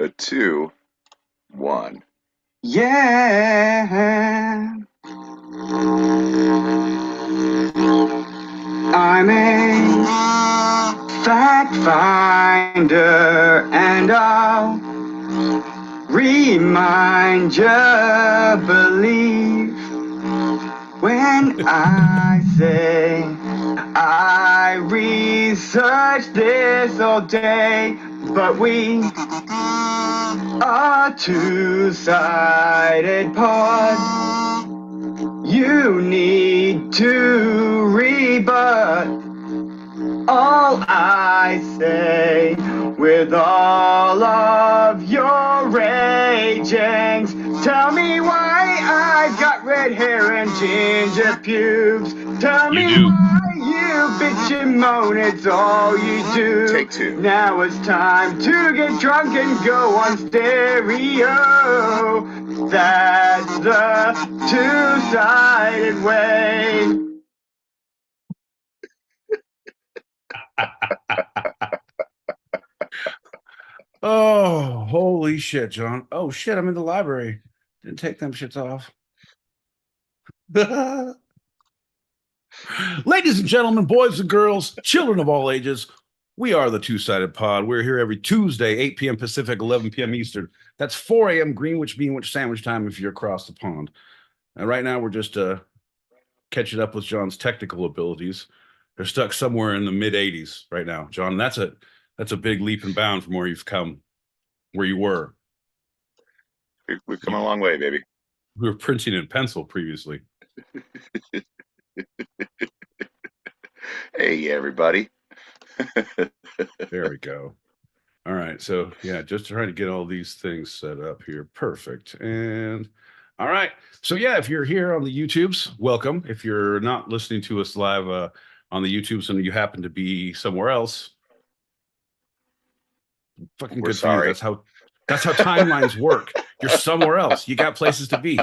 A 2, 1. Yeah. I'm a fact finder and I'll remind you, believe when I say I researched this all day, but we are two-sided pod. You need to rebut all I say with all of your ragings. Tell me why I've got red hair and ginger pubes. Tell me why you bitch and moan, it's all you do. Take 2. Now it's time to get drunk and go on stereo. That's the two-sided way. Oh, holy shit, John. Oh, shit, I'm in the library. Didn't take them shits off. Ladies and gentlemen, boys and girls, children of all ages, we are the Two-Sided Pod. We're here every Tuesday, 8 p.m. Pacific, 11 p.m. Eastern. That's 4 a.m. Greenwich Meanwich sandwich time if you're across the pond. And right now, we're just catching up with John's technical abilities. They're stuck somewhere in the mid-80s right now, John. That's a big leap and bound from where you've come, where you were. We've come a long way, baby. We were printing in pencil previously. Hey, everybody. There we go. All right. So, yeah, just trying to get all these things set up here. Perfect. And all right. So, yeah, if you're here on the YouTubes, welcome. If you're not listening to us live on the YouTubes and you happen to be somewhere else, fucking We're good sorry. for you. That's how timelines work. You're somewhere else. You got places to be.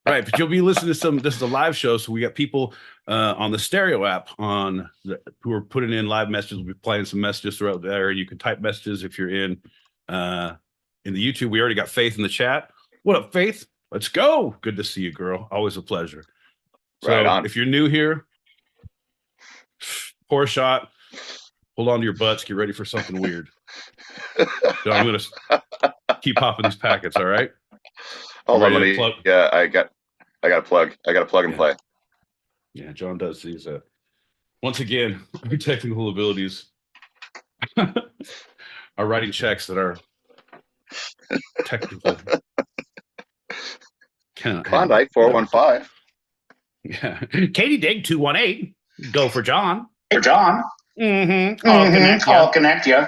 Right, but you'll be listening to this is a live show, so we got people on the stereo app who are putting in live messages. We'll be playing some messages throughout there. You can type messages if you're in the YouTube. We already got Faith in the chat. What up, Faith? Let's go. Good to see you, girl. Always a pleasure. So Right on. if you're new here, pour a shot, hold on to your butts, get ready for something weird. So I'm gonna keep popping these packets, all right? Hold on, let me plug. Yeah, I got a plug. I got a plug and play. Yeah, John does these. Once again, your technical abilities are writing checks that are technical. Klondike 415. Yeah, Katie Dig 218. Go for John. For John. Mm-hmm. I'll connect you.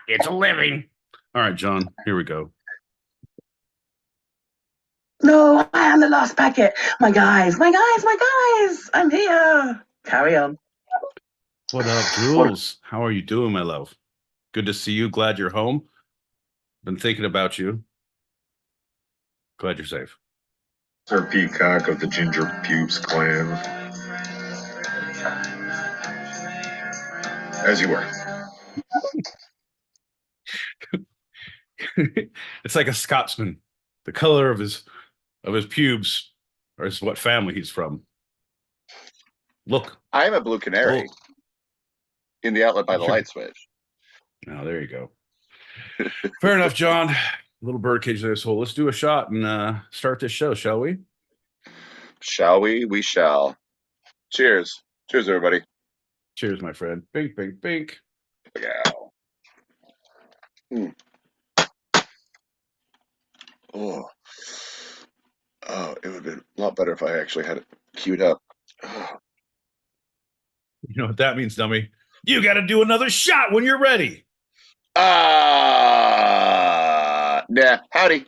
It's a living. All right, John. Here we go. No, I am the last packet. My guys. I'm here. Carry on. What up, Jules? How are you doing, my love? Good to see you. Glad you're home. Been thinking about you. Glad you're safe. Sir Peacock of the Ginger Pubes clan. As you were. It's like a Scotsman. The color of his pubes is what family he's from. Look. I am a blue canary in the outlet by the light switch. Oh, there you go. Fair enough, John. Little birdcage there. So let's do a shot and start this show, shall we? Shall we? We shall. Cheers. Cheers, everybody. Cheers, my friend. Bink, bink, bink. Yeah. Oh, it would have been a lot better if I actually had it queued up. You know what that means, dummy? You got to do another shot when you're ready. Nah. Howdy.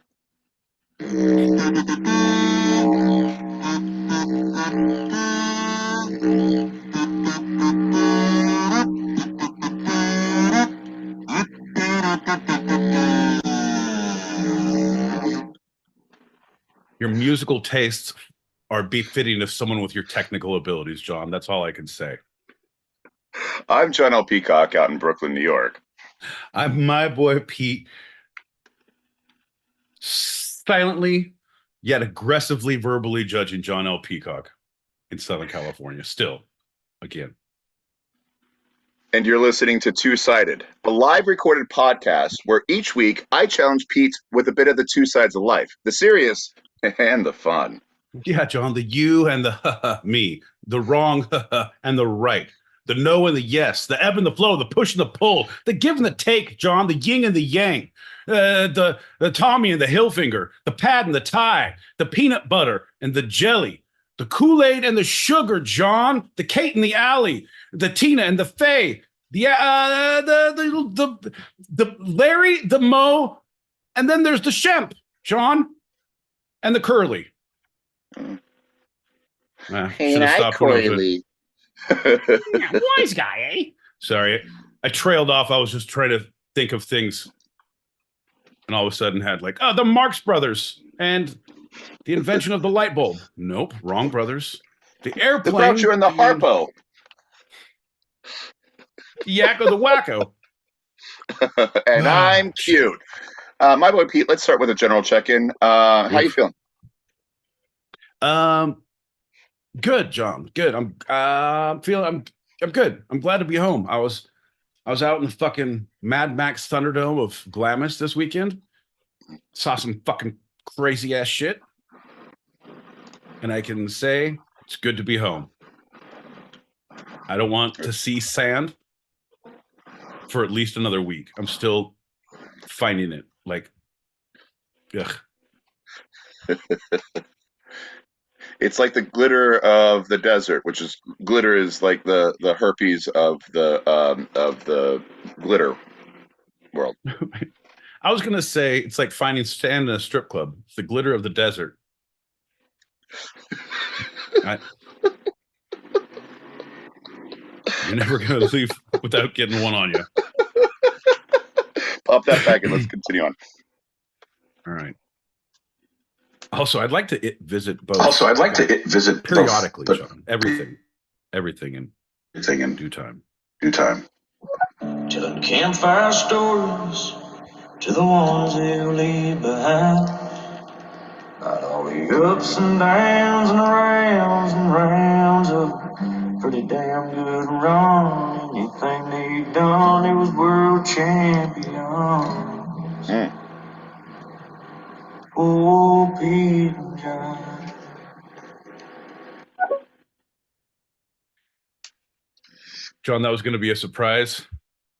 Your musical tastes are befitting of someone with your technical abilities, John. That's all I can say. I'm John L. Peacock out in Brooklyn, New York. I'm my boy Pete, silently yet aggressively verbally judging John L. Peacock in Southern California. Still, again. And you're listening to Two Sided, a live recorded podcast where each week I challenge Pete with a bit of the two sides of life, the serious and the fun. Yeah, John, the you and the me, the wrong and the right, the no and the yes, the ebb and the flow, the push and the pull, the give and the take, John, the yin and the yang, the Tommy and the Hillfinger, the pad and the tie, the peanut butter and the jelly, the Kool-Aid and the sugar, John, the Kate and the Alley, the Tina and the Faye, the Larry, the Mo, and then there's the Shemp, John, and the Curly. Should have stopped when I was yeah, wise guy, eh? Sorry, I trailed off. I was just trying to think of things, and all of a sudden had like, the Marx Brothers and the invention of the light bulb. Nope, wrong brothers. The airplane, the Belcher and the Harpo. Yakko the Wacko. And I'm cute. My boy Pete, let's start with a general check-in. How you feeling? Good, John. Good. I'm good. I'm glad to be home. I was out in the fucking Mad Max Thunderdome of Glamis this weekend. Saw some fucking crazy ass shit. And I can say it's good to be home. I don't want to see sand for at least another week. I'm still finding it like, ugh. It's like the glitter of the desert, which is glitter is like the herpes of the glitter world. I was gonna say it's like finding sand in a strip club. It's the glitter of the desert. You're never gonna leave without getting one on you. Pop that back and let's continue on. All right. Also, I'd like to visit both. Periodically, both, John. Everything in due time. Telling campfire stories to the ones you leave behind. Got all the ups and downs and rounds of pretty damn good run. Anything they done, it was world champions. Oh, Pete and John. John, that was going to be a surprise.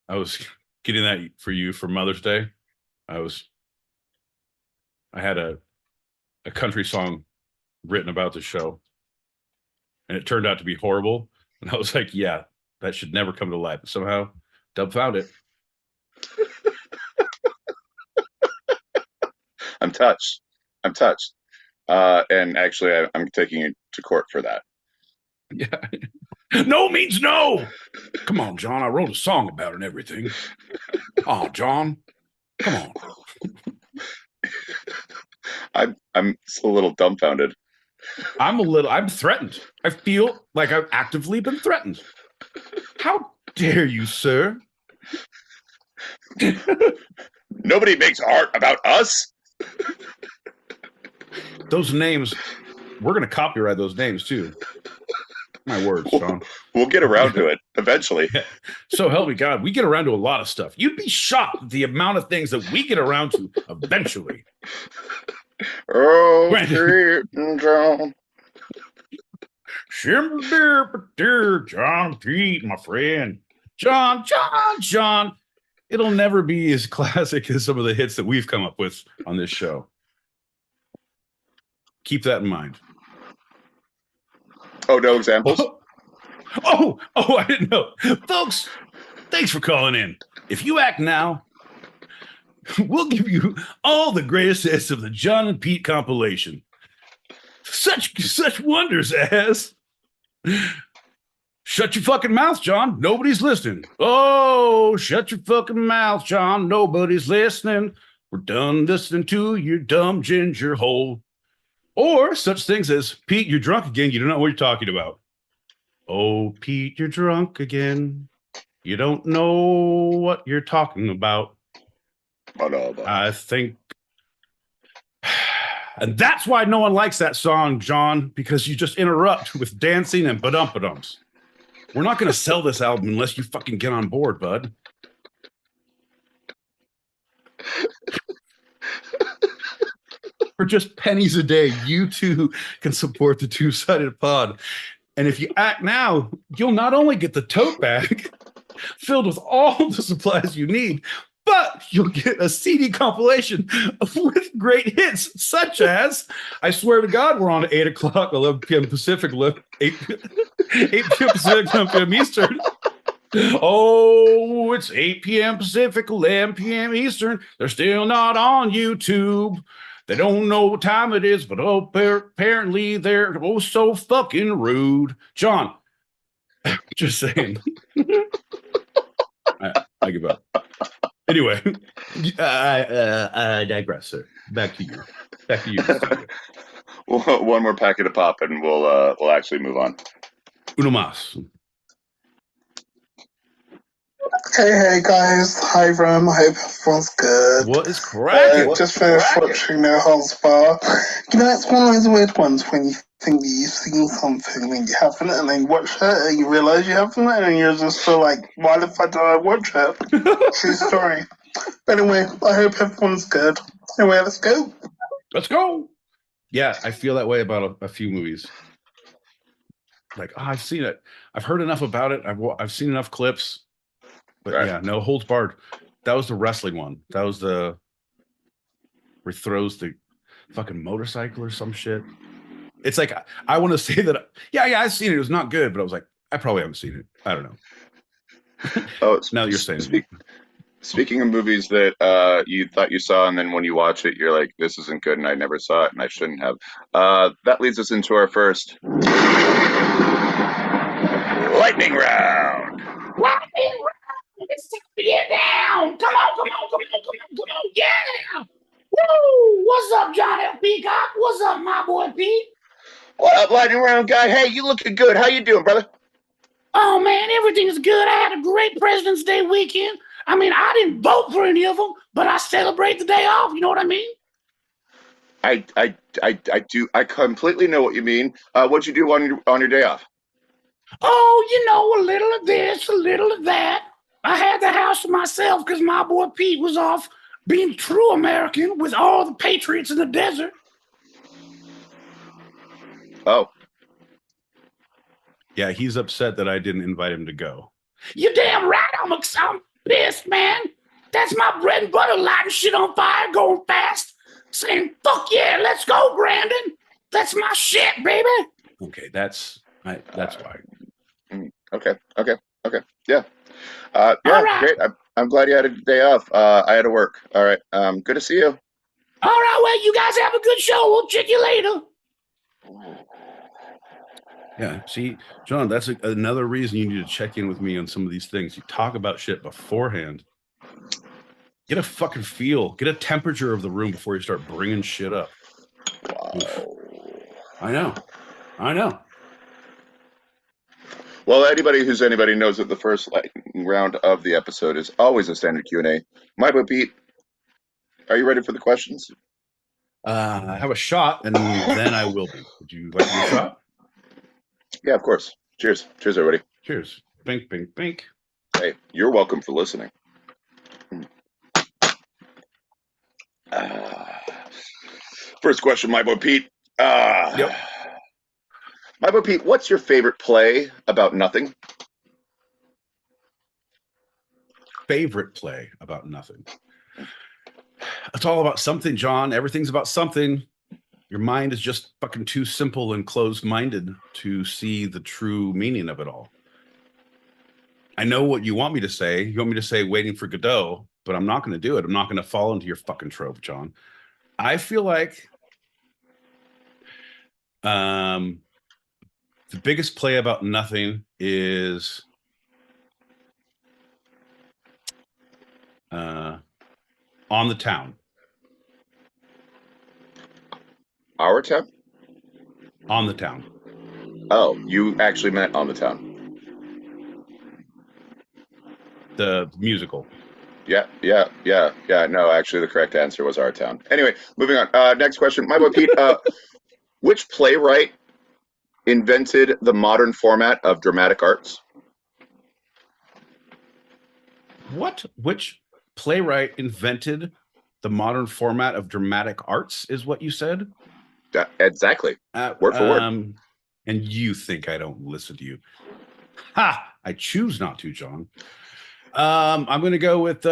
I was getting that for you for Mother's Day. I had a country song written about the show, and it turned out to be horrible. And I was like, yeah, that should never come to light. But somehow, Dub found it. I'm touched. And actually, I'm taking you to court for that. Yeah. No means no. Come on, John. I wrote a song about it and everything. Oh, John. Come on. I'm a little dumbfounded. I'm threatened. I feel like I've actively been threatened. How dare you, sir? Nobody makes art about us. Those names, we're going to copyright those names too. My words, Sean. We'll get around to it eventually. Yeah. So help me God, we get around to a lot of stuff. You'd be shocked at the amount of things that we get around to eventually. Oh, Pete and John. John Pete, my friend. John. It'll never be as classic as some of the hits that we've come up with on this show. Keep that in mind. Oh, no examples? Oh, I didn't know. Folks, thanks for calling in. If you act now, we'll give you all the greatest hits of the John and Pete compilation. Such wonders as shut your fucking mouth, John. Nobody's listening. Oh, shut your fucking mouth, John. Nobody's listening. We're done listening to your dumb ginger hole. Or such things as, Pete, you're drunk again. You don't know what you're talking about. Oh, Pete, you're drunk again. You don't know what you're talking about. I think And that's why no one likes that song, John, because you just interrupt with dancing and ba-dum-ba-dums. We're not going to sell this album unless you fucking get on board, bud. For just pennies a day, you too can support the Two-Sided Pod. And if you act now, you'll not only get the tote bag filled with all the supplies you need, but you'll get a CD compilation with great hits, such as, I swear to God, we're on 8 o'clock, 11 p.m. Pacific, 8 p.m. Pacific, 10 p.m. Eastern. Oh, it's 8 p.m. Pacific, 11 p.m. Eastern. They're still not on YouTube. They don't know what time it is, but apparently they're so fucking rude. John, just saying. I give up. Anyway, I digress, sir. Back to you. Back to you. One more packet of pop, and we'll actually move on. Uno más. Hey guys, hi Ram, I hope everyone's good. What is cracking? Just finished watching No Holds Bar. You know, it's one of those weird ones when you think that you've seen something and you haven't, and then you watch it and you realise you haven't, and you just feel like, why the fuck did I watch it? True story. But anyway, I hope everyone's good. Anyway, let's go. Let's go. Yeah, I feel that way about a few movies. Like, oh, I've seen it. I've heard enough about it. I've seen enough clips. But right. Yeah, No Holds Barred. That was the wrestling one. That was the where he throws the fucking motorcycle or some shit. It's like, I want to say that, yeah, I've seen it. It was not good, but I was like, I probably haven't seen it. I don't know. Oh, now you're saying. Speaking of movies that you thought you saw, and then when you watch it, you're like, this isn't good, and I never saw it, and I shouldn't have. That leads us into our first lightning round. Lightning round. It's time to get down. Come on. Yeah. Woo. What's up, John L. Peacock? What's up, my boy Pete? What up, lightning round guy? Hey, you looking good. How you doing, brother? Oh, man, everything's good. I had a great President's Day weekend. I mean, I didn't vote for any of them, but I celebrate the day off. You know what I mean? I do. I completely know what you mean. What'd you do on your day off? Oh, you know, a little of this, a little of that. I had the house to myself because my boy Pete was off being true American with all the patriots in the desert. Oh. Yeah, he's upset that I didn't invite him to go. You're damn right. I'm pissed, man. That's my bread and butter, lighting shit on fire, going fast, saying, fuck yeah, let's go, Brandon. That's my shit, baby. Okay, that's why. Okay. Yeah. Yeah, right. Great. I'm glad you had a day off. I had to work. All right. Good to see you. All right. Well, you guys have a good show. We'll check you later. Yeah. See, John, that's another reason you need to check in with me on some of these things. You talk about shit beforehand. Get a fucking feel. Get a temperature of the room before you start bringing shit up. Wow. I know. Well, anybody knows that the first lightning round of the episode is always a standard Q&A. My boy Pete, are you ready for the questions? I have a shot, and then I will be. Would you like a shot? Yeah, of course. Cheers. Cheers, everybody. Cheers. Bink, bink, bink. Hey, you're welcome for listening. First question, my boy Pete. Yep. My boy Pete, what's your favorite play about nothing? Favorite play about nothing. It's all about something, John. Everything's about something. Your mind is just fucking too simple and closed-minded to see the true meaning of it all. I know what you want me to say. You want me to say Waiting for Godot, but I'm not going to do it. I'm not going to fall into your fucking trope, John. I feel like the biggest play about nothing is On the Town. Our Town? On the Town. Oh, you actually meant On the Town. The musical. Yeah. No, actually, the correct answer was Our Town. Anyway, moving on. Next question. My boy Pete, which playwright invented the modern format of dramatic arts? Which playwright invented the modern format of dramatic arts is what you said? Exactly. Word for word. And you think I don't listen to you. Ha! I choose not to, John. I'm going to go with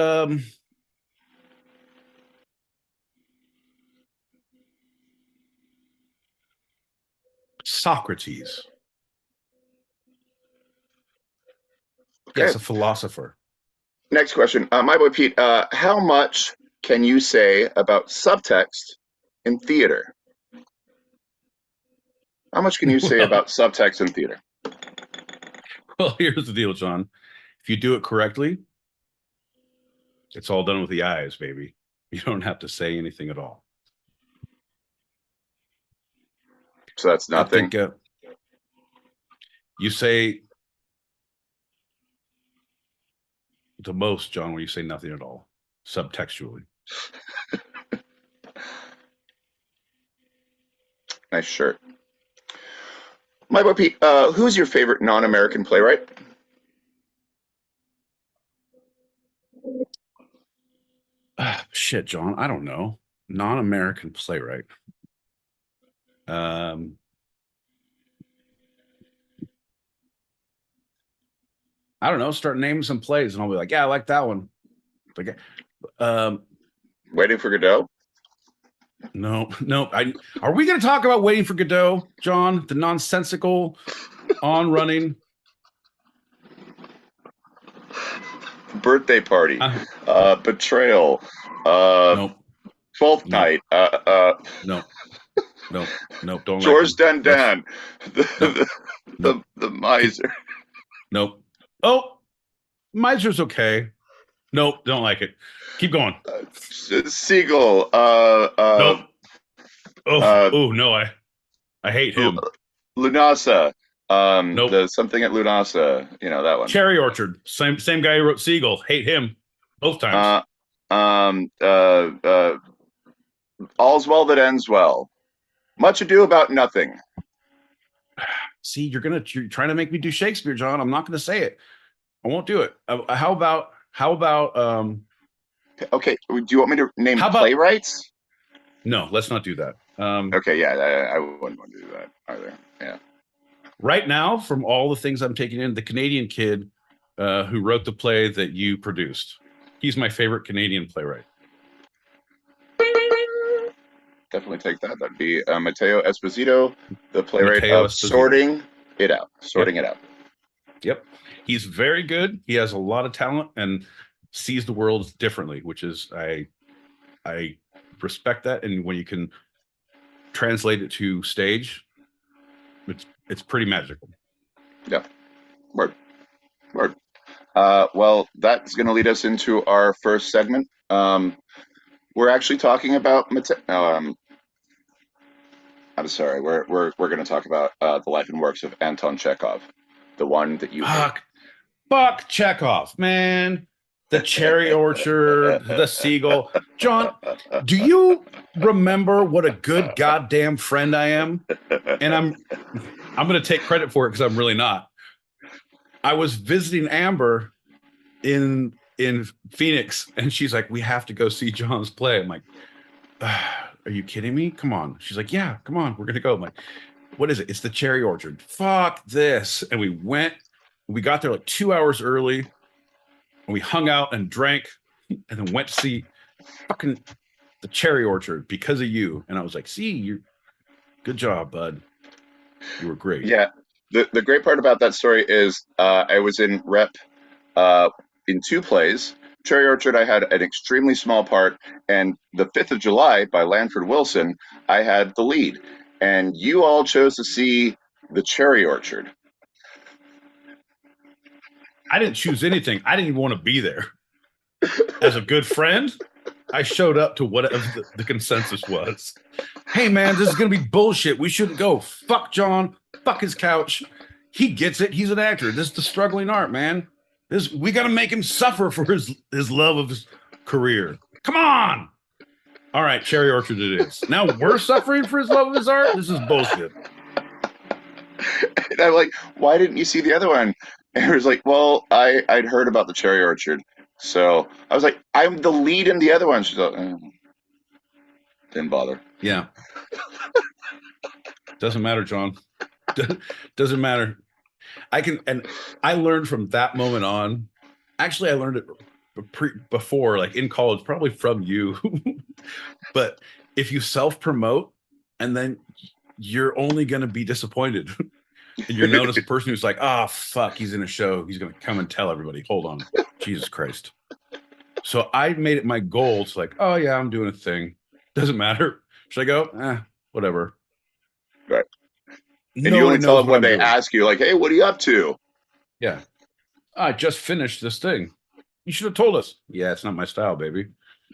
Socrates. Okay. Yes, a philosopher. Next question. My boy Pete, how much can you say about subtext in theater? How much can you say about subtext in theater? Well, here's the deal, John. If you do it correctly, it's all done with the eyes, baby. You don't have to say anything at all. So that's nothing. I think you say the most, John, when you say nothing at all, subtextually. Nice shirt. My boy Pete, who's your favorite non-American playwright? Shit, John, I don't know. Non-American playwright. I don't know. Start naming some plays, and I'll be like, "Yeah, I like that one." Like, Waiting for Godot. No. Are we going to talk about Waiting for Godot, John? The nonsensical, on-running Birthday Party. Betrayal. Nope. Twelfth Night. No. Don't. George Dandan. Nope. The Miser. Nope. Oh, Miser's okay. Nope, don't like it. Keep going. Siegel. Nope. No, I hate him. Lunasa. Nope. The something at Lunasa. You know that one. Cherry Orchard. Same guy who wrote Siegel. Hate him both times. All's Well That Ends Well. Much Ado About Nothing. See, you're trying to make me do Shakespeare, John. I'm not going to say it. I won't do it. How about? Okay. Do you want me to name playwrights? No, let's not do that. Okay. Yeah, I wouldn't want to do that either. Yeah. Right now, from all the things I'm taking in, the Canadian kid who wrote the play that you produced, he's my favorite Canadian playwright. Definitely take that. That'd be Mateo Esposito, the playwright of Sorting It Out. It Out. Yep. He's very good. He has a lot of talent and sees the world differently, which is I respect that. And when you can translate it to stage, it's pretty magical. Yeah. Word. Well, that's going to lead us into our first segment. We're actually talking about I'm sorry. We're going to talk about the life and works of Anton Chekhov, the one that you fuck Chekhov, man. The Cherry Orchard, the Seagull. John, do you remember what a good goddamn friend I am? And I'm going to take credit for it because I'm really not. I was visiting Amber in Phoenix, and she's like, "We have to go see John's play." I'm like, "Are you kidding me? Come on." She's like, "Yeah, come on, we're gonna go." I'm like, "What is it?" "It's the Cherry Orchard." Fuck this. And we went. We got there like 2 hours early, and we hung out and drank, and then went to see fucking the Cherry Orchard because of you. And I was like, "See, you're good job, bud. You were great." Yeah. The great part about that story is I was in rep in 2 plays. Cherry Orchard, I had an extremely small part, and The 5th of July by Lanford Wilson, I had the lead. And you all chose to see the Cherry Orchard. I didn't choose anything. I didn't even want to be there. As a good friend, I showed up to whatever the consensus was. Hey, man, this is going to be bullshit. We shouldn't go. Fuck John. Fuck his couch. He gets it. He's an actor. This is the struggling art, man. We got to make him suffer for his love of his career. Come on. All right, Cherry Orchard it is. Now we're suffering for his love of his art? This is bullshit. And I'm like, why didn't you see the other one? And he was like, well, I'd heard about the Cherry Orchard. So I was like, I'm the lead in the other one. She's like, didn't bother. Yeah. Doesn't matter, John. Doesn't matter. I learned from that moment on. Actually, I learned it before, like in college, probably from you. But if you self-promote and then you're only going to be disappointed. And you're known as a person who's like, oh, fuck, he's in a show. He's going to come and tell everybody. Hold on. Jesus Christ. So I made it my goal. It's like, oh, yeah, I'm doing a thing. Doesn't matter. Should I go? Whatever. Right. And you only tell them when they ask you, like, hey, what are you up to? Yeah. I just finished this thing. You should have told us. Yeah, it's not my style, baby.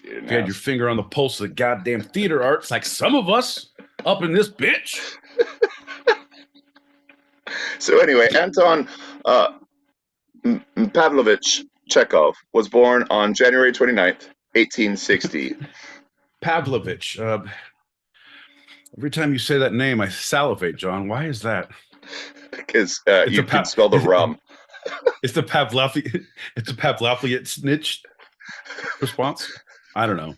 You had your finger on the pulse of the goddamn theater arts like some of us up in this bitch. So anyway, Anton Pavlovich Chekhov was born on January 29th, 1860. Pavlovich. Every time you say that name, I salivate, John. Why is that? Because you can smell the rum. It's the Pavlovian snitch response. I don't know.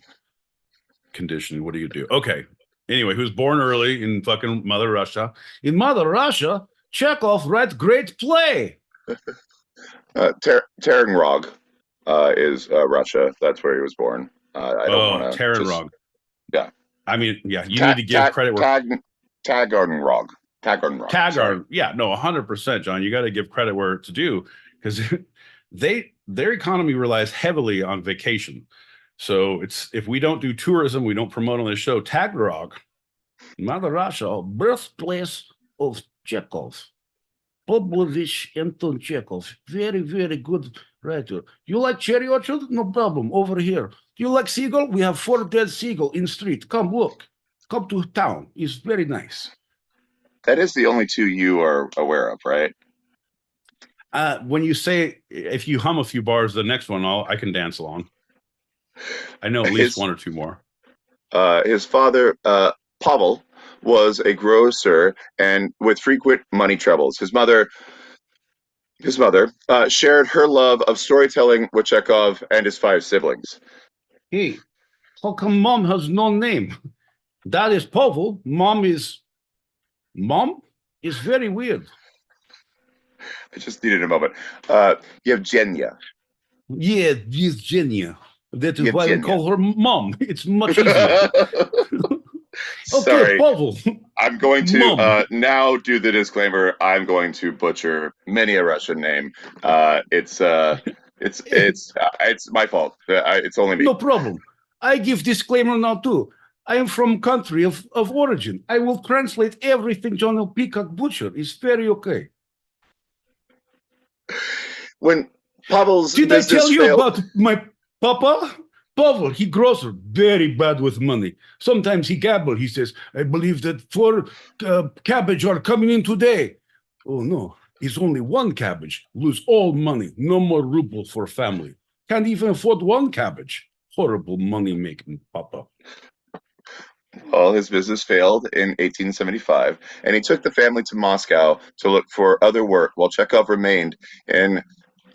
Conditioning. What do you do? Okay. Anyway, he was born early in fucking Mother Russia. In Mother Russia, Chekhov writes great play. Taranrog is Russia. That's where he was born. I don't want to. Taranrog. Yeah. I mean, yeah, you need to give credit where Tagarnrog. Tagarn. Yeah, no, 100%, John. You got to give credit where it's due because their economy relies heavily on vacation. So it's if we don't do tourism, we don't promote on this show. Tagarog, Mother Russia, birthplace of Chekhov. Pavlovich Anton Chekhov. Very, very good writer. You like Cherry Orchard? No problem. Over here. Do you like seagull? We have 4 dead seagull in street. Come look. Come to town. It's very nice. That is the only 2 you are aware of, right? When you say, if you hum a few bars, the next one I can dance along. I know at least 1 or 2 more. His father, Pavel, was a grocer and with frequent money troubles. His mother shared her love of storytelling with Chekhov and his 5 siblings. Hey, how come mom has no name? Dad is Pavel. Mom is very weird. I just needed a moment. You have Genya. Yeah, yes, Genya. That is why we call her mom. It's much easier. Sorry, okay, Pavel. I'm going to now do the disclaimer. I'm going to butcher many a Russian name. It's my fault. It's only me. No problem. I give disclaimer now too. I am from country of origin. I will translate everything John L. Peacock butchered. It's very okay. When Pavel's Did I tell you about my papa? Pavel, he grocer, very bad with money. Sometimes he gamble. He says, I believe that 4 cabbage are coming in today. Oh, no, it's only 1 cabbage. Lose all money. No more ruble for family. Can't even afford 1 cabbage. Horrible money-making papa. Well, his business failed in 1875, and he took the family to Moscow to look for other work while Chekhov remained in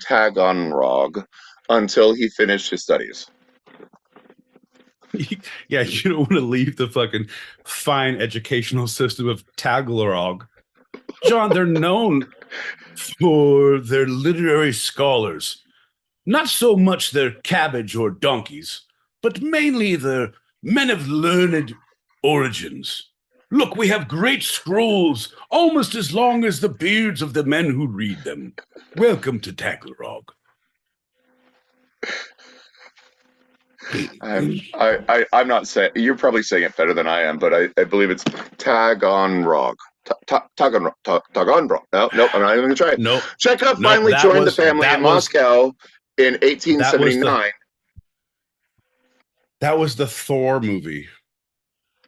Taganrog until he finished his studies. Yeah, you don't want to leave the fucking fine educational system of Tagalog. John, they're known for their literary scholars. Not so much their cabbage or donkeys, but mainly their men of learned origins. Look, we have great scrolls, almost as long as the beards of the men who read them. Welcome to Tagalog. I'm not saying you're probably saying it better than I am, but I believe it's Taganrog. Taganrog. No, I'm not even going to try it. No. Chekhov finally joined the family in Moscow in 1879. That was the Thor movie.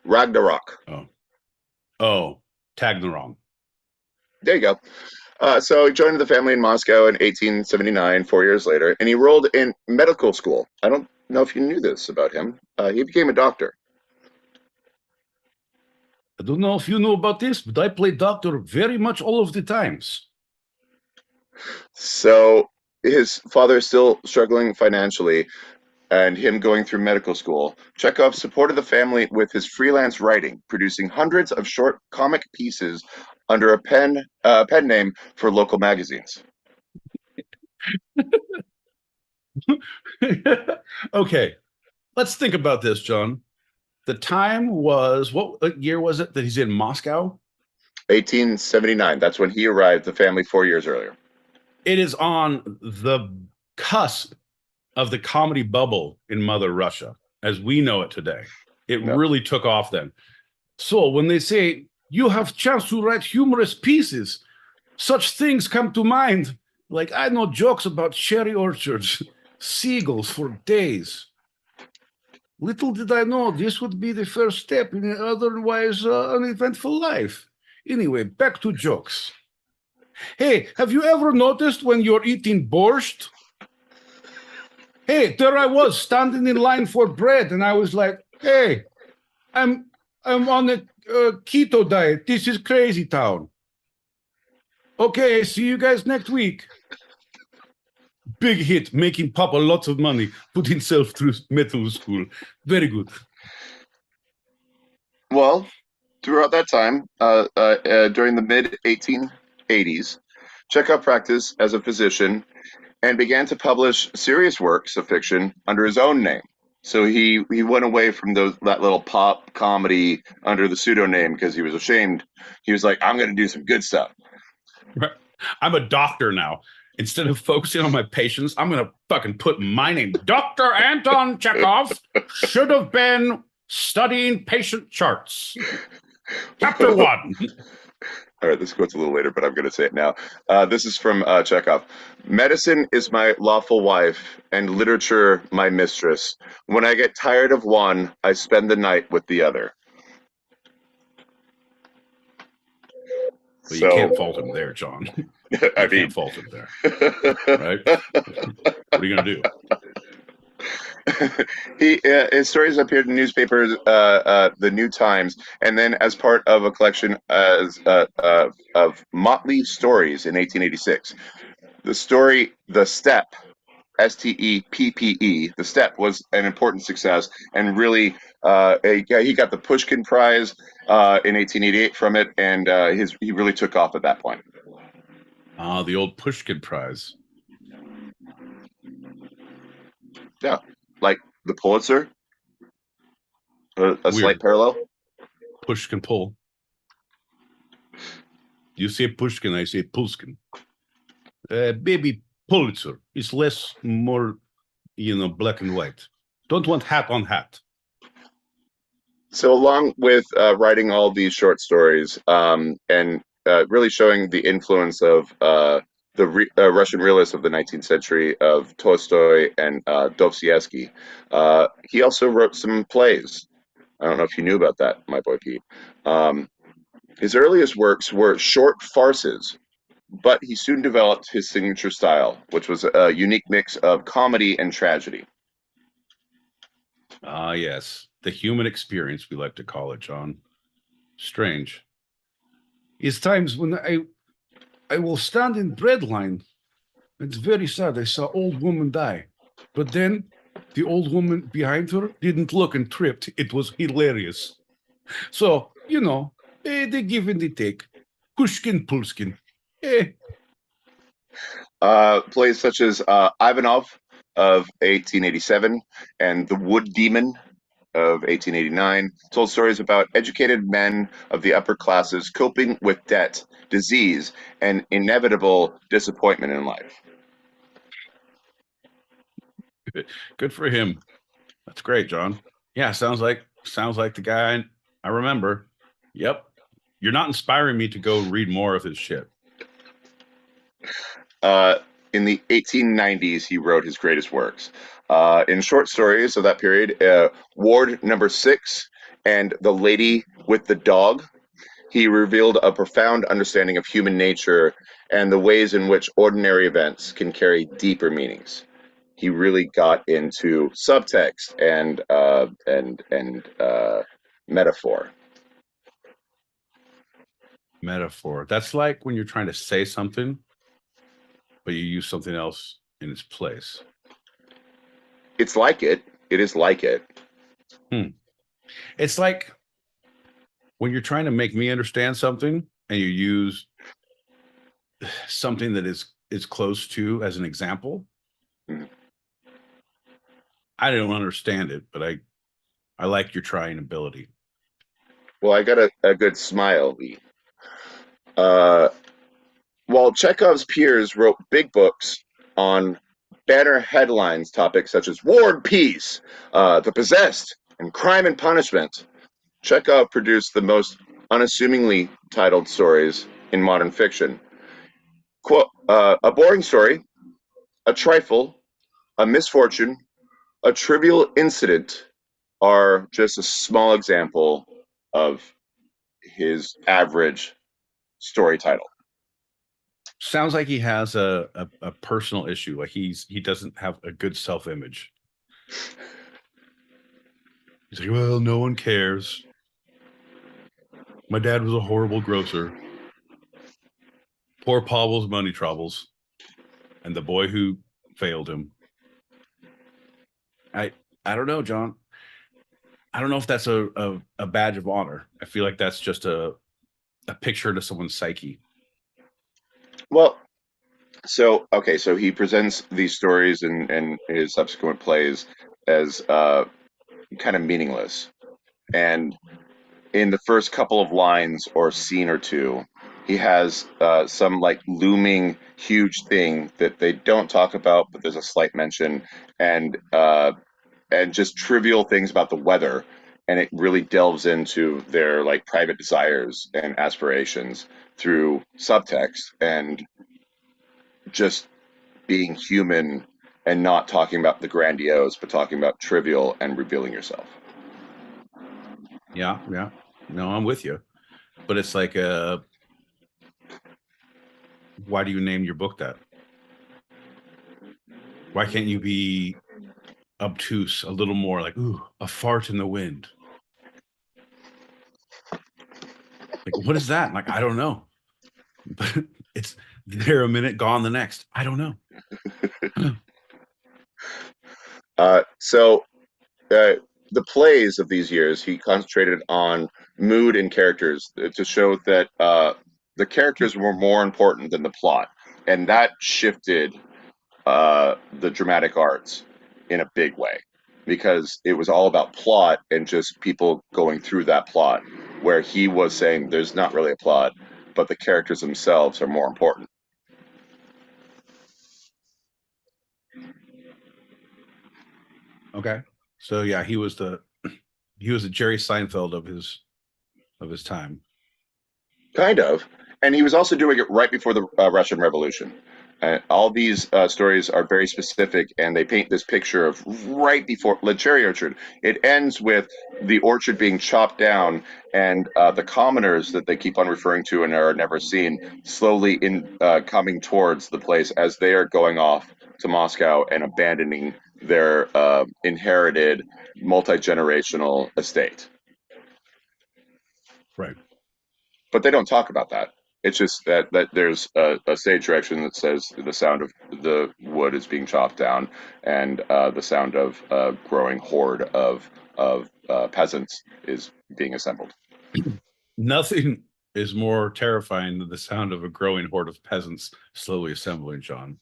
Ragnarok. Oh, Tagnarong. There you go. So he joined the family in Moscow in 1879, 4 years later, and he enrolled in medical school. I don't know if you knew this about him. He became a doctor. I don't know if you know about this, but I play doctor very much all of the times. So his father is still struggling financially, and him going through medical school. Chekhov supported the family with his freelance writing, producing hundreds of short comic pieces under a pen name for local magazines. Okay, let's think about this, John. The time was, what year was it that he's in Moscow? 1879. That's when he arrived. The family 4 years earlier. It is on the cusp of the comedy bubble in Mother Russia, as we know it today. It really took off then. So when they say you have chance to write humorous pieces, such things come to mind. Like I know jokes about cherry orchards, seagulls for days. Little did I know this would be the first step in an otherwise uneventful life. Anyway, back to jokes. Hey, have you ever noticed when you're eating borscht? Hey, there I was standing in line for bread, and I was like, "Hey, I'm on a keto diet. This is crazy town. Okay, see you guys next week." Big hit, making Papa lots of money, put himself through medical school. Very good. Well, throughout that time, during the mid 1880s, Chekhov practiced as a physician and began to publish serious works of fiction under his own name. So he went away from that little pop comedy under the pseudonym because he was ashamed. He was like, I'm going to do some good stuff. I'm a doctor now. Instead of focusing on my patients, I'm going to fucking put my name. Dr. Anton Chekhov should have been studying patient charts. Chapter 1. All right, this quote's a little later, but I'm going to say it now. This is from Chekhov. Medicine is my lawful wife, and literature my mistress. When I get tired of one, I spend the night with the other. Well, you can't fault him there, John. I can't fault him there. Right? What are you going to do? His stories appeared in newspapers, the New Times, and then as part of a collection of motley stories in 1886. The story "The Steppe," Steppe, "The Steppe" was an important success, and really, he got the Pushkin Prize in 1888 from it, and he really took off at that point. The old Pushkin Prize. Yeah, like the Pulitzer. A slight parallel. Pushkin pull. You say Pushkin, I say Pulskin. Baby Pulitzer is more, black and white. Don't want hat on hat. So along with writing all these short stories and really showing the influence of the Russian realists of the 19th century of Tolstoy and Dostoevsky, he also wrote some plays. I don't know if you knew about that, my boy Pete. His earliest works were short farces, but he soon developed his signature style, which was a unique mix of comedy and tragedy. Ah, yes. The human experience, we like to call it, John. Strange. It's times when I will stand in bread line. It's very sad. I saw old woman die. But then the old woman behind her didn't look and tripped. It was hilarious. So, they give and they take. Pushkin, Pulskin. Plays such as Ivanov of 1887 and The Wood Demon of 1889 told stories about educated men of the upper classes coping with debt, disease, and inevitable disappointment in life. Good for him. That's great, John. Yeah, sounds like the guy I remember. Yep. You're not inspiring me to go read more of his shit. In the 1890s, he wrote his greatest works. In short stories of that period, Ward Number 6 and The Lady with the Dog. He revealed a profound understanding of human nature and the ways in which ordinary events can carry deeper meanings. He really got into subtext and metaphor. Metaphor. That's like when you're trying to say something, but you use something else in its place. It's like it. It is like it. It's like when you're trying to make me understand something and you use something that is close to as an example. Mhm. I don't understand it, but I like your trying ability. Well, I got a good smile, Lee. Uh, while Chekhov's peers wrote big books on banner headlines topics such as war and peace, the possessed, and crime and punishment, Chekhov produced the most unassumingly titled stories in modern fiction. Quote, a boring story, a trifle, a misfortune, a trivial incident are just a small example of his average story title. Sounds like he has a personal issue. Like he doesn't have a good self-image. He's like, well, no one cares. My dad was a horrible grocer. Poor Pavel's money troubles. And the boy who failed him. I don't know, John. I don't know if that's a badge of honor. I feel like that's just a picture to someone's psyche. Well, so okay, so he presents these stories and his subsequent plays as kind of meaningless. And in the first couple of lines or scene or two, he has some like looming huge thing that they don't talk about, but there's a slight mention, and just trivial things about the weather, and it really delves into their like private desires and aspirations through subtext and just being human and not talking about the grandiose, but talking about trivial and revealing yourself. Yeah. No, I'm with you. But it's like why do you name your book that? Why can't you be obtuse a little more, like, ooh, a fart in the wind? Like, what is that? Like, I don't know. But it's there a minute, gone the next. I don't know. So the plays of these years, he concentrated on mood and characters to show that the characters were more important than the plot, and that shifted the dramatic arts in a big way because it was all about plot and just people going through that plot, where he was saying there's not really a plot, but the characters themselves are more important. Okay. So yeah, he was the Jerry Seinfeld of his time. Kind of. And he was also doing it right before the Russian Revolution. All these stories are very specific, and they paint this picture of right before the cherry orchard. It ends with the orchard being chopped down, and the commoners that they keep on referring to and are never seen slowly in coming towards the place as they are going off to Moscow and abandoning their inherited multi generational estate. Right. But they don't talk about that. It's just that there's a stage direction that says the sound of the wood is being chopped down, and the sound of a growing horde of peasants is being assembled. Nothing is more terrifying than the sound of a growing horde of peasants slowly assembling, John.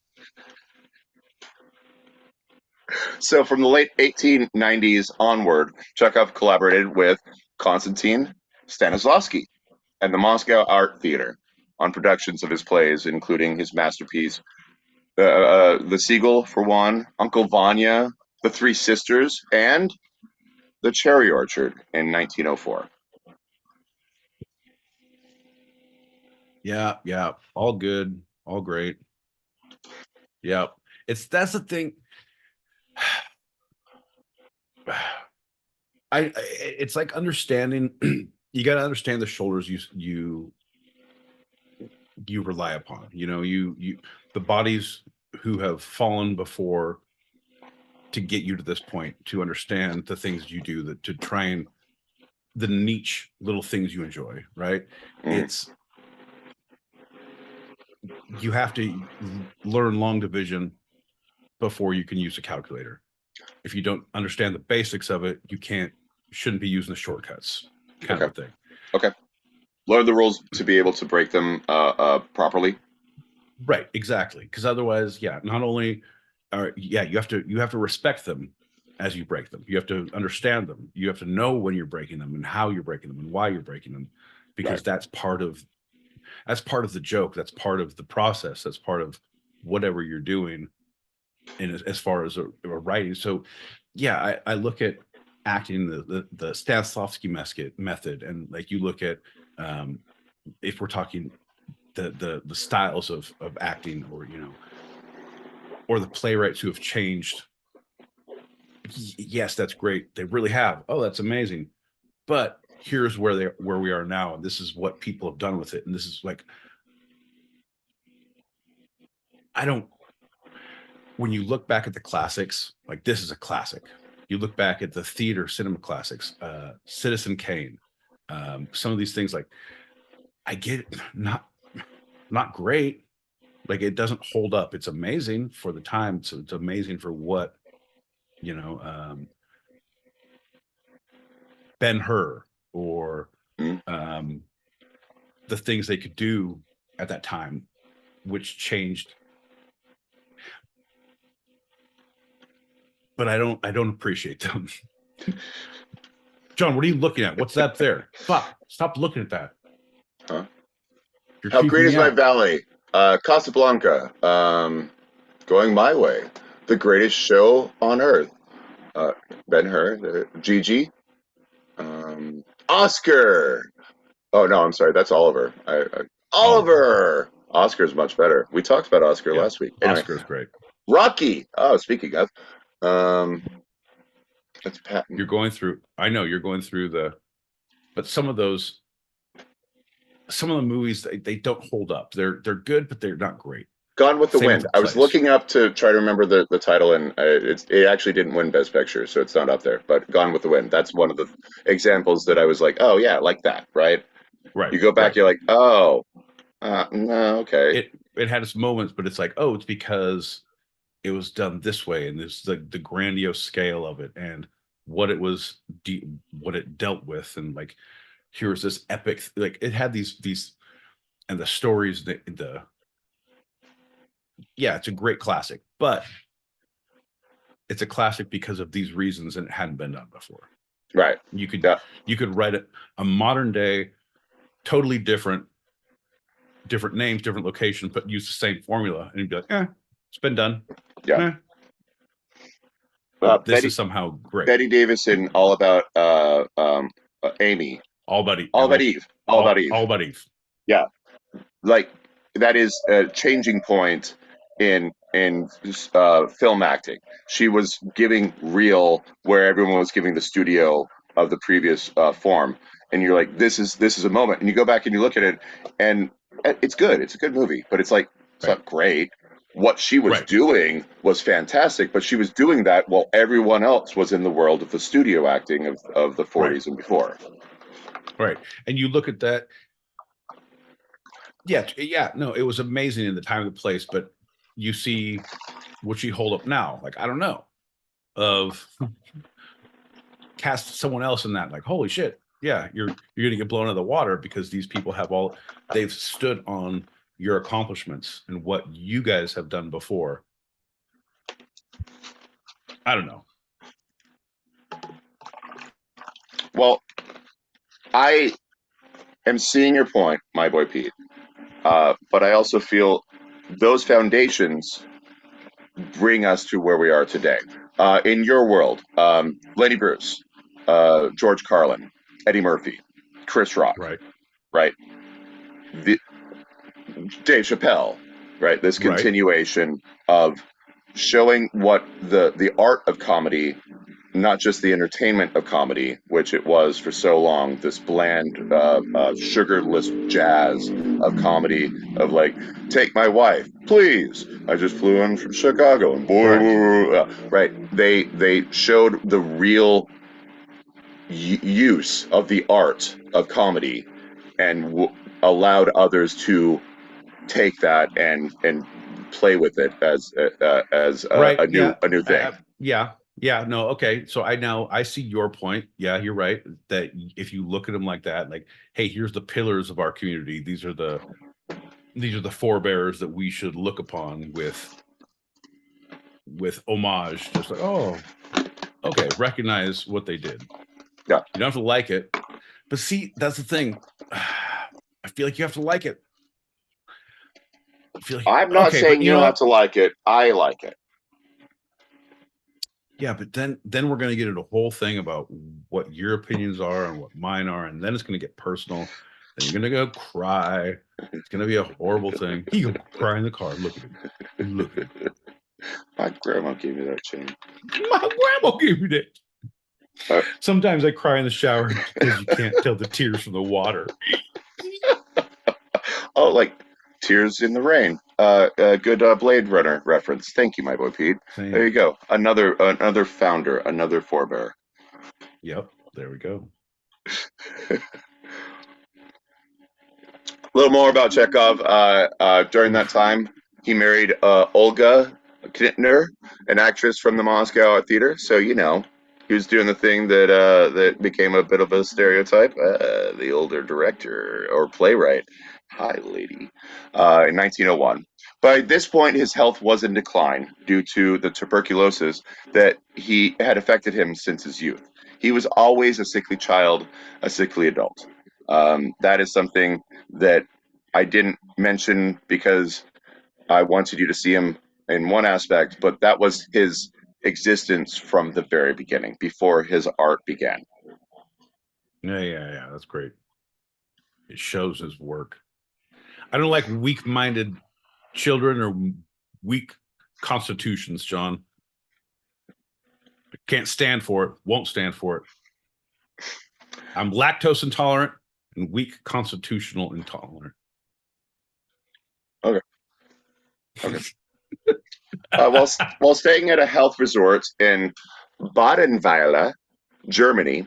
So from the late 1890s onward, Chekhov collaborated with Konstantin Stanislavski and the Moscow Art Theater on productions of his plays, including his masterpiece The Seagull, for one, Uncle Vanya, The Three Sisters, and The Cherry Orchard in 1904. Yeah. All good, all great. Yeah. That's the thing. It's like understanding you got to understand the shoulders you rely upon. You know, the bodies who have fallen before to get you to this point, to understand the things you do, that to try and the niche little things you enjoy, right? It's you have to learn long division before you can use a calculator. If you don't understand the basics of it, you shouldn't be using the shortcuts, kind of a thing. Okay. Learn the rules to be able to break them properly. Right, exactly. Because otherwise, not only you have to respect them as you break them. You have to understand them. You have to know when you're breaking them and how you're breaking them and why you're breaking them, because that's part of the joke. That's part of the process. That's part of whatever you're doing. And as far as a writing, so I look at acting the Stanislavski method, and like you look at if we're talking the styles of acting, or or the playwrights who have changed. Yes, that's great. They really have. Oh, that's amazing. But here's where we are now, and this is what people have done with it. And this is like, when you look back at the classics, like this is a classic. You look back at the theater cinema classics, Citizen Kane, some of these things, like I get it, not great. Like it doesn't hold up. It's amazing for the time. So it's amazing for what, Ben-Hur, or the things they could do at that time, which changed. But I don't appreciate them. John, what are you looking at? What's that there? Fuck! Stop looking at that. Huh? How great is my valet? Casablanca. Going my way. The greatest show on earth. Ben-Hur. Gigi. Oscar. Oh no, I'm sorry. That's Oliver. Oliver. Oscar's much better. We talked about Oscar last week. Anyway, Oscar's great. Rocky. Oh, speaking of, that's Patton. I know you're going through but some of the movies, they don't hold up. They're good, but they're not great. Gone with the Wind. I was looking up to try to remember the title, and it actually didn't win Best Picture, so it's not up there. But Gone with the Wind. That's one of the examples that I was like, oh yeah, like that, right? Right. You go back, you're like, oh, no, okay. It had its moments, but it's like, oh, it's because it was done this way, and there's the grandiose scale of it, and what it was, what it dealt with, and like, here's this epic, like it had these, and the stories, it's a great classic, but it's a classic because of these reasons, and it hadn't been done before. Right. You could write a modern day, totally different names, different location, but use the same formula, and you'd be like, it's been done. Yeah. This is somehow great. Betty Davis in All About Amy. All About Eve. All About Eve. Yeah. Like, that is a changing point in film acting. She was giving real where everyone was giving the studio of the previous form, and you're like, this is a moment, and you go back and you look at it, and it's good. It's a good movie, but it's like, it's not great. What she was doing was fantastic, but she was doing that while everyone else was in the world of the studio acting of the 40s and before. Right. And you look at that. Yeah. No, it was amazing in the time and the place, but you see what she hold up now. Like, I don't know, of cast someone else in that. Like, holy shit. Yeah, you're going to get blown out of the water because these people they've stood on your accomplishments and what you guys have done before. I don't know. Well, I am seeing your point, my boy Pete, but I also feel those foundations bring us to where we are today. In your world, Lenny Bruce, George Carlin, Eddie Murphy, Chris Rock, right? Dave Chappelle, right? This continuation of showing what the art of comedy not just the entertainment of comedy, which it was for so long, this bland, sugarless jazz of comedy of like, take my wife, please. I just flew in from Chicago, and boy, right? They showed the real use of the art of comedy, and allowed others to take that and play with it as Right. a new thing. Yeah. No. Okay. So I see your point. Yeah, you're right. That if you look at them like that, like, hey, here's the pillars of our community. These are the forebears that we should look upon with homage. Just like, oh, okay, recognize what they did. Yeah. You don't have to like it, but see, that's the thing. I feel like you have to like it. I'm not saying you don't have to like it. I like it. Yeah, but then we're going to get into a whole thing about what your opinions are and what mine are, and then it's going to get personal. Then you're going to go cry. It's going to be a horrible thing. He going to cry in the car. Look at him. Look at him. My grandma gave me that chain. My grandma gave me that. Sometimes I cry in the shower because you can't tell the tears from the water. Oh, like Tears in the Rain. A good Blade Runner reference. Thank you, my boy Pete. Same. There you go. Another founder, another forebear. Yep, there we go. A little more about Chekhov. During that time, he married Olga Knitner, an actress from the Moscow Theater. So he was doing the thing that became a bit of a stereotype. The older director or playwright. Hi, lady. In 1901. By this point, his health was in decline due to the tuberculosis that he had affected him since his youth. He was always a sickly child, a sickly adult. That is something that I didn't mention because I wanted you to see him in one aspect, but that was his existence from the very beginning, before his art began. Yeah. That's great. It shows his work. I don't like weak-minded children or weak constitutions, John. I can't stand for it. Won't stand for it. I'm lactose intolerant and weak constitutional intolerant. Okay. While staying at a health resort in Badenweiler, Germany,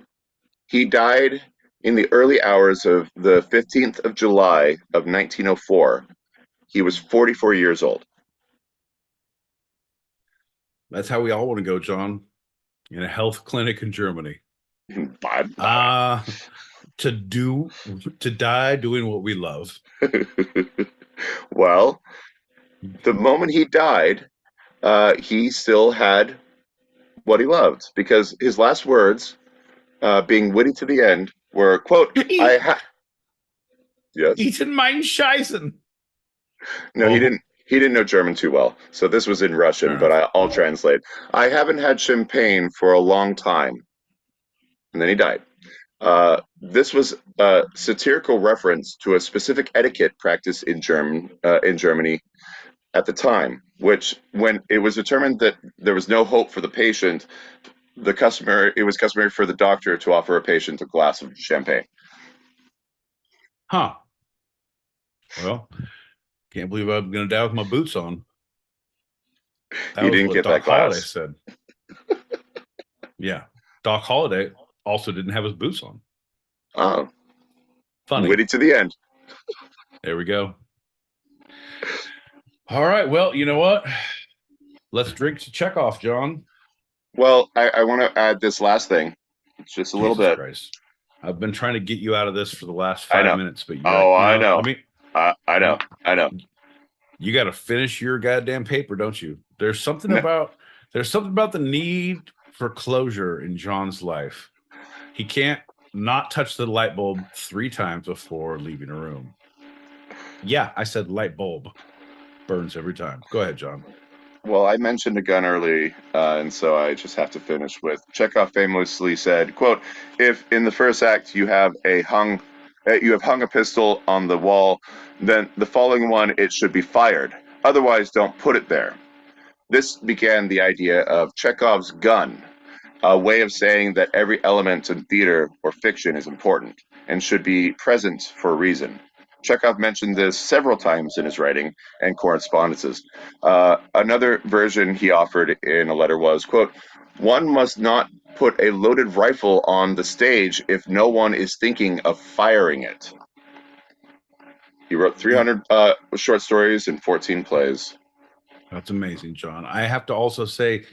he died in the early hours of the 15th of July of 1904. He was 44 years old. That's how we all want to go, John. In a health clinic in Germany. To die doing what we love. Well, the moment he died, he still had what he loved, because his last words, being witty to the end, were, quote, Yes? Eaten mein Scheißen. No, he didn't. He didn't know German too well, so this was in Russian, but I'll translate. I haven't had champagne for a long time. And then he died. This was a satirical reference to a specific etiquette practice in Germany at the time, which, when it was determined that there was no hope for the patient, it was customary for the doctor to offer a patient a glass of champagne. Huh. Well, can't believe I'm going to die with my boots on. You didn't get Doc that glass. Holliday said. Yeah. Doc Holliday also didn't have his boots on. Oh. Funny. Witty to the end. There we go. All right. Well, you know what? Let's drink to Chekhov, John. Well, I want to add this last thing. It's just a little bit. Christ. I've been trying to get you out of this for the last 5 minutes, but I know. I know. You got to finish your goddamn paper, don't you? There's something about the need for closure in John's life. He can't not touch the light bulb 3 times before leaving a room. Yeah, I said light bulb. Burns every time. Go ahead, John. Well, I mentioned a gun early, and so I just have to finish with Chekhov famously said, quote, if in the first act you have hung a pistol on the wall, then the following one, it should be fired. Otherwise, don't put it there. This began the idea of Chekhov's gun, a way of saying that every element in theater or fiction is important and should be present for a reason. Chekhov mentioned this several times in his writing and correspondences. Another version he offered in a letter was, quote, "One must not put a loaded rifle on the stage if no one is thinking of firing it." He wrote 300 short stories and 14 plays. That's amazing, John. I have to also say,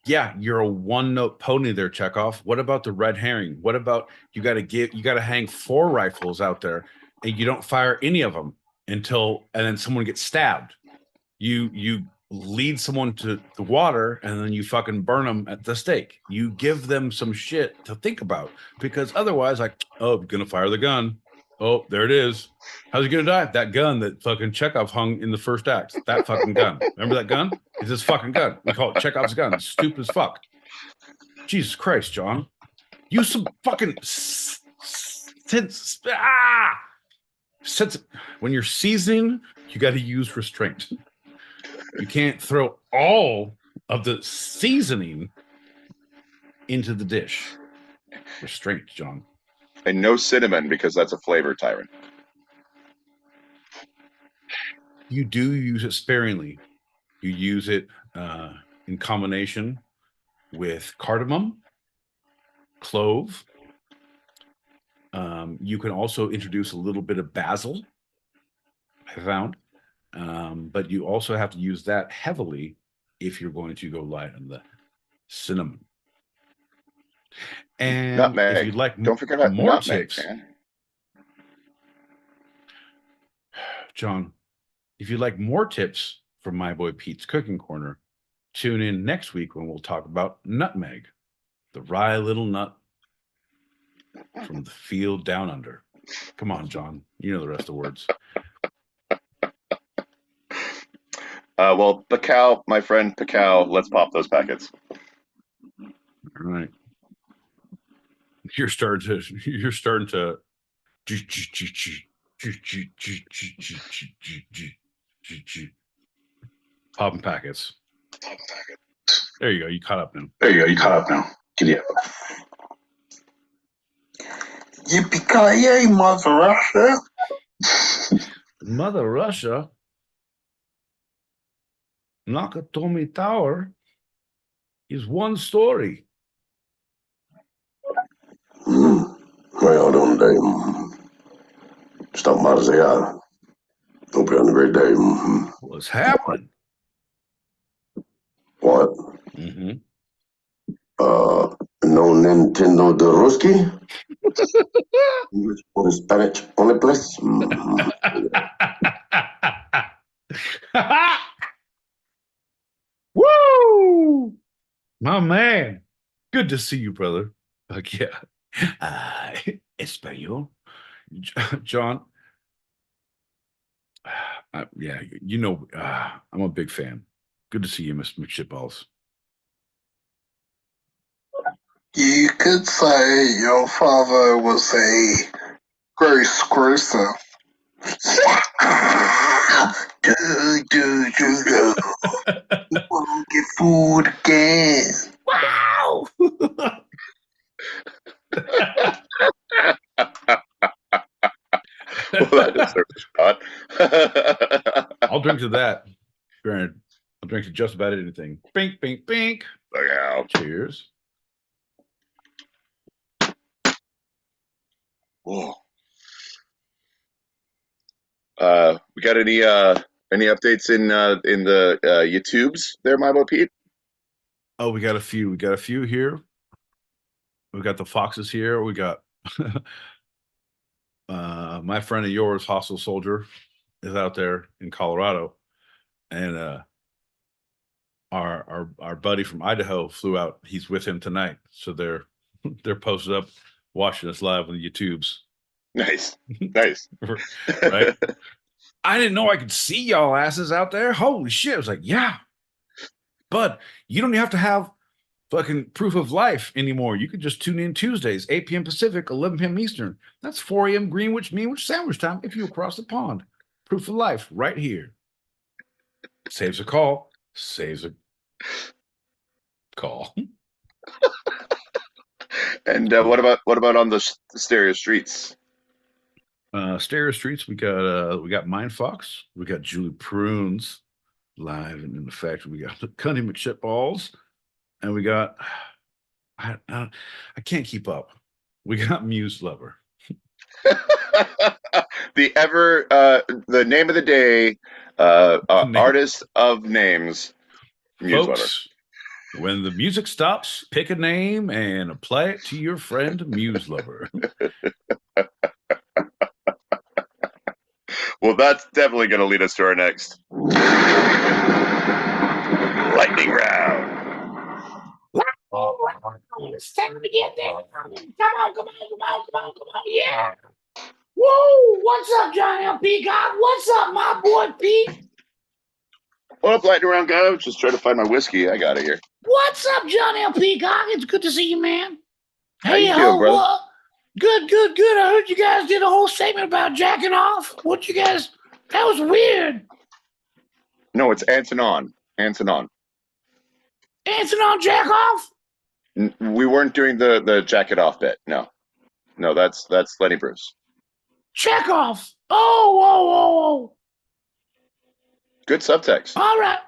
yeah, you're a one-note pony there, Chekhov. What about the red herring? What about you got to hang 4 rifles out there and you don't fire any of them and then someone gets stabbed. You lead someone to the water and then you fucking burn them at the stake. You give them some shit to think about, because otherwise, like, oh, you're gonna fire the gun. Oh, there it is. How's he gonna die? That gun that fucking Chekhov hung in the first act. That fucking gun. Remember that gun? It's his fucking gun. We call it Chekhov's gun. It's stupid as fuck. Jesus Christ, John. Use some fucking sense. When you're seasoning, you got to use restraint. You can't throw all of the seasoning into the dish. Restraint, John. And no cinnamon, because that's a flavor tyrant. You do use it sparingly. You use it in combination with cardamom, clove. You can also introduce a little bit of basil, I found. But you also have to use that heavily if you're going to go light on the cinnamon. And nutmeg. If you'd like Don't forget about more nutmeg, tips, man. John, if you'd like more tips from my boy Pete's Cooking Corner, tune in next week when we'll talk about nutmeg, the wry little nut from the field down under. Come on, John. You know the rest of the words. Well, Pacao, my friend Pacao, let's pop those packets. All right. You're starting to popping packets. There you go. You caught up now. Giddy up. Yippee-ki-yay, Mother Russia. Mother Russia, Nakatomi Tower is one story. Well done, Dave. Stop by to say hi. Hope you're having a great day. What's happening? What? Mm-hmm. No Nintendo de Ruski? English or Spanish only, please? Woo! My man. Good to see you, brother. Like, yeah. Espanol. John. Yeah, you know, I'm a big fan. Good to see you, Mr. McShitballs. You could say your father was a gross grocer. Do. Won't get food again. Wow! Well, that deserves a shot. I'll drink to that. Granted, I'll drink to just about anything. Bink, bink, bink. Look out. Cheers. Whoa. We got any updates in the YouTubes there, my boy Pete? Oh, we got a few. We got a few here. We got the foxes here. We got my friend of yours, Hostile Soldier, is out there in Colorado, and our buddy from Idaho flew out. He's with him tonight, so they're posted up watching us live on the YouTubes. Nice. Right? I didn't know I could see y'all asses out there. Holy shit! I was like, yeah, but you don't have to have fucking proof of life anymore. You could just tune in Tuesdays, 8 p.m. Pacific, 11 p.m. Eastern. That's 4 a.m. Greenwich Sandwich time if you across the pond. Proof of life right here. Saves a call. Saves a call. And what about on the stereo streets? Stereo Streets, we got Mind Fox, we got Julie Prunes live and in effect. We got Cunny McShitballs, and we got I can't keep up. We got Muse Lover. The name of the day, artist of names, Muse Lover. Folks, when the music stops, pick a name and apply it to your friend Muse Lover. Well, that's definitely going to lead us to our next lightning round. It's time to get there. Come on. Yeah. Whoa, what's up, Johnny L. Peacock? What's up, my boy Pete? What up, lightning round guy? I was just trying to find my whiskey. I got it here. What's up, Johnny L. Peacock? It's good to see you, man. How you doing, brother? Good. I heard you guys did a whole segment about jacking off. That was weird. No, it's Antonon. Antonon jack off? We weren't doing the jacket off bit. No, that's Lenny Bruce. Check off. Oh. Good subtext. All right.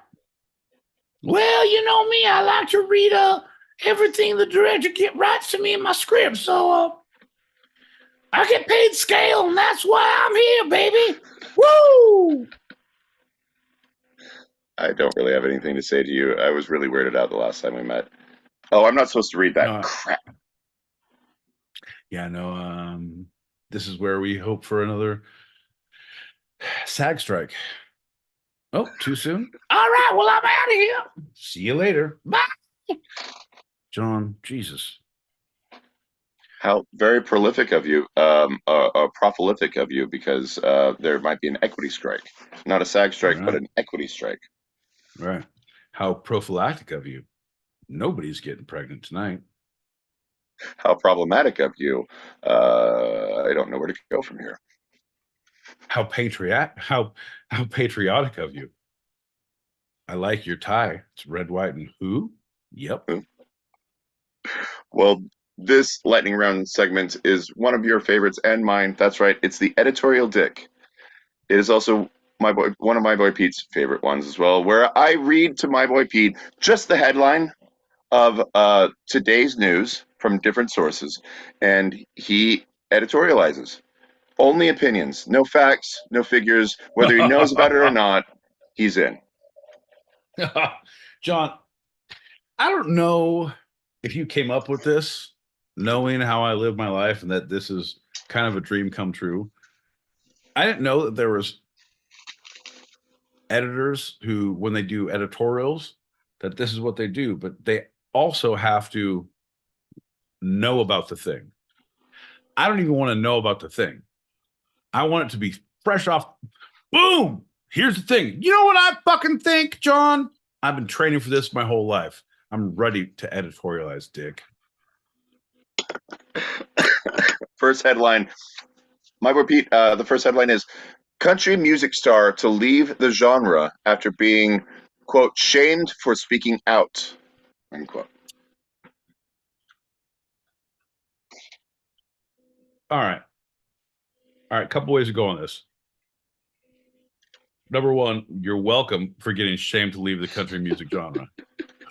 Well, you know me. I like to read everything the director writes to me in my script. So I get paid scale, and that's why I'm here, baby. Woo! I don't really have anything to say to you. I was really weirded out the last time we met. Oh, I'm not supposed to read that crap. Yeah, no. This is where we hope for another SAG strike. Oh, too soon? All right, well, I'm out of here. See you later. Bye. John, Jesus. How very prolific of you, prolific of you, because there might be an equity strike. Not a SAG strike, but an equity strike. Right. How prophylactic of you. Nobody's getting pregnant tonight. How problematic of you. I don't know where to go from here. How patriotic of you. I like your tie. It's red, white, and who? Yep. Well, this lightning round segment is one of your favorites and mine. That's right. It's the editorial dick. It is also one of my boy Pete's favorite ones as well, where I read to my boy Pete just the headline of today's news from different sources, and he editorializes. Only opinions, no facts, no figures. Whether he knows about it or not, he's in. John, I don't know if you came up with this knowing how I live my life and that this is kind of a dream come true. I didn't know that there was editors who, when they do editorials, that this is what they do, but they also have to know about the thing. I don't even want to know about the thing. I want it to be fresh off. Boom! Here's the thing. You know what I fucking think, John? I've been training for this my whole life. I'm ready to editorialize, Dick. First headline. My boy Pete, the first headline is country music star to leave the genre after being, quote, shamed for speaking out, unquote. All right. A couple ways to go on this. Number one, you're welcome for getting shamed to leave the country music genre.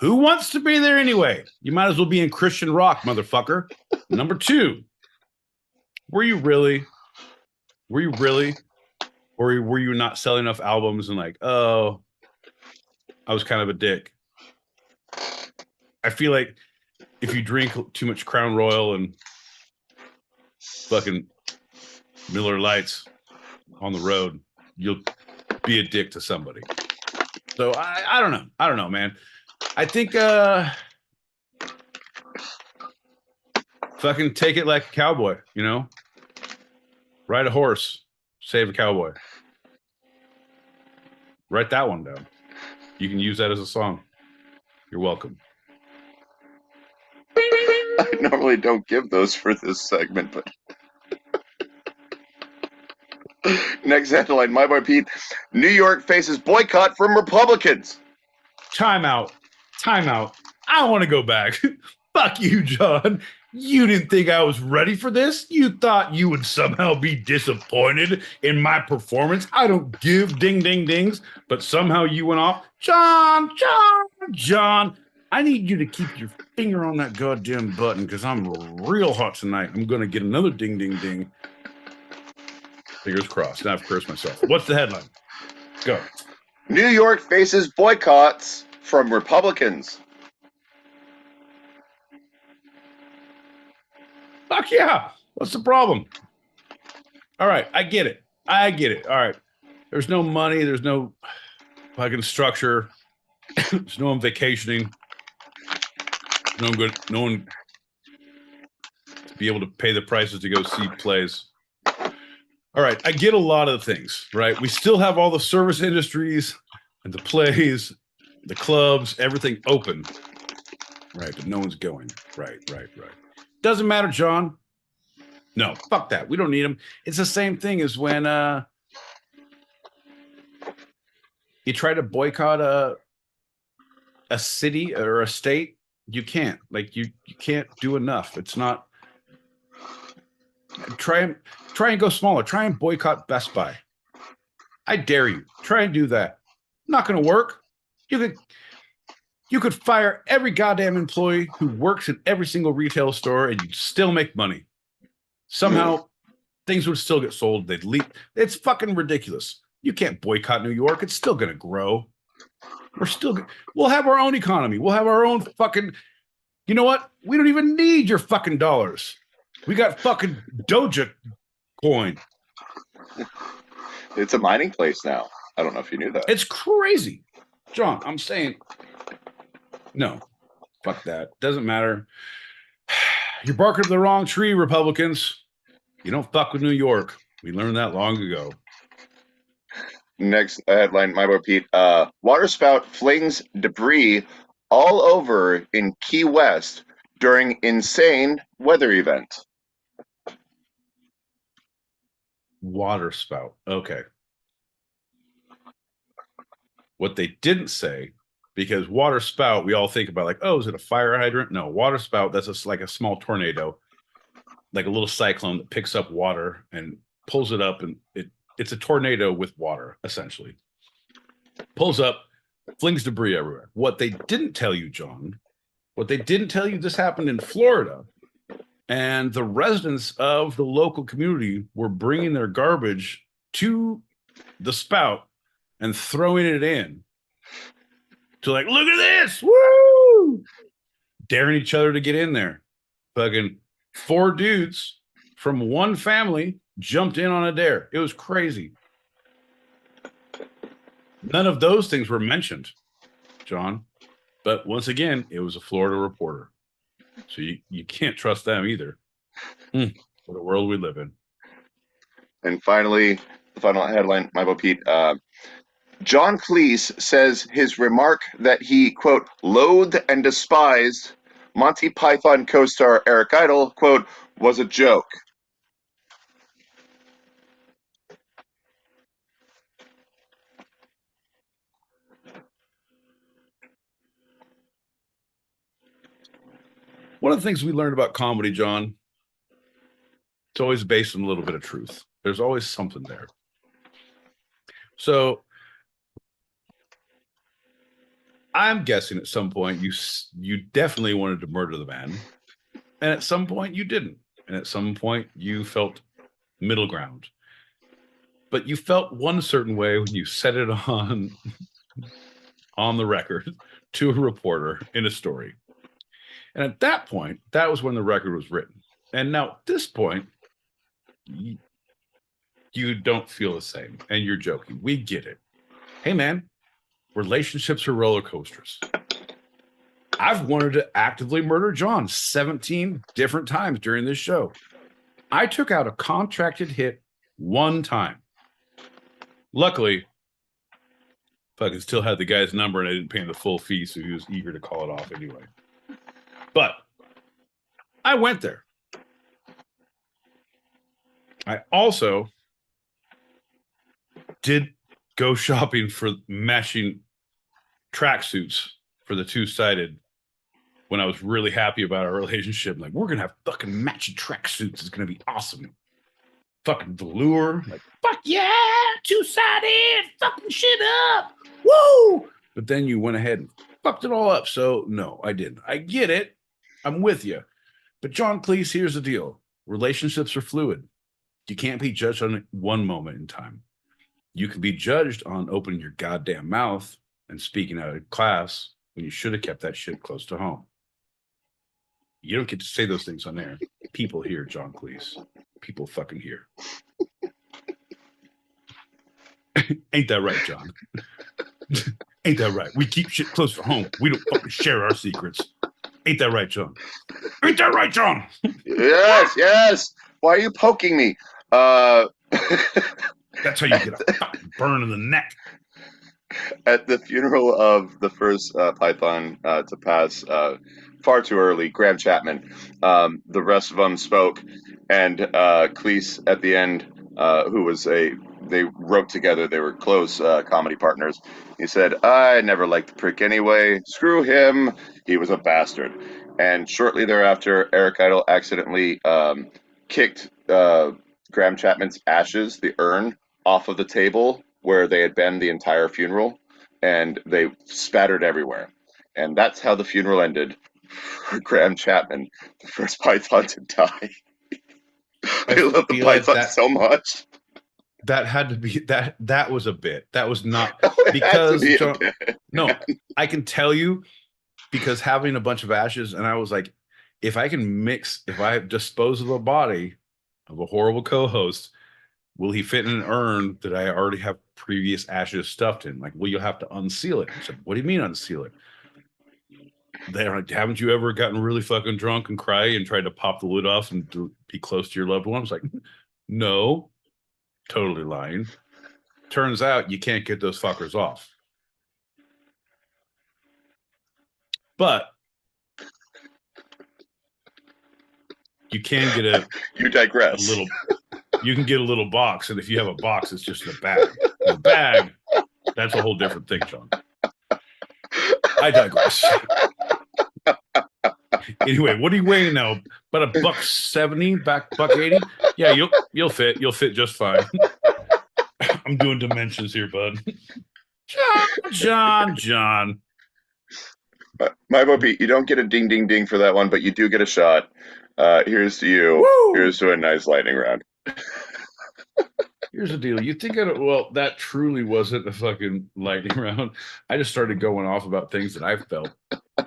Who wants to be there anyway? You might as well be in Christian rock, motherfucker. Number two, were you really? Or were you not selling enough albums and like, oh, I was kind of a dick? I feel like if you drink too much Crown Royal and fucking Miller Lights on the road, you'll be a dick to somebody. So I don't know, man. I think fucking take it like a cowboy, you know? Ride a horse, save a cowboy. Write that one down. You can use that as a song. You're welcome. I normally don't give those for this segment, but next headline, my boy Pete, New York faces boycott from Republicans. Time out. I want to go back. Fuck you, John. You didn't think I was ready for this? You thought you would somehow be disappointed in my performance? I don't give ding ding dings, but somehow you went off. John, I need you to keep your finger on that goddamn button because I'm real hot tonight. I'm going to get another ding ding ding. Fingers crossed. Now I've cursed myself. What's the headline? Go. New York faces boycotts from Republicans. Fuck yeah. What's the problem? All right. I get it. All right. There's no money. There's no fucking structure. There's no one vacationing. No one to be able to pay the prices to go see plays. All right. I get a lot of things, right? We still have all the service industries and the plays, the clubs, everything open. Right. But no one's going. Right. Doesn't matter, John. No, fuck that. We don't need them. It's the same thing as when you try to boycott a city or a state. You can't. Like you can't do enough. It's not. Try and go smaller. Try and boycott Best Buy. I dare you. Try and do that. Not going to work. You could fire every goddamn employee who works in every single retail store, and you'd still make money. Somehow, things would still get sold. They'd leak. It's fucking ridiculous. You can't boycott New York. It's still going to grow. We'll have our own economy. We'll have our own fucking. You know what? We don't even need your fucking dollars. We got fucking Doja coin. It's a mining place now. I don't know if you knew that. It's crazy. John, I'm saying, no, fuck that. Doesn't matter. You're barking up the wrong tree, Republicans. You don't fuck with New York. We learned that long ago. Next headline, my boy Pete. Waterspout flings debris all over in Key West during insane weather event. Waterspout. Okay. What they didn't say, because waterspout, we all think about like, oh, is it a fire hydrant? No, waterspout, that's like a small tornado, like a little cyclone that picks up water and pulls it up, and it's a tornado with water, essentially. Pulls up, flings debris everywhere. What they didn't tell you, John, this happened in Florida, and the residents of the local community were bringing their garbage to the spout and throwing it in to like, look at this, woo! Daring each other to get in there. Fucking 4 dudes from one family jumped in on a dare. It was crazy. None of those things were mentioned, John. But once again, it was a Florida reporter. So you can't trust them either. What a world we live in. And finally, the final headline, my boy Pete. John Cleese says his remark that he, quote, loathed and despised Monty Python co-star Eric Idle, quote, was a joke. One of the things we learned about comedy, John, it's always based on a little bit of truth. There's always something there. So I'm guessing at some point you definitely wanted to murder the man, and at some point you didn't, and at some point you felt middle ground. But you felt one certain way when you said it on the record to a reporter in a story. And at that point, that was when the record was written. And now at this point, you don't feel the same, and you're joking. We get it. Hey, man, relationships are roller coasters. I've wanted to actively murder John 17 different times during this show. I took out a contracted hit one time. Luckily, fucking still had the guy's number, and I didn't pay him the full fee, so he was eager to call it off anyway. But I went there. I also did go shopping for matching tracksuits for the two-sided when I was really happy about our relationship. Like, we're going to have fucking matching tracksuits. It's going to be awesome. Fucking velour. Like, fuck yeah, two-sided, fucking shit up. Woo! But then you went ahead and fucked it all up. So, no, I didn't. I get it. I'm with you. But John Cleese, here's the deal. Relationships are fluid. You can't be judged on one moment in time. You can be judged on opening your goddamn mouth and speaking out of class when you should have kept that shit close to home. You don't get to say those things on air. People hear, John Cleese. People fucking hear. Ain't that right, John? Ain't that right? We keep shit close to home. We don't fucking share our secrets. Ain't that right, John? Ain't that right, John? Yes. Why are you poking me? That's how you get a fucking burn in the neck. At the funeral of the first Python to pass far too early, Graham Chapman, the rest of them spoke, and Cleese at the end, they wrote together, they were close comedy partners. He said, I never liked the prick anyway. Screw him. He was a bastard. And shortly thereafter, Eric Idle accidentally kicked Graham Chapman's ashes, the urn, off of the table where they had been the entire funeral, and they spattered everywhere. And that's how the funeral ended for Graham Chapman, the first Python to die. I love the Python so much. That had to be that was a bit. That was not because be John, no, I can tell you, because having a bunch of ashes, and I was like, if I dispose of the body of a horrible co-host, will he fit in an urn that I already have previous ashes stuffed in? Like, well, you'll have to unseal it. I said, what do you mean unseal it? They're like, haven't you ever gotten really fucking drunk and cry and tried to pop the lid off and be close to your loved one? I was like, no, totally lying. Turns out you can't get those fuckers off. But you can get you digress. You can get a little box, and if you have a box, it's just in a bag. The bag, that's a whole different thing, John. I digress. Anyway, what are you weighing now? About $170, $180? Yeah, you'll fit. You'll fit just fine. I'm doing dimensions here, bud. John. My boy Pete, you don't get a ding, ding, ding for that one, but you do get a shot. Here's to you. Woo! Here's to a nice lightning round. Here's the deal. You think that truly wasn't a fucking lightning round. I just started going off about things that I felt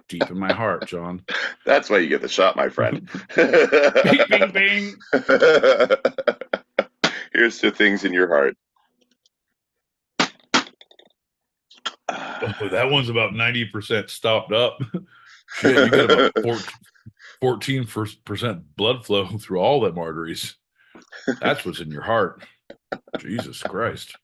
deep in my heart, John. That's why you get the shot, my friend. Bing, bing, bing. Here's to things in your heart. Oh, that one's about 90% stopped up. Shit, you got about 14% blood flow through all them arteries. That's what's in your heart. Jesus Christ.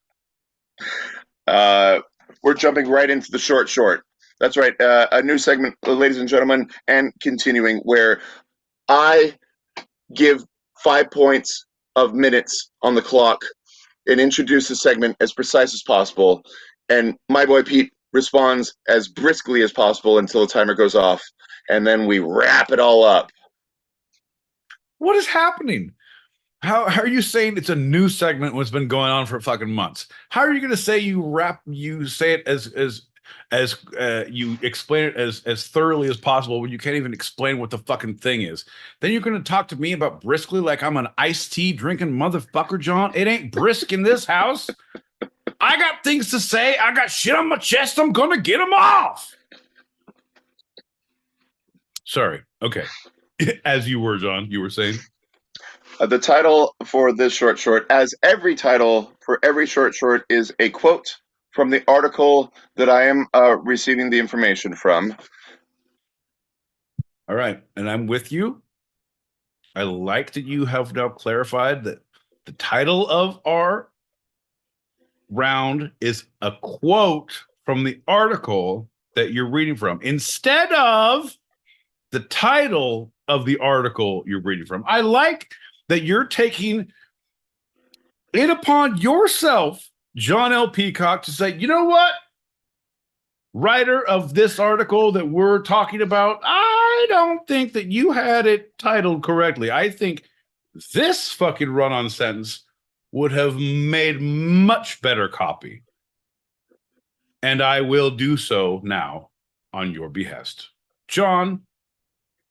We're jumping right into the short. That's right. A new segment, ladies and gentlemen, and continuing, where I give 5 points of minutes on the clock and introduce the segment as precise as possible. And my boy Pete responds as briskly as possible until the timer goes off. And then we wrap it all up. What is happening? How are you saying it's a new segment when it's been going on for fucking months? How are you going to say you say it as you explain it as thoroughly as possible when you can't even explain what the fucking thing is? Then you're going to talk to me about briskly like I'm an iced tea drinking motherfucker, John. It ain't brisk in this house. I got things to say. I got shit on my chest. I'm going to get them off. Sorry. Okay. As you were, John, you were saying. The title for this short, as every title for every short, is a quote from the article that I am receiving the information from. All right. And I'm with you. I like that you have now clarified that the title of our round is a quote from the article that you're reading from instead of the title of the article you're reading from. I like that you're taking it upon yourself, John L. Peacock, to say, you know what? Writer of this article that we're talking about, I really don't think that you had it titled correctly. I think this fucking run-on sentence would have made much better copy. And I will do so now on your behest. John,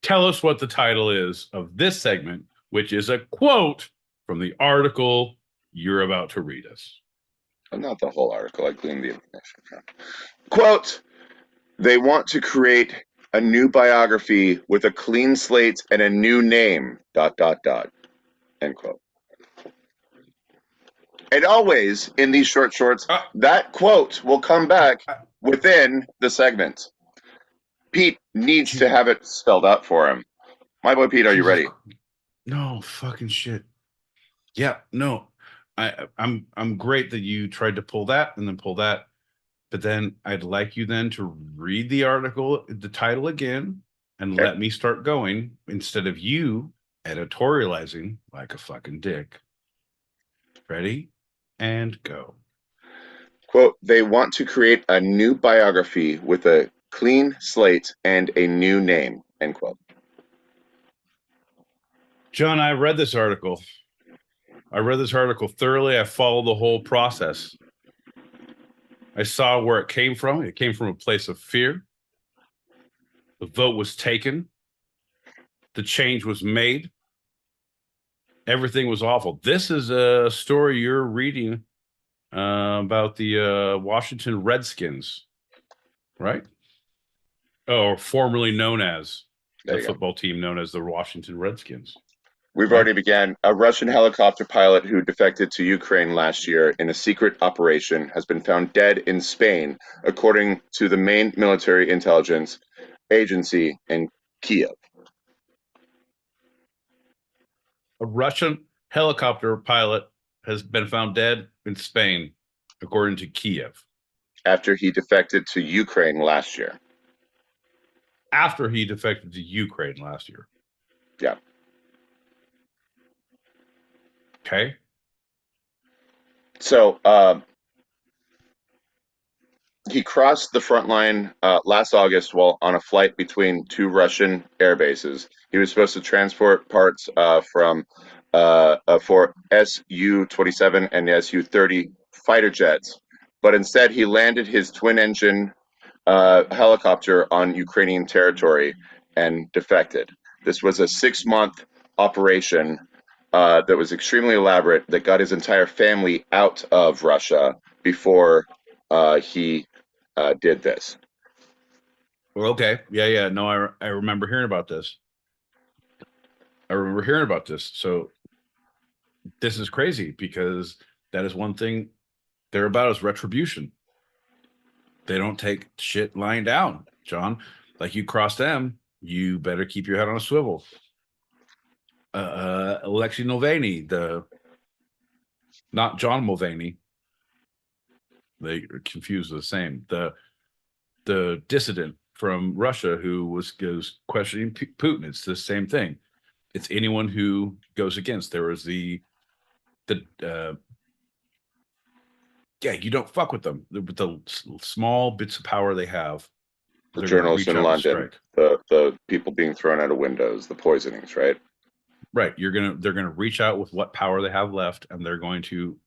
tell us what the title is of this segment, which is a quote from the article you're about to read us. Not the whole article. I gleaned the information from. Quote, they want to create a new biography with a clean slate and a new name, ... End quote. And always in these shorts, that quote will come back within the segment. Pete needs to have it spelled out for him. My boy Pete, are you ready? No fucking shit. Yeah, no. I'm great that you tried to pull that and then pull that. But then I'd like you then to read the article, the title again, and let me start going instead of you editorializing like a fucking dick. Ready? And go. Quote, they want to create a new biography with a clean slate and a new name, end quote. John, I read this article. I read this article thoroughly. I followed the whole process. I saw where it came from. It came from a place of fear. The vote was taken. The change was made. Everything was awful. This is a story you're reading about the Washington Redskins, right? Or formerly known as the football team known as the Washington Redskins. We've already began. A Russian helicopter pilot who defected to Ukraine last year in a secret operation has been found dead in Spain, according to the main military intelligence agency in Kiev. A Russian helicopter pilot has been found dead in Spain, according to Kiev. After he defected to Ukraine last year. After he defected to Ukraine last year. Yeah. Okay. So he crossed the front line last August while on a flight between two Russian air bases. He was supposed to transport parts for Su-27 and Su-30 fighter jets, but instead he landed his twin-engine helicopter on Ukrainian territory and defected. This was a 6-month operation that was extremely elaborate that got his entire family out of Russia before he did this. Well, okay. Yeah. No, I remember hearing about this. So this is crazy because that is one thing they're about is retribution. They don't take shit lying down, John. Like you cross them, you better keep your head on a swivel. Alexei Navalny, not John Mulvaney. They are confused the same. The dissident from Russia who was questioning Putin. It's the same thing. It's anyone who goes against. There was you don't fuck with them. With the small bits of power they have. The journalists in London, the people being thrown out of windows, the poisonings, right? Right. They're gonna reach out with what power they have left, and they're going to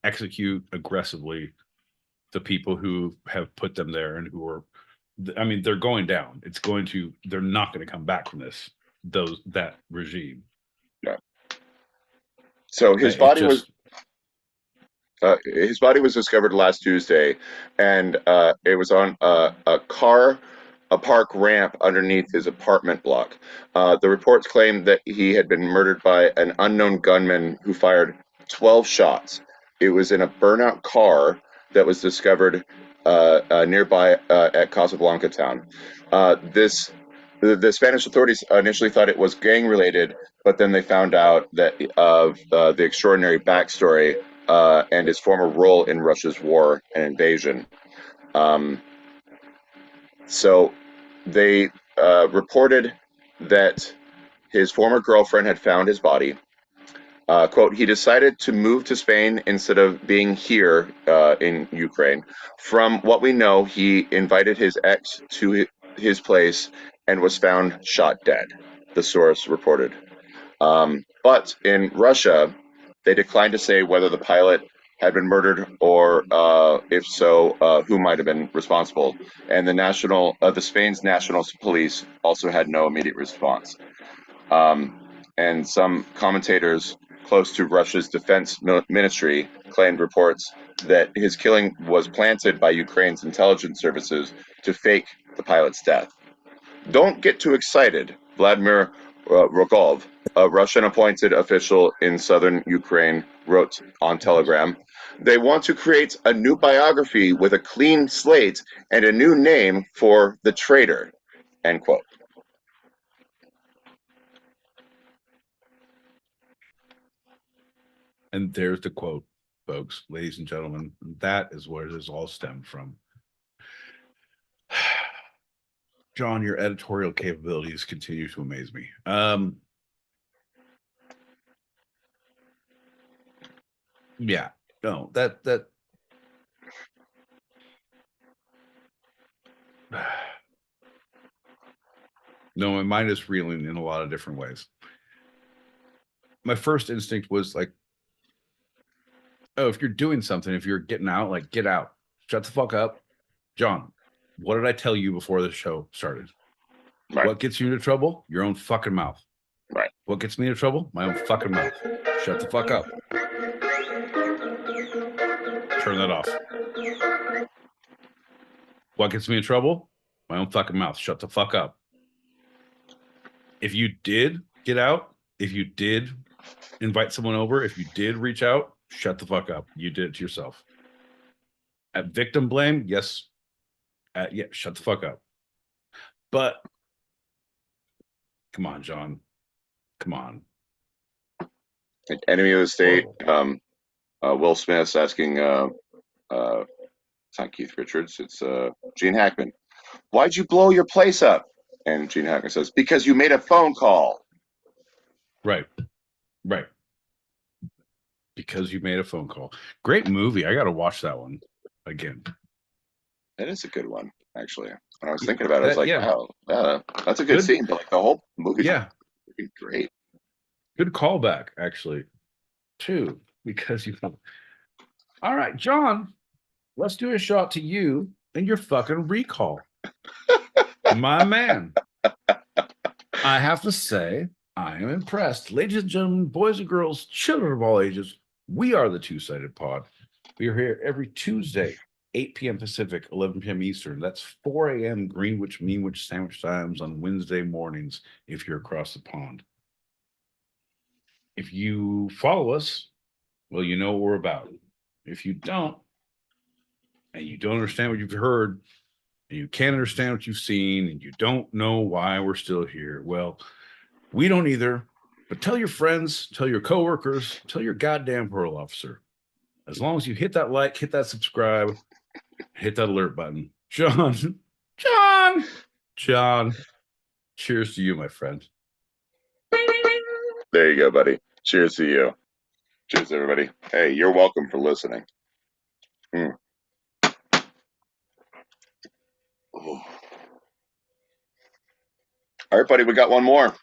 execute aggressively the people who have put them there and who are. I mean, they're going down. They're not going to come back from this. That regime. Yeah. So his body was discovered last Tuesday, and it was on a park ramp underneath his apartment block. The reports claim that he had been murdered by an unknown gunman who fired 12 shots. It was in a burnout car that was discovered nearby at Casablanca town. The Spanish authorities initially thought it was gang-related, but then they found out that of the extraordinary backstory and his former role in Russia's war and invasion. So they reported that his former girlfriend had found his body. Quote, he decided to move to Spain instead of being here in Ukraine. From what we know, he invited his ex to his place and was found shot dead, the source reported. But in Russia, they declined to say whether the pilot had been murdered or, if so, who might have been responsible. And the Spain's national police also had no immediate response. And some commentators close to Russia's defense ministry claimed reports that his killing was planted by Ukraine's intelligence services to fake the pilot's death. Don't get too excited, Vladimir Rogov, a Russian appointed official in southern Ukraine, wrote on Telegram. They want to create a new biography with a clean slate and a new name for the traitor. End quote. And there's the quote, folks, ladies and gentlemen. That is where this all stemmed from. John, your editorial capabilities continue to amaze me. Yeah, no, that no, my mind is reeling in a lot of different ways. My first instinct was like, oh, if you're doing something, if you're getting out, like, get out. Shut the fuck up. John, what did I tell you before the show started? Right. What gets you into trouble? Your own fucking mouth. Right. What gets me into trouble? My own fucking mouth. Shut the fuck up. Turn that off. What gets me in trouble? My own fucking mouth. Shut the fuck up. If you did get out, if you did invite someone over, if you did reach out, shut the fuck up. You did it to yourself. At victim blame, yes. Yeah, shut the fuck up. But come on, John. Come on. Enemy of the State. Will Smith's asking. It's not Keith Richards. It's Gene Hackman. Why'd you blow your place up? And Gene Hackman says, because you made a phone call. Right. Because you made a phone call. Great movie. I got to watch that one again. That is a good one, actually. When I was thinking about it, I was like, wow, that's a good scene. But like the whole movie, great. Good callback, actually, too, because you. All right, John, let's do a shot to you and your fucking recall. My man. I have to say, I am impressed. Ladies and gentlemen, boys and girls, children of all ages, we are the Two-Sided Pod. We are here every Tuesday, 8 p.m. Pacific, 11 p.m. Eastern. That's 4 a.m. Greenwich, Meanwich, Sandwich times on Wednesday mornings if you're across the pond. If you follow us, well, you know what we're about. If you don't, and you don't understand what you've heard, and you can't understand what you've seen, and you don't know why we're still here, well, we don't either. But tell your friends, tell your coworkers, tell your goddamn parole officer. As long as you hit that like, hit that subscribe, hit that alert button. John, cheers to you, my friend. There you go, buddy. Cheers to you. Cheers, everybody. Hey, you're welcome for listening. All right, buddy, we got one more.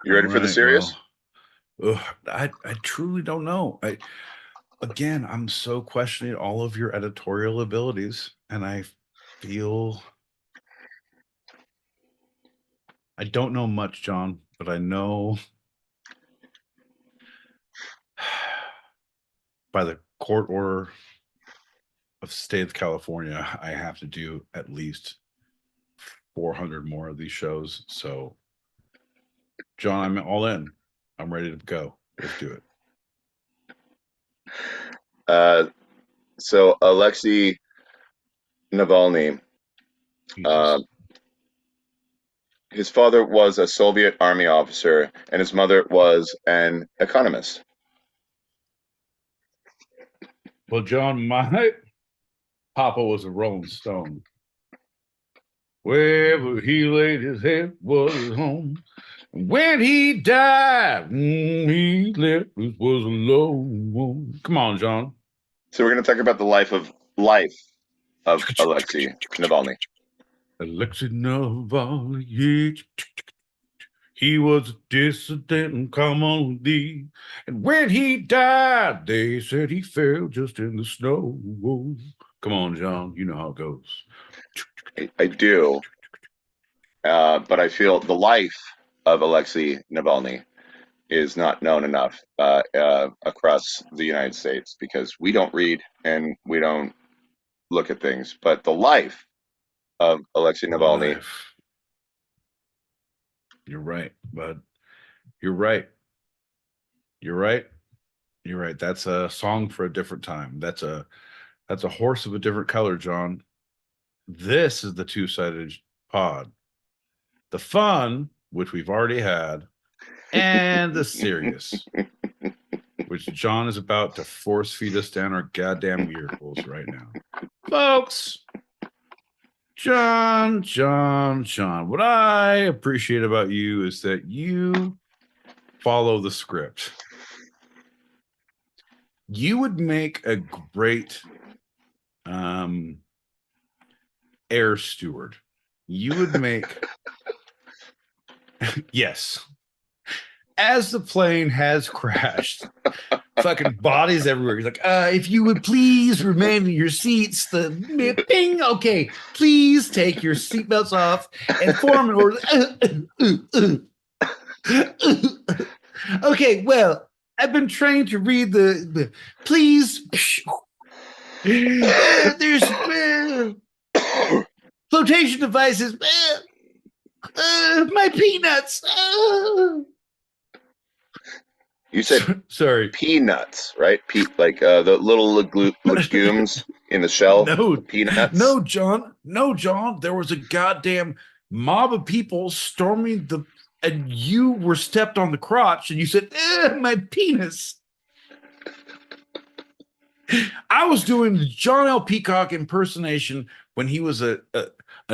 You ready for the serious? Well, I truly don't know. I'm so questioning all of your editorial abilities, and I feel I don't know much, John, but I know by the court order of the state of California, I have to do at least 400 more of these shows. So, John, I'm all in. I'm ready to go. Let's do it. So Alexei Navalny, his father was a Soviet army officer, and his mother was an economist. Well, John, my papa was a Rolling Stone. Wherever he laid his head was home. When he died, he left us was alone. Come on, John. So we're going to talk about the life of Alexei Navalny. Alexei Navalny. He was a dissident and commonly. And when he died, they said he fell just in the snow. Come on, John. You know how it goes. I do. But I feel the life of Alexei Navalny is not known enough across the United States because we don't read and we don't look at things. But the life of Alexei Navalny. Life. You're right, bud. You're right. You're right. You're right. That's a song for a different time. That's a horse of a different color, John. This is the two-sided pod. The fun, which we've already had, and the serious, which John is about to force feed us down our goddamn ear holes right now. Folks, John, what I appreciate about you is that you follow the script. You would make a great air steward. You would make yes. As the plane has crashed, fucking bodies everywhere. He's like, if you would please remain in your seats, the ping, okay, please take your seatbelts off and form an order. Okay, well, I've been trained to read the please. There's flotation devices. My peanuts. You said sorry, peanuts, right? Like the little legumes in the shell. No, peanuts. No, John. There was a goddamn mob of people storming and you were stepped on the crotch, and you said, "My penis." I was doing the John L. Peacock impersonation when he was an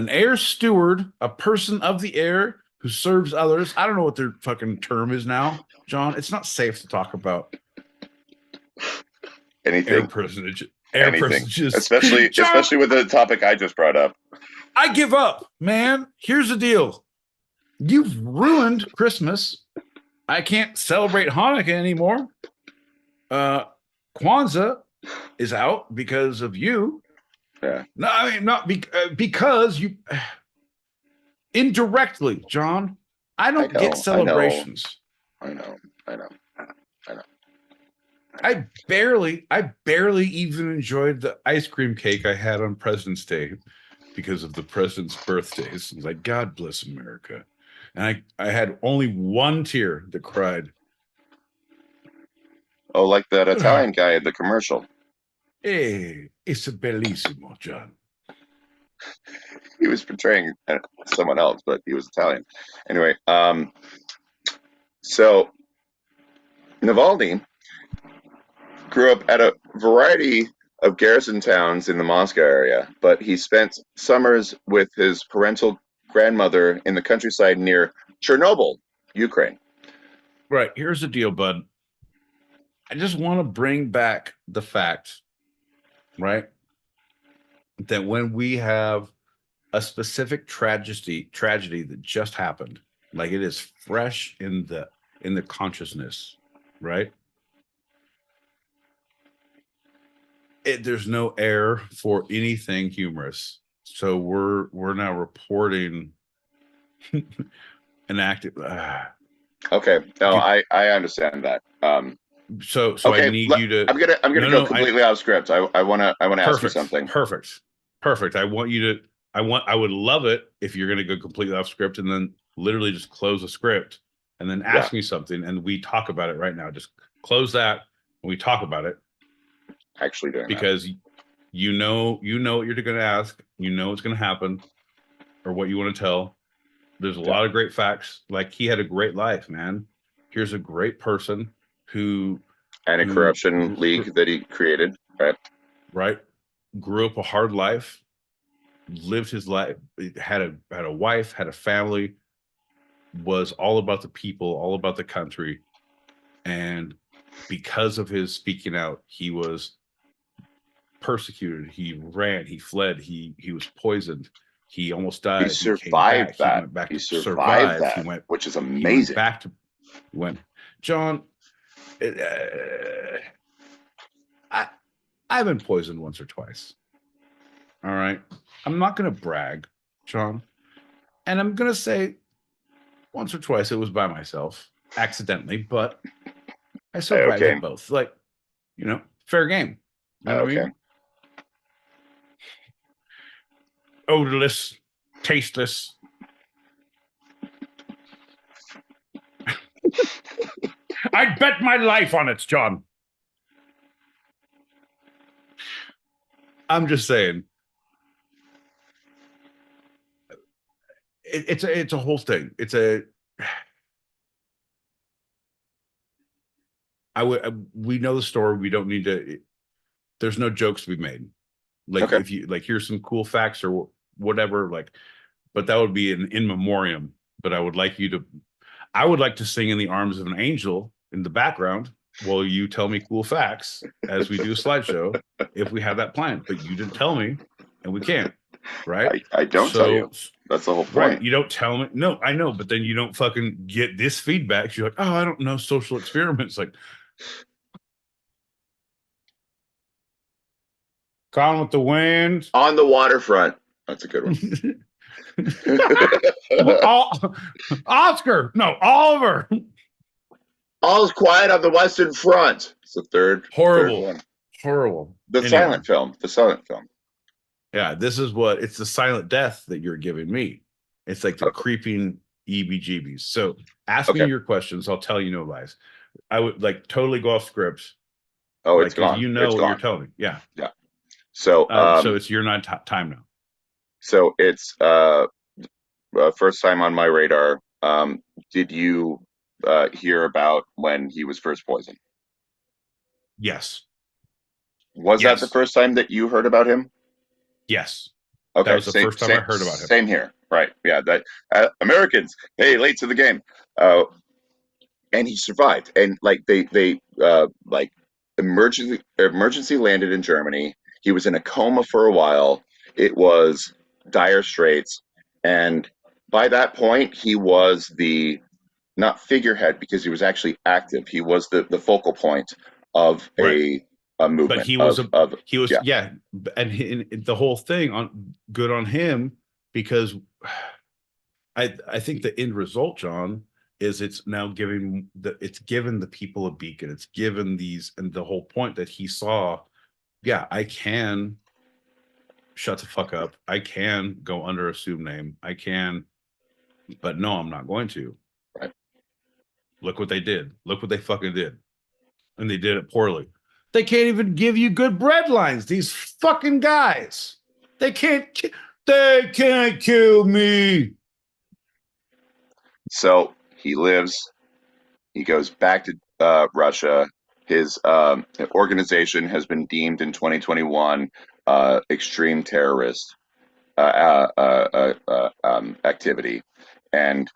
air steward, a person of the air who serves others. I don't know what their fucking term is now, John. It's not safe to talk about anything. Air personages. Especially with the topic I just brought up. I give up, man. Here's the deal. You've ruined Christmas. I can't celebrate Hanukkah anymore. Kwanzaa is out because of you. Yeah. No, I mean not because you indirectly, John. I don't get celebrations. I know. I barely even enjoyed the ice cream cake I had on President's Day because of the president's birthdays. It was like, God bless America. And I had only one tear that cried. Oh, like that Italian guy at the commercial. Hey, it's bellissimo, John. He was portraying someone else, but he was Italian. Anyway, so Navalny grew up at a variety of garrison towns in the Moscow area, but he spent summers with his parental grandmother in the countryside near Chernobyl, Ukraine. Right. Here's the deal, bud. I just want to bring back the fact, right, that when we have a specific tragedy that just happened, like it is fresh in the consciousness, right? There's no air for anything humorous. So we're now reporting an active. Okay, no, I understand that. So okay, I need you to. I'm gonna go completely off script. I wanna ask you something. Perfect. I want you to. I would love it if you're gonna go completely off script and then literally just close the script and then ask me something and we talk about it right now. Just close that and we talk about it. Actually doing because you know what you're going to ask, you know what's going to happen, or what you want to tell. There's a lot of great facts. Like, he had a great life, man. Here's a great person who anti-corruption league that he created, right? Grew up a hard life, lived his life, had a wife, had a family, was all about the people, all about the country, and because of his speaking out, he was persecuted, he ran, he fled, he was poisoned. He almost He died. He came survived back. that. He went back He to survived survive. that, which is He went amazing. back to John. I've been poisoned once or twice. All right. I'm not going to brag, John. And I'm going to say once or twice it was by myself, accidentally, but I survived Okay. it both. Like, fair game. You know what I mean? Odorless, tasteless. I'd bet my life on it, John. I'm just saying. It's a whole thing. We know the story. We don't need to. There's no jokes to be made. Like Okay. if you here's some cool facts or whatever. But that would be an in memoriam. But I would like to sing in the arms of an angel in the background while you tell me cool facts as we do a slideshow if we have that planned. But you didn't tell me, and we can't. Right? I don't tell you. That's the whole point. Right. You don't tell me. No, I know, but then you don't fucking get this feedback. You're like, oh, I don't know social experiments. Like, Gone with the Wind. On the Waterfront. That's a good one. Oscar. No, Oliver. All's Quiet on the Western Front. It's the third one. Horrible. The silent film. Yeah, it's the silent death that you're giving me. It's like the creeping EBGBs. So ask me your questions. I'll tell you no lies. I would totally go off script. Oh, it's gone. You know what you're telling me. Yeah. Yeah. So, so it's your time now. So it's first time on my radar. Did you hear about when he was first poisoned? Yes. Was that the first time that you heard about him? Yes. Okay. That was the first time I heard about him. Same here. Right. Yeah. That Americans, hey, late to the game. And he survived. And they emergency landed in Germany. He was in a coma for a while. It was dire straits. And by that point, he was the not figurehead because he was actually active. He was the focal point of a movement. But he was and the whole thing good on him, because I think the end result, John, is it's now given the people a beacon. It's given and the whole point that he saw, I can shut the fuck up. I can go under assumed name. I can, but no, I'm not going to. Right. Look what they did. Look what they fucking did. And they did it poorly. They can't even give you good bread lines. These fucking guys. They can't kill me. So he lives. He goes back to Russia. His organization has been deemed in 2021 extreme terrorist activity. And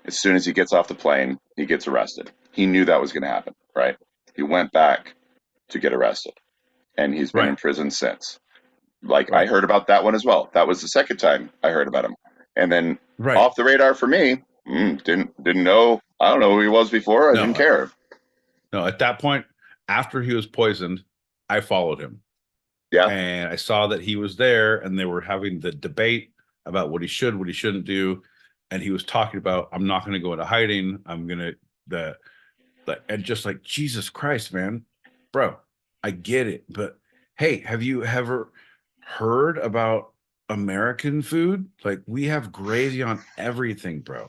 as soon as he gets off the plane, he gets arrested. He knew that was going to happen, right? He went back to get arrested, and he's been in prison since. I heard about that one as well. That was the second time I heard about him. And then off the radar for me, didn't know. I don't know who he was before. I didn't care. No, at that point, after he was poisoned, I followed him. Yeah. And I saw that he was there, and they were having the debate about what he should, what he shouldn't do. And he was talking about, I'm not going to go into hiding. I'm going to, and just like, Jesus Christ, man, bro, I get it. But hey, have you ever heard about American food? Like, we have gravy on everything, bro.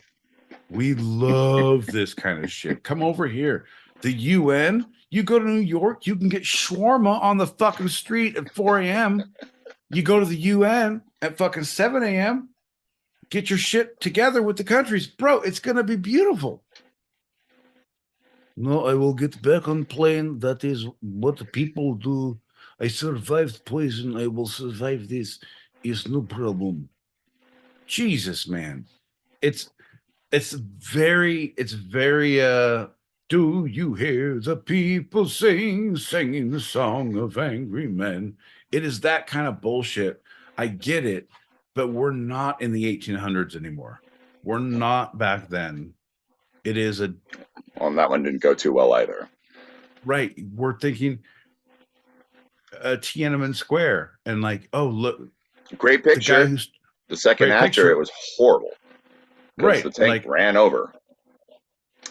We love this kind of shit. Come over here. The UN, you go to New York, you can get shawarma on the fucking street at 4 a.m. You go to the UN at fucking 7 a.m. Get your shit together with the countries. Bro, it's going to be beautiful. No, I will get back on plane. That is what the people do. I survived poison. I will survive this. It's no problem. Jesus, man. It's very do you hear the people singing the song of angry men? It is that kind of bullshit. I get it, but we're not in the 1800s anymore. We're not back then. It is a Well, and that one didn't go too well either. right. We're thinking Tiananmen Square, and like, oh look, Great the picture. guy who's The second great after picture, it was horrible because right? the tank Like, ran over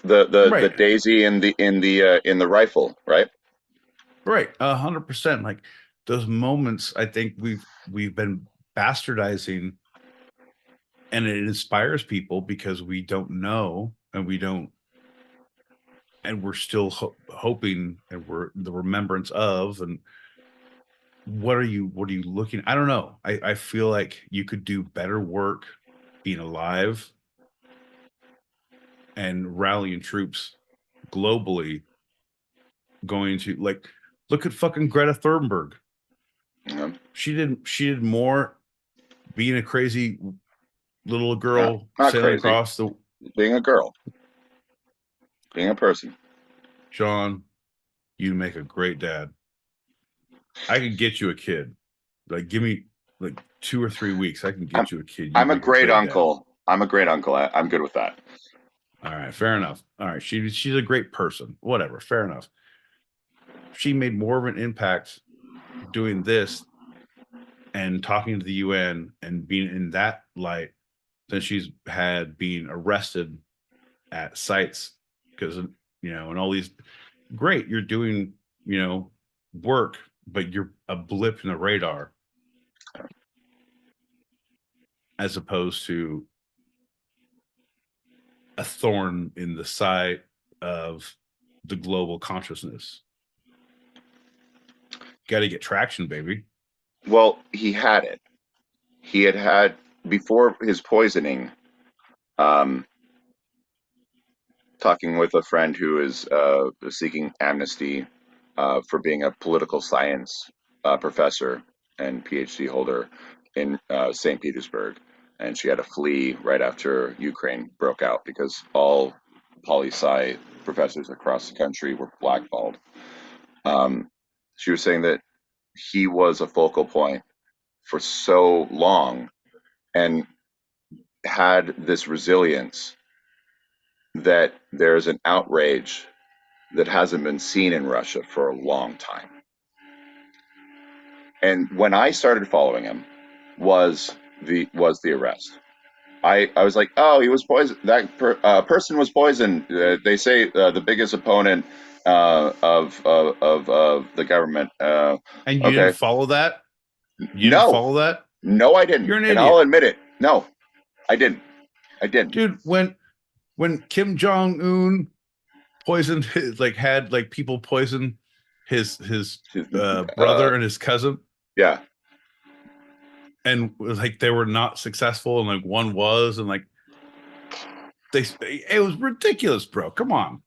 the right, daisy in the rifle, right? right, 100%. Like those moments, I think we've been bastardizing, and it inspires people because we don't know, and we don't, and we're still hoping, and we're the remembrance of, and what are you looking? I don't know. I feel like you could do better work being alive and rallying troops globally, going to like look at fucking Greta Thunberg. Yeah. She did more being a crazy little girl Not sailing crazy. across the Being a girl, being a person. John, you make a great dad. I could get you a kid. Like, give me like 2 or 3 weeks. I can get you a kid. I'm a great uncle. I'm a great uncle. I'm good with that. All right, fair enough. All right, she's a great person. Whatever, fair enough. She made more of an impact doing this and talking to the UN and being in that light than she's had being arrested at sites, because and all these great, you're doing work, but you're a blip in the radar as opposed to a thorn in the side of the global consciousness. Got to get traction, baby. Well, he had it. He had before his poisoning. Talking with a friend who is seeking amnesty for being a political science professor and PhD holder in St. Petersburg, and she had to flee right after Ukraine broke out because all poli sci professors across the country were blackballed. She was saying that he was a focal point for so long and had this resilience that there's an outrage that hasn't been seen in Russia for a long time. And when I started following him was the arrest. I was like, oh, he was poisoned. That person was poisoned. They say the biggest opponent of the government. And you Okay. didn't follow that? You didn't No, follow that? no, I didn't. You're an And idiot. I'll admit it. No, I didn't. Dude, when Kim Jong-un poisoned his, had people poison his brother and his cousin, Yeah. and they were not successful, and one was, and it was ridiculous, bro. Come on.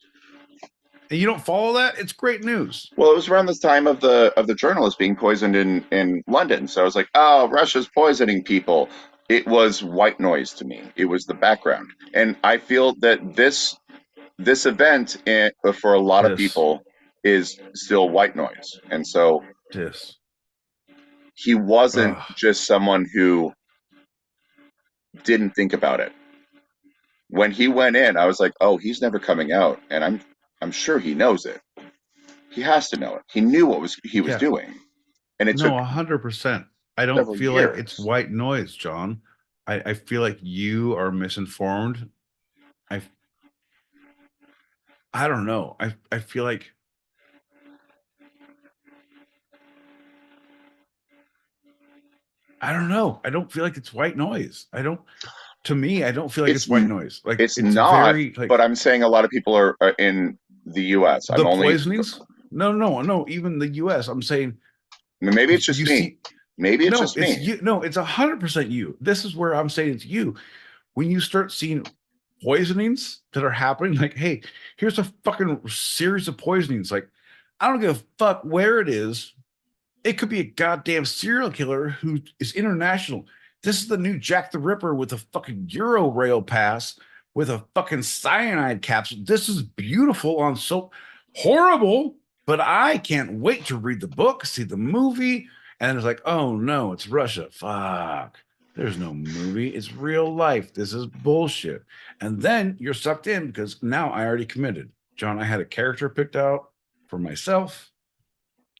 And you don't follow that? It's great news. Well, it was around this time of the journalist being poisoned in London. So I was like, oh, Russia's poisoning people. It was white noise to me. It was the background. And I feel that this event for a lot of people is still white noise. And so he wasn't just someone who didn't think about it. When he went in, I was like, oh, he's never coming out. And I'm sure he knows it. He has to know it. He knew what he was doing. And it took 100%. I don't feel like it's white noise, John. I feel like you are misinformed. I don't know. I feel like I don't know. I don't feel like it's white noise. To me, I don't feel like it's white noise. It's not, very, but I'm saying a lot of people are in the U.S. The poisonings? No. Even the U.S. I'm saying maybe it's just me. Maybe it's just me. You. No, it's 100% you. This is where I'm saying it's you. When you start seeing poisonings that are happening, hey, here's a fucking series of poisonings. I don't give a fuck where it is. It could be a goddamn serial killer who is international. This is the new Jack the Ripper with a fucking Euro rail pass with a fucking cyanide capsule. This is beautiful on so horrible, but I can't wait to read the book, see the movie. And it's oh no, it's Russia. Fuck. There's no movie. It's real life. This is bullshit. And then you're sucked in because now I already committed. John, I had a character picked out for myself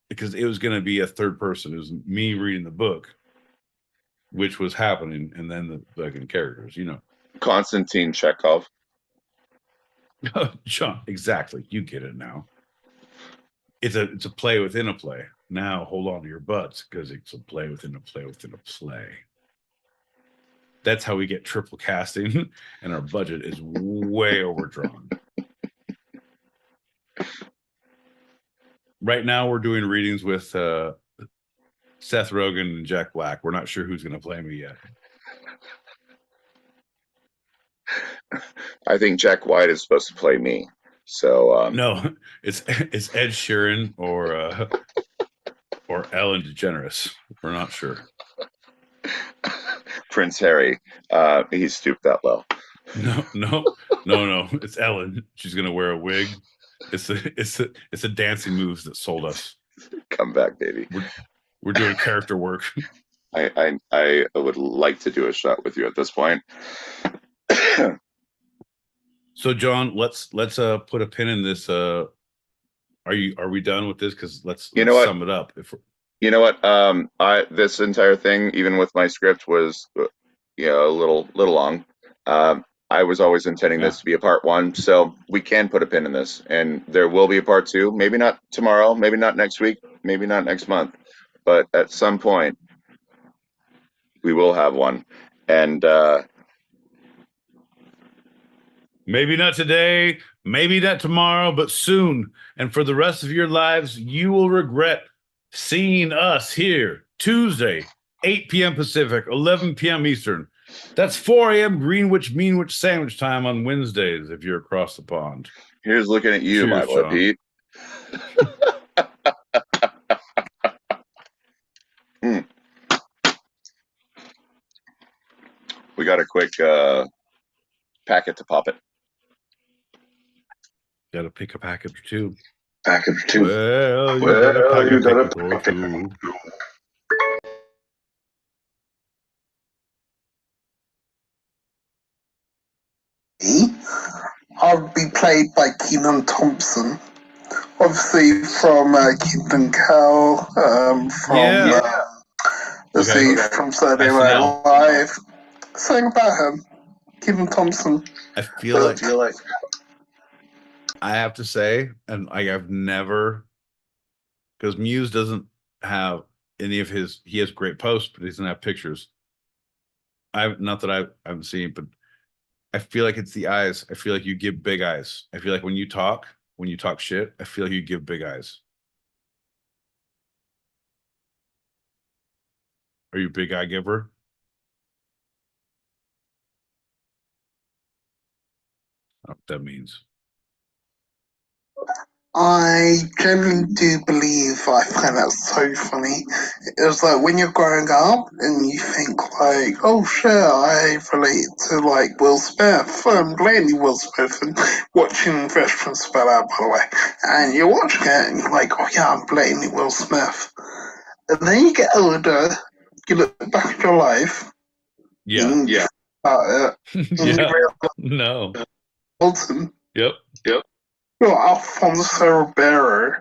because it was going to be a third person. It was me reading the book, which was happening, and then the fucking characters, Konstantin Chekhov. John, exactly. You get it now. It's a play within a play. Now hold on to your butts because it's a play within a play within a play. That's how we get triple casting, and our budget is way overdrawn. Right now, we're doing readings with Seth Rogen and Jack Black. We're not sure who's going to play me yet. I think Jack White is supposed to play me. So no, it's Ed Sheeran or Ellen DeGeneres. We're not sure. Prince Harry, he's stooped that low. No. It's Ellen. She's gonna wear a wig. It's a dancing moves that sold us. Come back, baby. We're doing character work. I would like to do a shot with you at this point. So, John, let's put a pin in this. Are we done with this? Because let's sum it up. You know what? This entire thing, even with my script, was a little long. I was always intending this to be a part 1, so we can put a pin in this, and there will be a part 2. Maybe not tomorrow, maybe not next week, maybe not next month, but at some point we will have one. And maybe not today, maybe not tomorrow, but soon. And for the rest of your lives, you will regret seeing us here Tuesday, 8 p.m. Pacific, 11 p.m. Eastern. That's 4 a.m. Greenwich Meanwich Sandwich time on Wednesdays if you're across the pond. Here's looking at you, my boy Pete. We got a quick packet to pop it. Got to pick a package or two. Package 2. Well, you got a package or two. I'll be played by Kenan Thompson, obviously from Kenan Kel, from Saturday Night Live. Something about him, Kenan Thompson. I feel like I have to say, and I've never, because Muse doesn't have any of his. He has great posts, but he doesn't have pictures. I haven't seen, but I feel like it's the eyes. I feel like you give big eyes. I feel like when you talk shit, I feel like you give big eyes. Are you a big eye giver? I don't know what that means. I genuinely do believe I find that so funny. It was like when you're growing up and you think like, oh shit, I relate to like Will Smith. I'm blatantly Will Smith and watching Fresh Prince of Bel-Air, by the way. And you're watching it and you're like, oh yeah, I'm blatantly Will Smith. And then you get older, you look back at your life. Yeah. About it. Yeah. No. Hilton. Yep. You're Alfonso Ribeiro.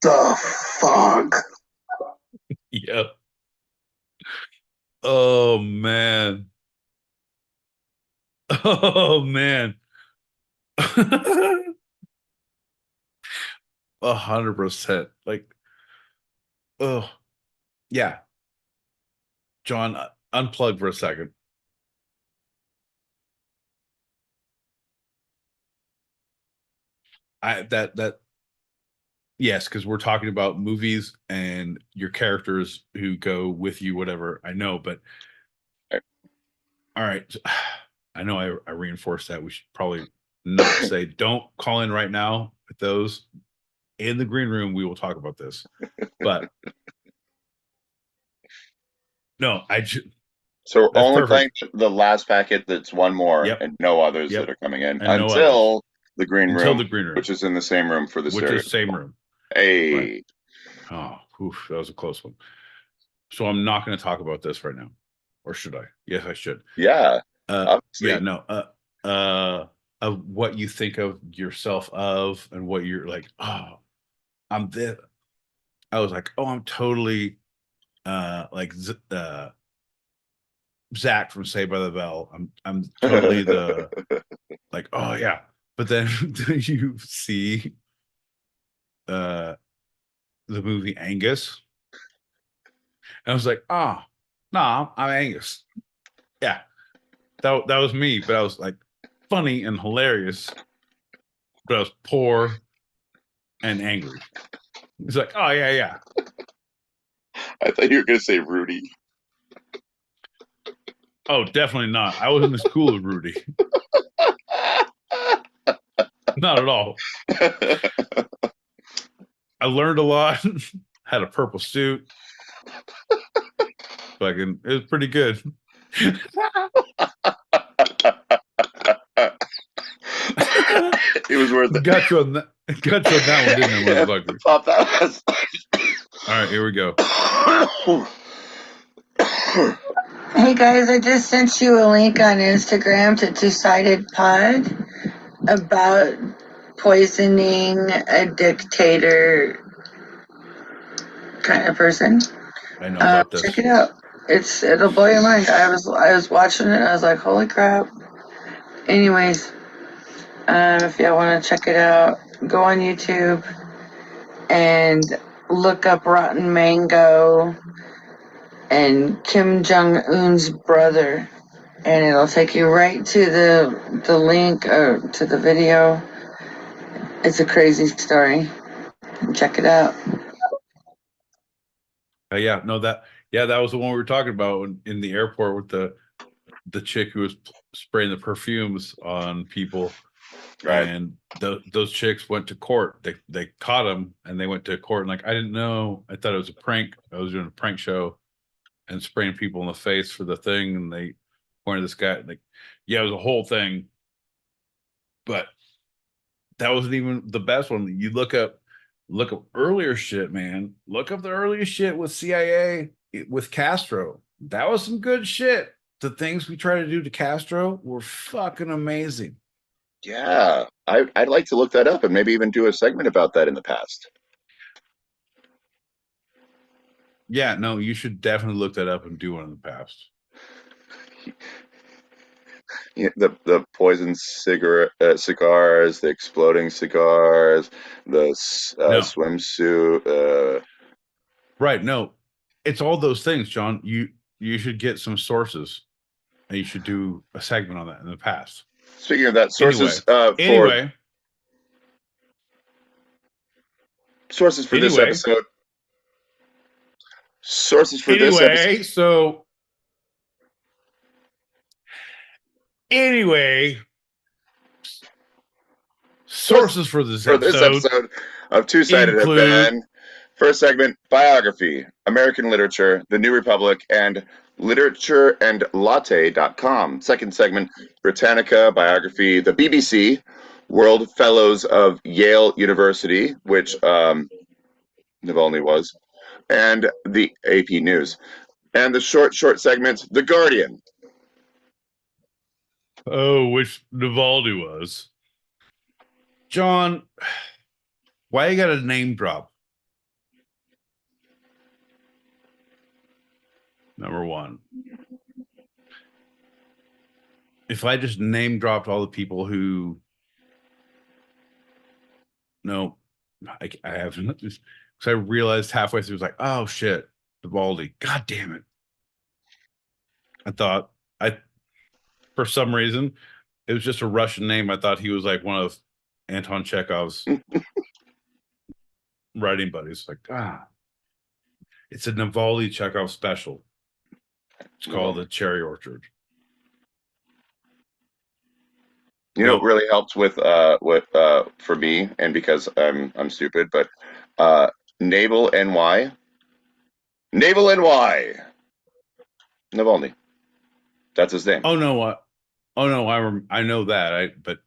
The fuck? Yep. Oh man. 100%. Like, oh yeah. John, unplug for a second. Yes, because we're talking about movies and your characters who go with you, whatever. I know, but all right. I know I reinforced that. We should probably not say don't call in right now with those. In the green room, we will talk about this. But no, so we're only playing the last packet that's one more and no others that are coming in until the green room, which is in the same room for the stereo. Same room. Hey. Right. Oh, that was a close one. So I'm not going to talk about this right now. or should I? Yes, I should. Yeah, obviously. Yeah, no. Of what you think of yourself of, and what you're like. Oh, I'm this. I was like, oh, I'm totally like Zach from Saved by the Bell. I'm totally the like, oh yeah. But then you see the movie Angus, and I was like, oh, no, I'm Angus. Yeah, that was me. But I was like funny and hilarious, but I was poor and angry. It's like, oh yeah, yeah. I thought you were going to say Rudy. Oh, definitely not. I was in the school of Rudy. Not at all. I learned a lot. Had a purple suit. Fucking, it was pretty good. It was worth it. Got you on that. Got you on that one, didn't it, motherfucker? Pop that was. All right, here we go. Hey guys, I just sent you a link on Instagram to Two-Sided Pod about poisoning a dictator kind of person. I know about this. Check it out. It'll blow your mind. I was watching it. I was like, holy crap. Anyways, if y'all want to check it out, go on YouTube and look up Rotten Mango and Kim Jong-un's brother, and it'll take you right to the link to the video. It's a crazy story. Check it out. Yeah, no, that was the one we were talking about in the airport with the chick who was spraying the perfumes on people. Right. And those chicks went to court. They caught him, and they went to court. And like, I didn't know. I thought it was a prank. I was doing a prank show and spraying people in the face for the thing. And they pointed this guy, like, yeah, it was a whole thing. But that wasn't even the best one. You look up earlier shit, man. Look up the earlier shit with CIA with Castro. That was some good shit. The things we try to do to Castro were fucking amazing. Yeah, I'd like to look that up and maybe even do a segment about that in the past. Yeah, no, you should definitely look that up and do one in the past. Yeah, the poison cigars, the exploding cigars, the No. swimsuit. Right, no, it's all those things, John. You should get some sources, and you should do a segment on that in the past. Speaking of that, sources Anyway, sources for this episode. Sources for this episode. Sources for this episode of Two-Sided have been: first segment, biography, American literature, The New Republic, and literatureandlatte.com. Second segment, Britannica, biography, the BBC, World Fellows of Yale University, which Navalny was, and the AP News. And the short segment, The Guardian. Oh, which Navalny was. John, why you got a name drop? Number one. If I just name dropped all the people who, no, I haven't, because I realized halfway through, it was like, oh shit, Navalny. God damn it. I thought for some reason, it was just a Russian name. I thought he was like one of Anton Chekhov's writing buddies. Like, it's a Navalny Chekhov special. It's called The Cherry Orchard. You know what really helped with for me, and because I'm stupid, but Naval NY. Navalny. That's his name. Oh no, what? Oh no, I know that. But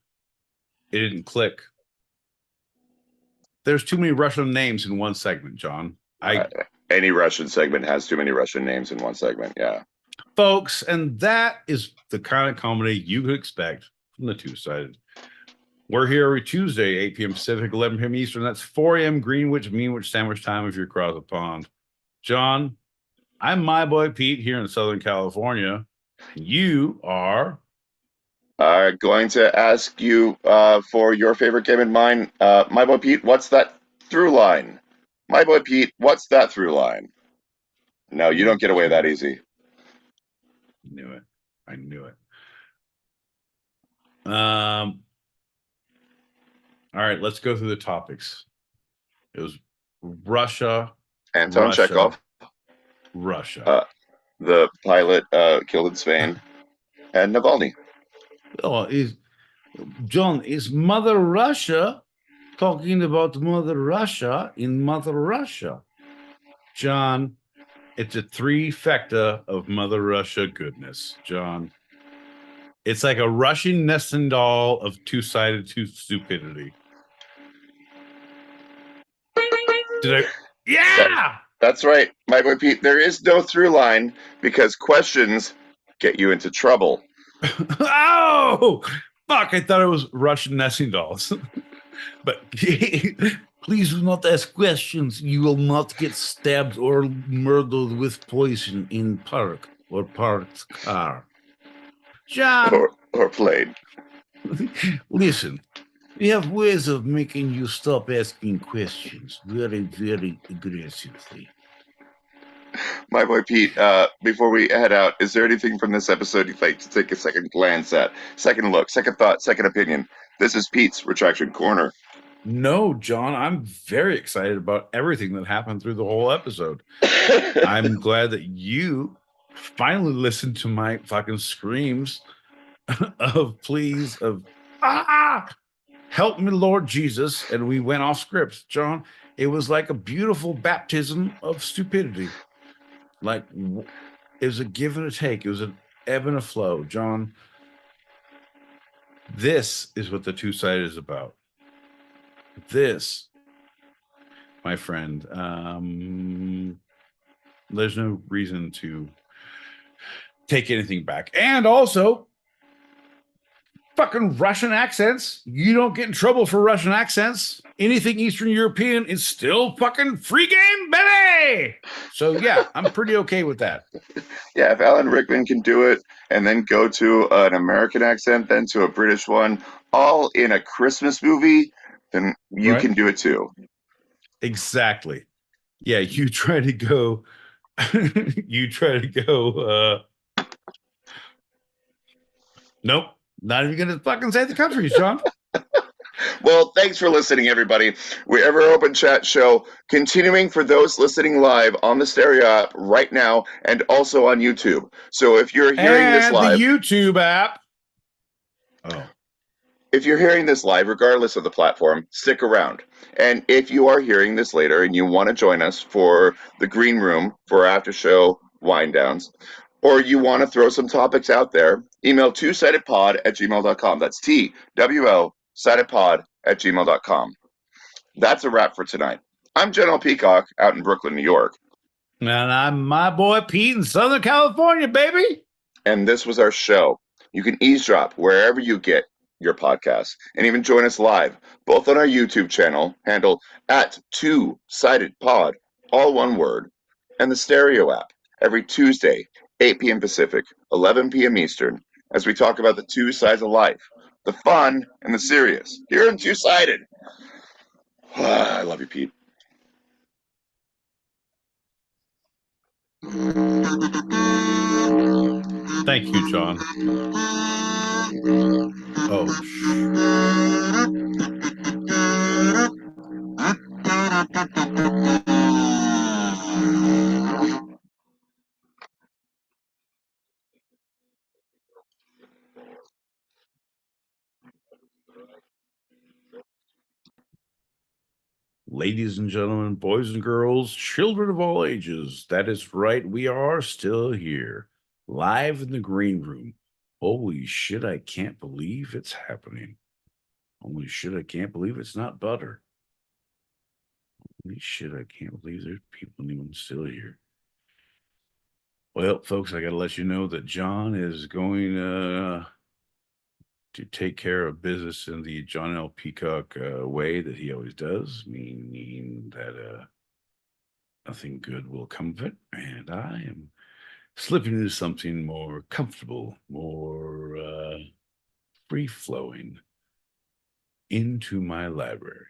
it didn't click. There's too many Russian names in one segment, John. Any Russian segment has too many Russian names in one segment. Yeah. folks, and that is the kind of comedy you could expect from the Two-Sided. We're here every Tuesday, 8 p.m. Pacific, 11 p.m. Eastern. That's 4 a.m. Greenwich, Meanwich Sandwich time if you're across the pond. John, I'm my boy Pete here in Southern California. You are Going to ask you for your favorite game and mine. My boy Pete, what's that through line? My boy Pete, what's that through line? No, you don't get away that easy. Knew it. I knew it. All right, let's go through the topics. It was Russia, Anton Chekhov, Russia. the pilot killed in Spain, and Navalny. Oh, John, is Mother Russia talking about Mother Russia in Mother Russia? John, it's a trifecta of Mother Russia goodness, John. It's like a Russian nesting doll of two-sided stupidity. Did I? Yeah! That's right, my boy Pete. There is no through line because questions get you into trouble. Oh, fuck. I thought it was Russian nesting dolls. But please do not ask questions. You will not get stabbed or murdered with poison in park or parked car. John, or plane. Listen, we have ways of making you stop asking questions very, very aggressively. My boy Pete, before we head out, is there anything from this episode you'd like to take a second glance at? Second look, second thought, second opinion. This is Pete's Retraction Corner. No, John, I'm very excited about everything that happened through the whole episode. I'm glad that you finally listened to my fucking screams of pleas of help me, Lord Jesus, and we went off script, John. It was like a beautiful baptism of stupidity. Like it was a give and a take. It was an ebb and a flow, John. This is what the Two-Sided is about. This, my friend, there's no reason to take anything back. And also, fucking Russian accents. You don't get in trouble for Russian accents. Anything Eastern European is still fucking free game, baby. So yeah, I'm pretty okay with that. Yeah, if Alan Rickman can do it and then go to an American accent, then to a British one, all in a Christmas movie, then you can do it too. Exactly. Yeah, you try to go nope, not even gonna fucking say the countries, John. Well, thanks for listening, everybody. We're Ever Open Chat Show continuing for those listening live on the Stereo app right now and also on YouTube. So if you're hearing this live, the YouTube app. If you're hearing this live, regardless of the platform, stick around. And if you are hearing this later and you want to join us for the green room for after show wind downs, or you want to throw some topics out there, email twosidedpod@gmail.com. That's TWO sidedpod@gmail.com. That's a wrap for tonight. I'm General Peacock out in Brooklyn, New York. And I'm my boy Pete in Southern California, baby. And this was our show. You can eavesdrop wherever you get your podcasts and even join us live, both on our YouTube channel, handle @2sidedpod, all one word, and the Stereo app every Tuesday, 8 p.m. Pacific, 11 p.m. Eastern, as we talk about the two sides of life, the fun and the serious, here in Two-Sided. I love you, Pete. Thank you, John. Oh, ladies and gentlemen, boys and girls, children of all ages, that is right. We are still here, live in the green room. Holy shit, I can't believe it's happening. Holy shit, I can't believe it's not butter. Holy shit, I can't believe there's people even still here. Well, folks, I got to let you know that John is going to take care of business in the John L. Peacock way that he always does, meaning that nothing good will come of it. And I am slipping into something more comfortable, more free flowing into my library.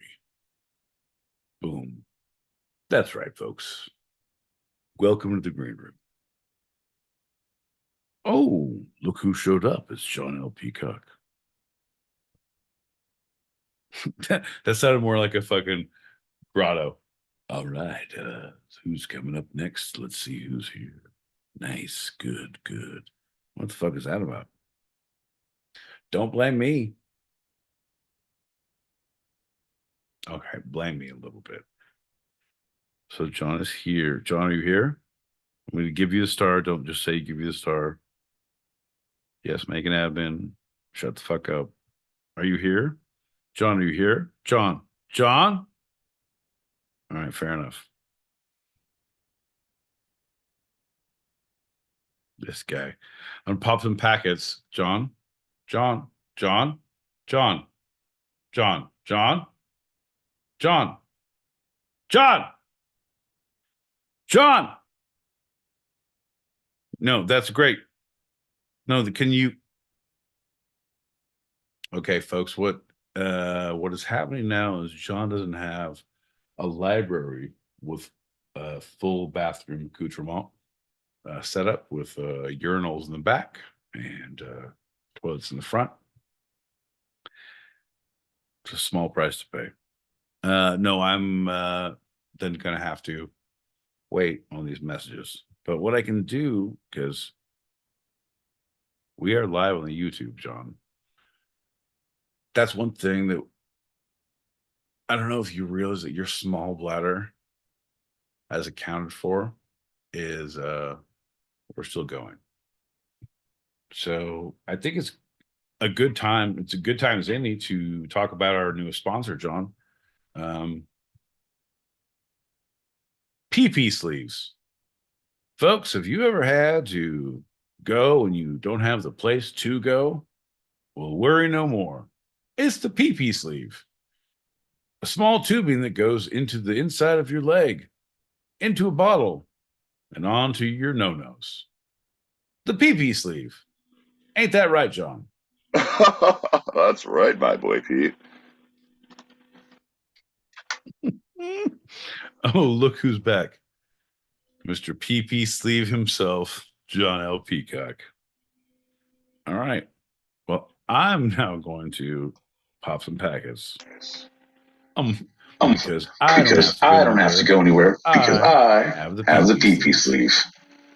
Boom. That's right, folks. Welcome to the green room. Oh, look who showed up. It's John L. Peacock. that sounded more like a fucking grotto. All right. Who's coming up next? Let's see who's here. Nice. Good. Good. What the fuck is that about? Don't blame me. Okay, blame me a little bit. So John is here. John, are you here? I'm going to give you the star. Don't just say give you the star. Yes, make an admin. Shut the fuck up. Are you here? John, are you here? John. John? All right, fair enough. This guy. I'm gonna pop some packets. John. John. John. John. John. John. John. John. John. No, that's great. No, can you? Okay, folks, what is happening now is John doesn't have a library with a full bathroom accoutrement set up with urinals in the back and toilets in the front. It's a small price to pay. No, I'm then going to have to wait on these messages. But what I can do, because we are live on the YouTube, John. That's one thing that I don't know if you realize that your small bladder, as accounted for, is we're still going. So I think it's a good time. It's a good time as any to talk about our newest sponsor, John. PP sleeves. Folks, have you ever had to go and you don't have the place to go? Well, worry no more. It's the PP sleeve. A small tubing that goes into the inside of your leg, into a bottle, and onto your no-nos. The PP sleeve. Ain't that right, John? That's right, my boy Pete. Oh, look who's back. Mr. PP Sleeve himself, John L. Peacock. All right. Well, I'm now going to pop some packets. Because I don't have to go anywhere because I have the PP sleeve.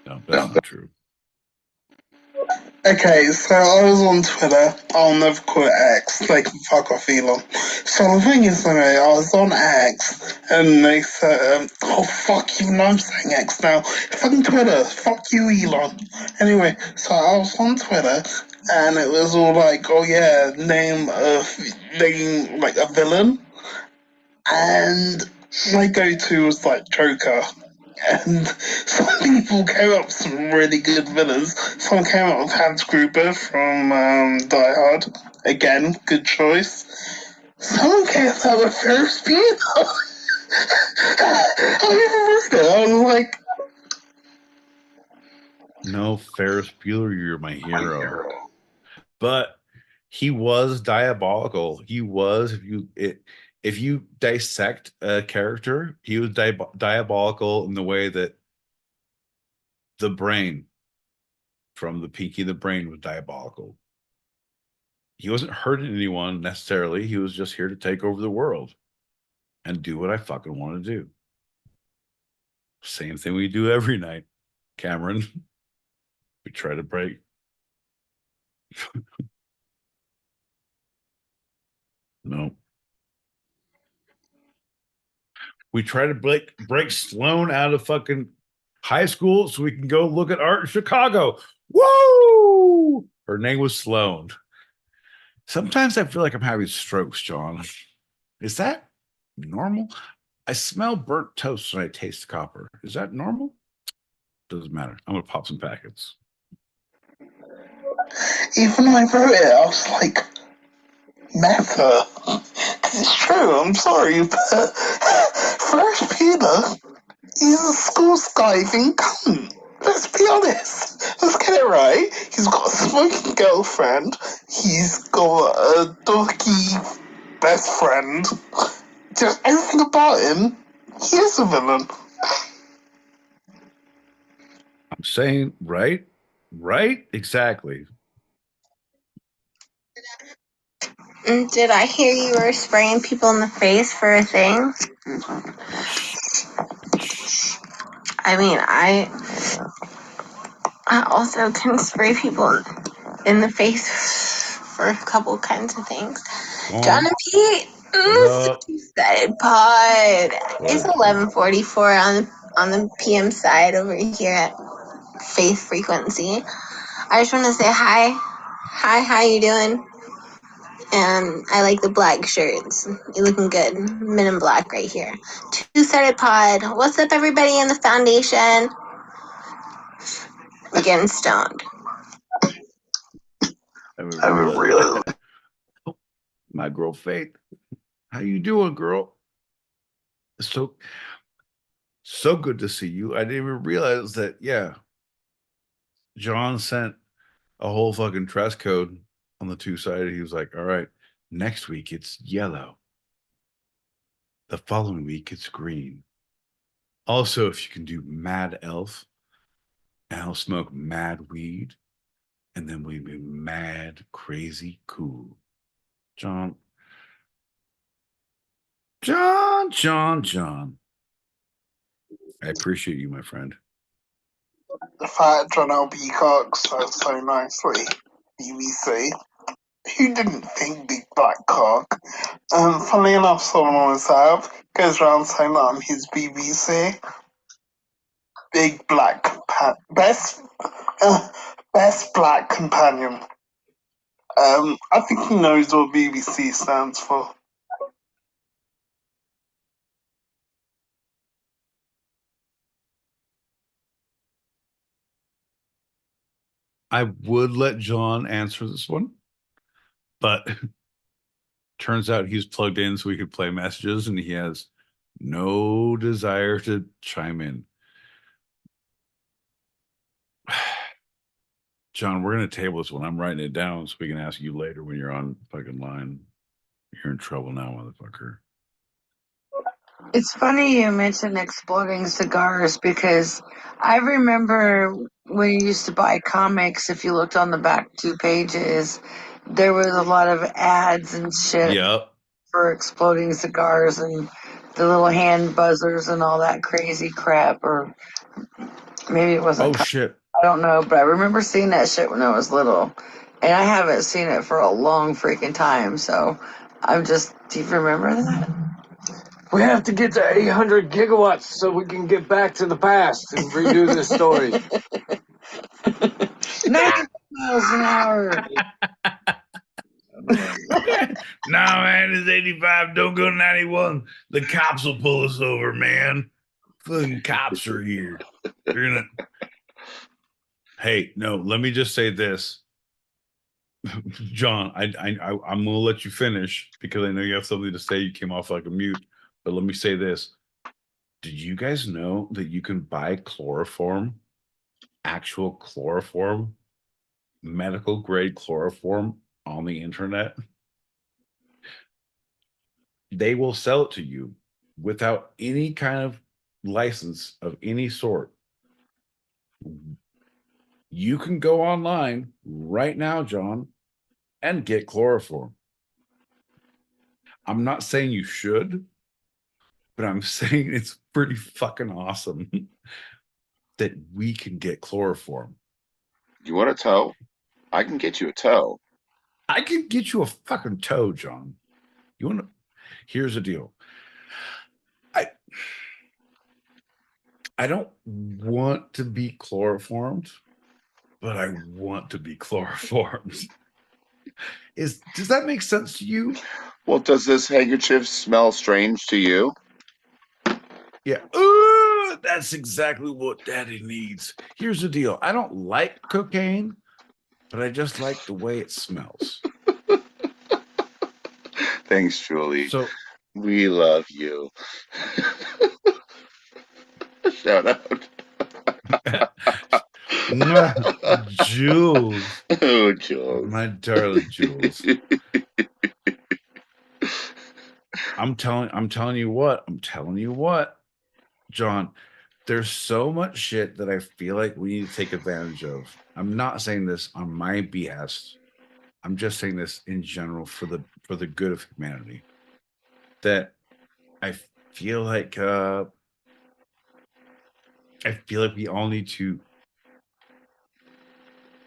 No, that's not true. Okay, so I was on Twitter. I'll never call it X. They can fuck off, Elon. So the thing is, anyway, I was on X, and they said, oh, fuck you, no, I'm saying X now. Fucking Twitter, fuck you, Elon. Anyway, so I was on Twitter, and it was all like, oh yeah, name like a villain. And my go-to was like Joker. And some people came up with some really good villains. Someone came up with Hans Gruber from Die Hard. Again, good choice. Someone came up with Ferris Bueller. I never it. I was like, no, Ferris Bueller, you're my hero. But he was diabolical. He was, if you dissect a character, he was diabolical in the way that the brain from the Pinky the Brain was diabolical. He wasn't hurting anyone necessarily. He was just here to take over the world and do what I fucking want to do. Same thing we do every night, Cameron. We try to break. No. We try to break Sloan out of fucking high school so we can go look at art in Chicago. Woo! Her name was Sloan. Sometimes I feel like I'm having strokes, John. Is that normal? I smell burnt toast when I taste copper. Is that normal? Doesn't matter. I'm gonna pop some packets. Even when I wrote it, I was like, meta. It's true, I'm sorry, but Fresh Peter is a school skiving cunt. Let's be honest. Let's get it right. He's got a smoking girlfriend. He's got a dorky best friend. Just everything about him, he is a villain. I'm saying, right? Right? Exactly. Did I hear you were spraying people in the face for a thing? I mean, I also can spray people in the face for a couple kinds of things. John and Pete, two-sided pod. It's 11:44 on the PM side over here at Faith Frequency. I just want to say hi. Hi, how you doing? And I like the black shirts. You're looking good. Men in black right here. Two-sided pod. What's up, everybody in the foundation? We're getting stoned. I realized. My girl Faith, how you doing, girl? So good to see you. I didn't even realize that. Yeah, John sent a whole fucking dress code on the two-sided. He was like, all right, next week it's yellow. The following week it's green. Also, if you can do Mad Elf, and I'll smoke mad weed, and then we'll be mad, crazy, cool. John. I appreciate you, my friend. The fact John L. Peacock says so nicely, BBC. Who didn't think Big Black Cock? Funny enough, someone on his app goes around saying that I'm his BBC. Big Black best black companion. I think he knows what BBC stands for. I would let John answer this one, but turns out he's plugged in so we could play messages, and he has no desire to chime in. John, we're going to table this one. I'm writing it down so we can ask you later when you're on fucking line. You're in trouble now, motherfucker. It's funny you mentioned exploding cigars because I remember when you used to buy comics, if you looked on the back 2 pages, there was a lot of ads and shit for exploding cigars and the little hand buzzers and all that crazy crap. Or maybe it wasn't. Oh, shit. I don't know, but I remember seeing that shit when I was little. And I haven't seen it for a long freaking time, so I'm just, do you remember that? We have to get to 800 gigawatts so we can get back to the past and redo this story. 90 miles an hour. Nah, man, it's 85. Don't go 91. The cops will pull us over, man. Fucking cops are here. They're gonna. Hey, no, let me just say this. John, I'm gonna let you finish because I know you have something to say. You came off like a mute. But let me say this. Did you guys know that you can buy chloroform, actual chloroform, medical grade chloroform on the internet? They will sell it to you without any kind of license of any sort. You can go online right now, John, and get chloroform. I'm not saying you should, but I'm saying it's pretty fucking awesome that we can get chloroform. You want a toe? I can get you a toe. I can get you a fucking toe, John. You want to? Here's the deal. I don't want to be chloroformed, but I want to be chloroformed. Does that make sense to you? Well, does this handkerchief smell strange to you? Yeah. That's exactly what Daddy needs. Here's the deal. I don't like cocaine, but I just like the way it smells. Thanks, Julie. So we love you. Shout out. Jules. Oh, Jules. My darling Jules. I'm telling you what, John, there's so much shit that I feel like we need to take advantage of. I'm not saying this on my behest. I'm just saying this in general for the good of humanity. That I feel like we all need to.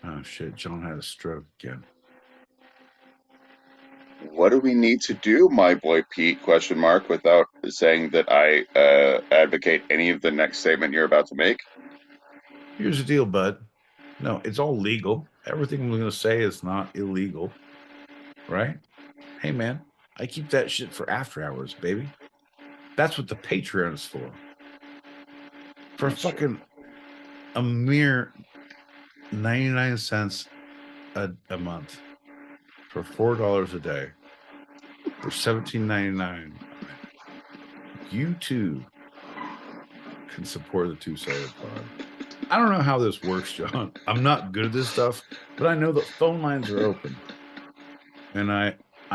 Oh shit! John had a stroke again. What do we need to do, my boy Pete? Question mark. Without saying that I advocate any of the next statement you're about to make. Here's the deal, bud. No, it's all legal. Everything I'm going to say is not illegal, right? Hey, man, I keep that shit for after hours, baby. That's what the Patreon is for. For fucking a mere 99 cents a month, for $4 a day, for $17.99, you too can support the Two-Sided Pod. I don't know how this works, John. I'm not good at this stuff, but I know that phone lines are open. And I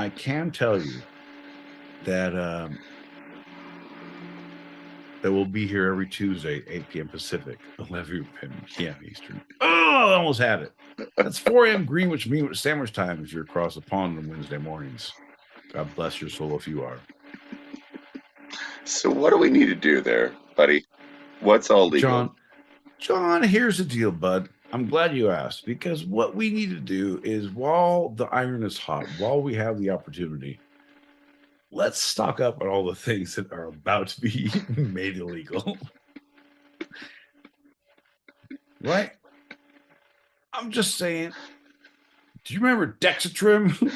can tell you that that we'll be here every Tuesday, 8 p.m. Pacific, 11 p.m. Eastern. Oh, I almost had it. That's 4 a.m. Greenwich Mean Sandwich time if you're across the pond on Wednesday mornings. God bless your soul if you are. So what do we need to do there, buddy? What's all legal? John, here's the deal, bud. I'm glad you asked, because what we need to do is, while the iron is hot, while we have the opportunity, let's stock up on all the things that are about to be made illegal. Right? I'm just saying. Do you remember Dexatrim?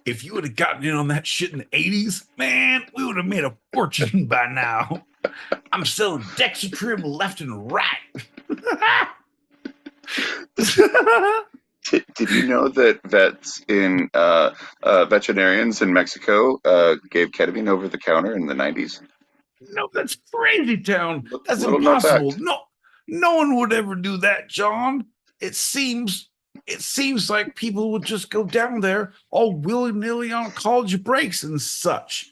If you would have gotten in on that shit in the 80s, man, we would have made a fortune by now. I'm selling Dexatrim left and right. Did you know that vets in veterinarians in Mexico gave ketamine over the counter in the 90s? No, that's crazy town. That's Little known impossible. fact. No one would ever do that, John. It seems like people would just go down there all willy-nilly on college breaks and such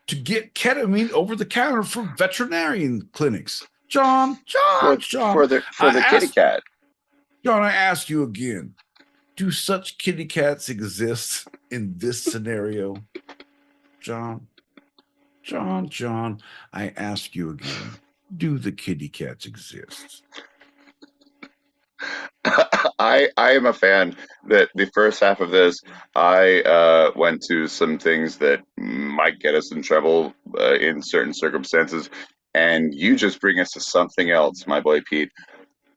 to get ketamine over the counter from veterinarian clinics. John. For the kitty cat. John, I ask you again, do such kitty cats exist in this scenario? John, I ask you again, do the kitty cats exist? I am a fan that the first half of this, I went to some things that might get us in trouble in certain circumstances, and you just bring us to something else, my boy Pete.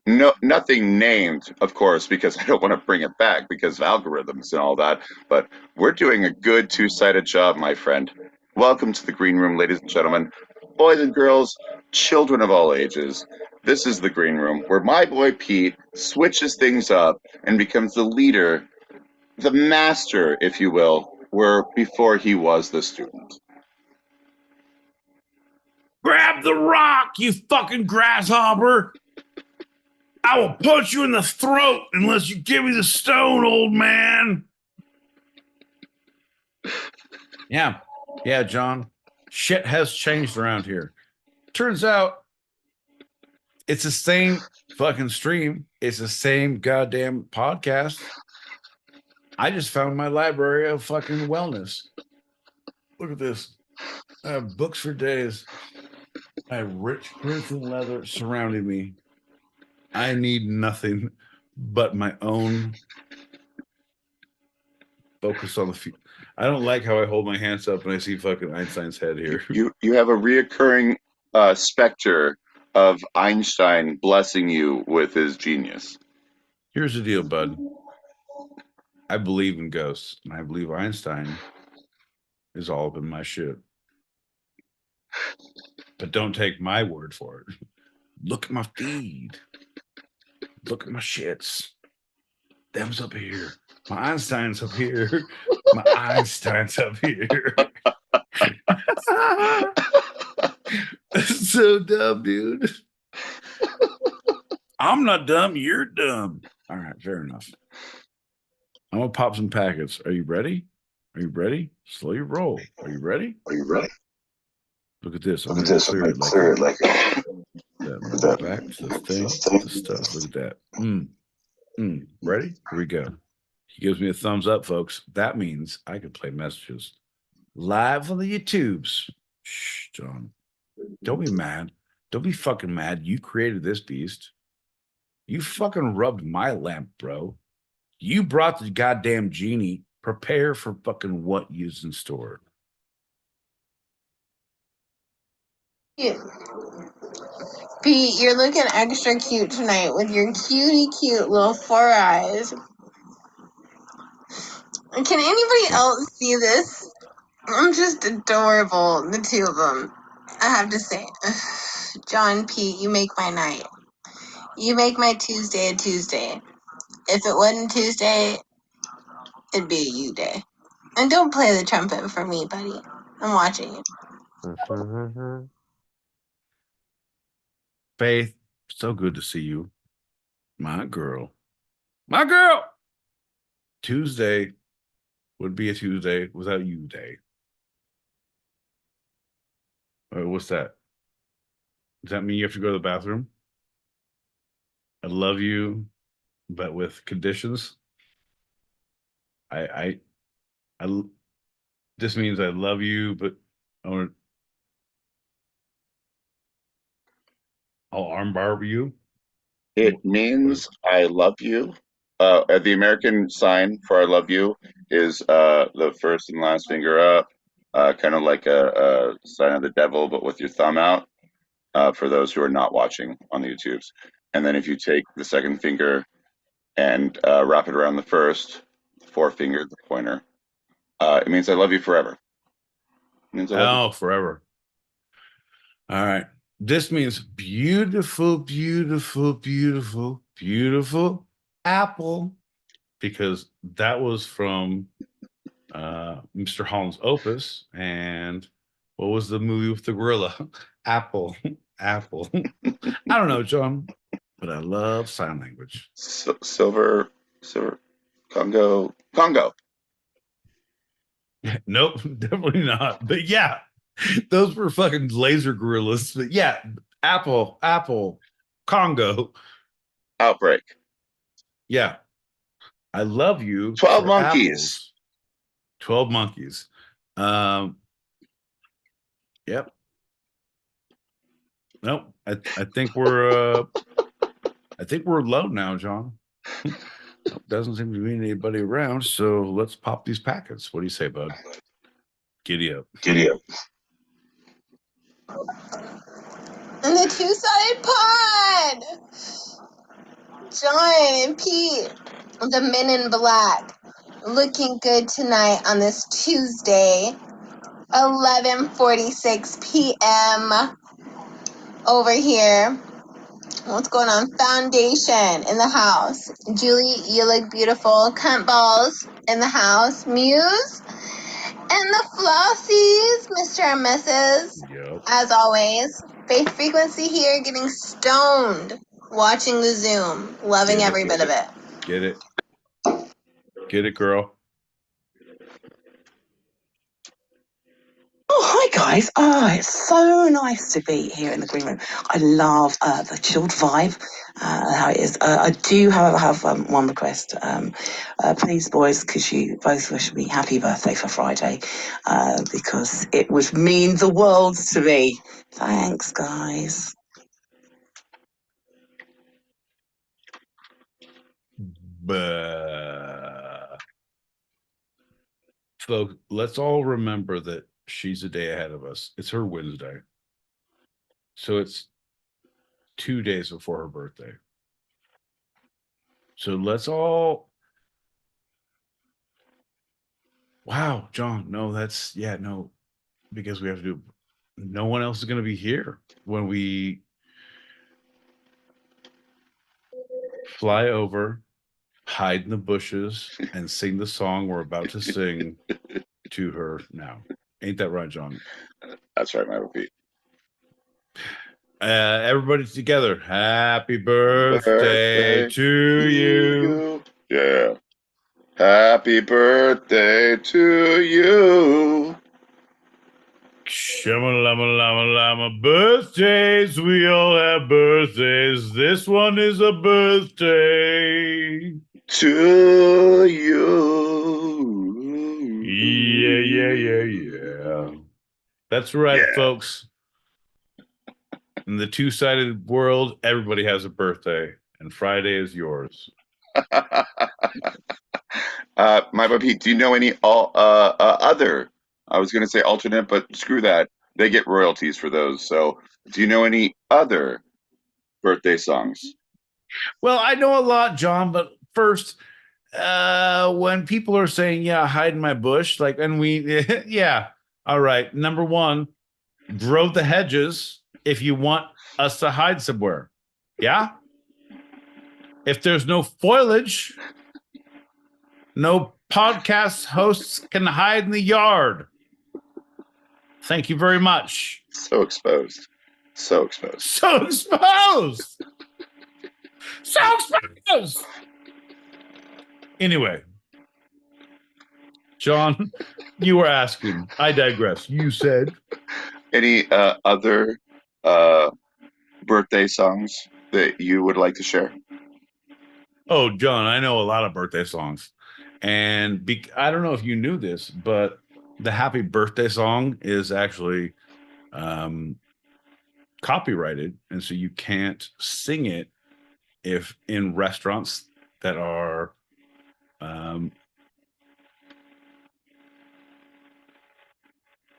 No, nothing named, of course, because I don't want to bring it back because of algorithms and all that. But we're doing a good two-sided job, my friend. Welcome to the green room, ladies and gentlemen, boys and girls, children of all ages. This is the green room where my boy Pete switches things up and becomes the leader, the master, if you will, where before he was the student. Grab the rock, you fucking grasshopper! I will punch you in the throat unless you give me the stone, old man. Yeah, John. Shit has changed around here. Turns out it's the same fucking stream. It's the same goddamn podcast. I just found my library of fucking wellness. Look at this. I have books for days. I have rich crimson leather surrounding me. I need nothing but my own focus on the future. I don't like how I hold my hands up and I see fucking Einstein's head here. You have a reoccurring specter of Einstein blessing you with his genius. Here's the deal, bud. I believe in ghosts, and I believe Einstein is all up in my shit. But don't take my word for it. Look at my feed. Look at my shits. Them's up here. My Einstein's up here. My Einstein's up here. That's so dumb, dude. I'm not dumb. You're dumb. All right, fair enough. I'm gonna pop some packets. Are you ready? Are you ready? Slow your roll. Are you ready? Are you ready? Look at this. I'm Look at gonna this. I'm clear gonna it like clear it that. like that. That back to the thing. The stuff. Look at that. Ready? Here we go. He gives me a thumbs up, folks. That means I can play messages live on the YouTubes. Shh, John. Don't be mad. Don't be fucking mad. You created this beast. You fucking rubbed my lamp, bro. You brought the goddamn genie. Prepare for fucking what is in store. Yeah. Pete, you're looking extra cute tonight with your cute little 4 eyes. Can anybody else see this? I'm just adorable, the two of them. I have to say, John, Pete, you make my night. You make my Tuesday a Tuesday. If it wasn't Tuesday, it'd be a you day. And don't play the trumpet for me, buddy. I'm watching you. Faith, so good to see you. My girl. My girl. Tuesday would be a Tuesday without you day. What's that? Does that mean you have to go to the bathroom? I love you, but with conditions. I this means I love you, but I'll armbar you. It means I love you. The American sign for I love you is the first and last finger up, kind of like a sign of the devil, but with your thumb out, for those who are not watching on the YouTubes. And then if you take the second finger and wrap it around the first, forefinger, the pointer, it means I love you forever. It means I love you. Forever. All right. This means beautiful, beautiful, beautiful, beautiful apple, because that was from Mr. Holland's Opus. And what was the movie with the gorilla? Apple. Apple. I don't know, John, but I love sign language. Silver, Congo. Nope, definitely not. But yeah, those were fucking laser gorillas. But yeah, Apple, Congo. Outbreak. Yeah. I love you 12 for monkeys. apples. 12 monkeys. Yep. Nope. I think we're low now, John. Doesn't seem to be anybody around, so let's pop these packets. What do you say, bud? Giddy up. Giddy up. And the two-sided pod! John and Pete, the men in black, looking good tonight on this Tuesday, 11:46 p.m. over here. What's going on? Foundation in the house. Julie, you look beautiful. Cunt balls in the house. Muse and the Flossies, Mr. and Mrs. Yep. As always. Faith Frequency here, getting stoned, watching the Zoom, loving every bit of it. Get it. Get it, girl. Oh, hi guys. It's so nice to be here in the green room. I love the chilled vibe, how it is. I do, however, have one request. Please, boys, could you both wish me happy birthday for Friday? Because it would mean the world to me. Thanks, guys. Folks, let's all remember that she's a day ahead of us. It's her Wednesday. So it's 2 days before her birthday. So let's all. Wow, John. No, no, because we have to do. No one else is going to be here when we fly over, hide in the bushes, and sing the song we're about to sing to her now. Ain't that right, John? That's right, my Pete. Everybody together. Happy birthday to you. Yeah. Happy birthday to you. Shama lama lama lama birthdays. We all have birthdays. This one is a birthday to you. Yeah. That's right, folks. In the two-sided world, everybody has a birthday, and Friday is yours. My Pete, do you know any other? I was going to say alternate, but screw that. They get royalties for those. So, do you know any other birthday songs? Well, I know a lot, John, but first, when people are saying, yeah, hide in my bush, like, and we, yeah, all right. Number one, grow the hedges if you want us to hide somewhere. Yeah. If there's no foliage, no podcast hosts can hide in the yard. Thank you very much. So exposed. So exposed. So exposed. So exposed. Anyway, John, you were asking. I digress. You said any other birthday songs that you would like to share? Oh, John, I know a lot of birthday songs. And I don't know if you knew this, but the happy birthday song is actually copyrighted. And so you can't sing it if in restaurants that are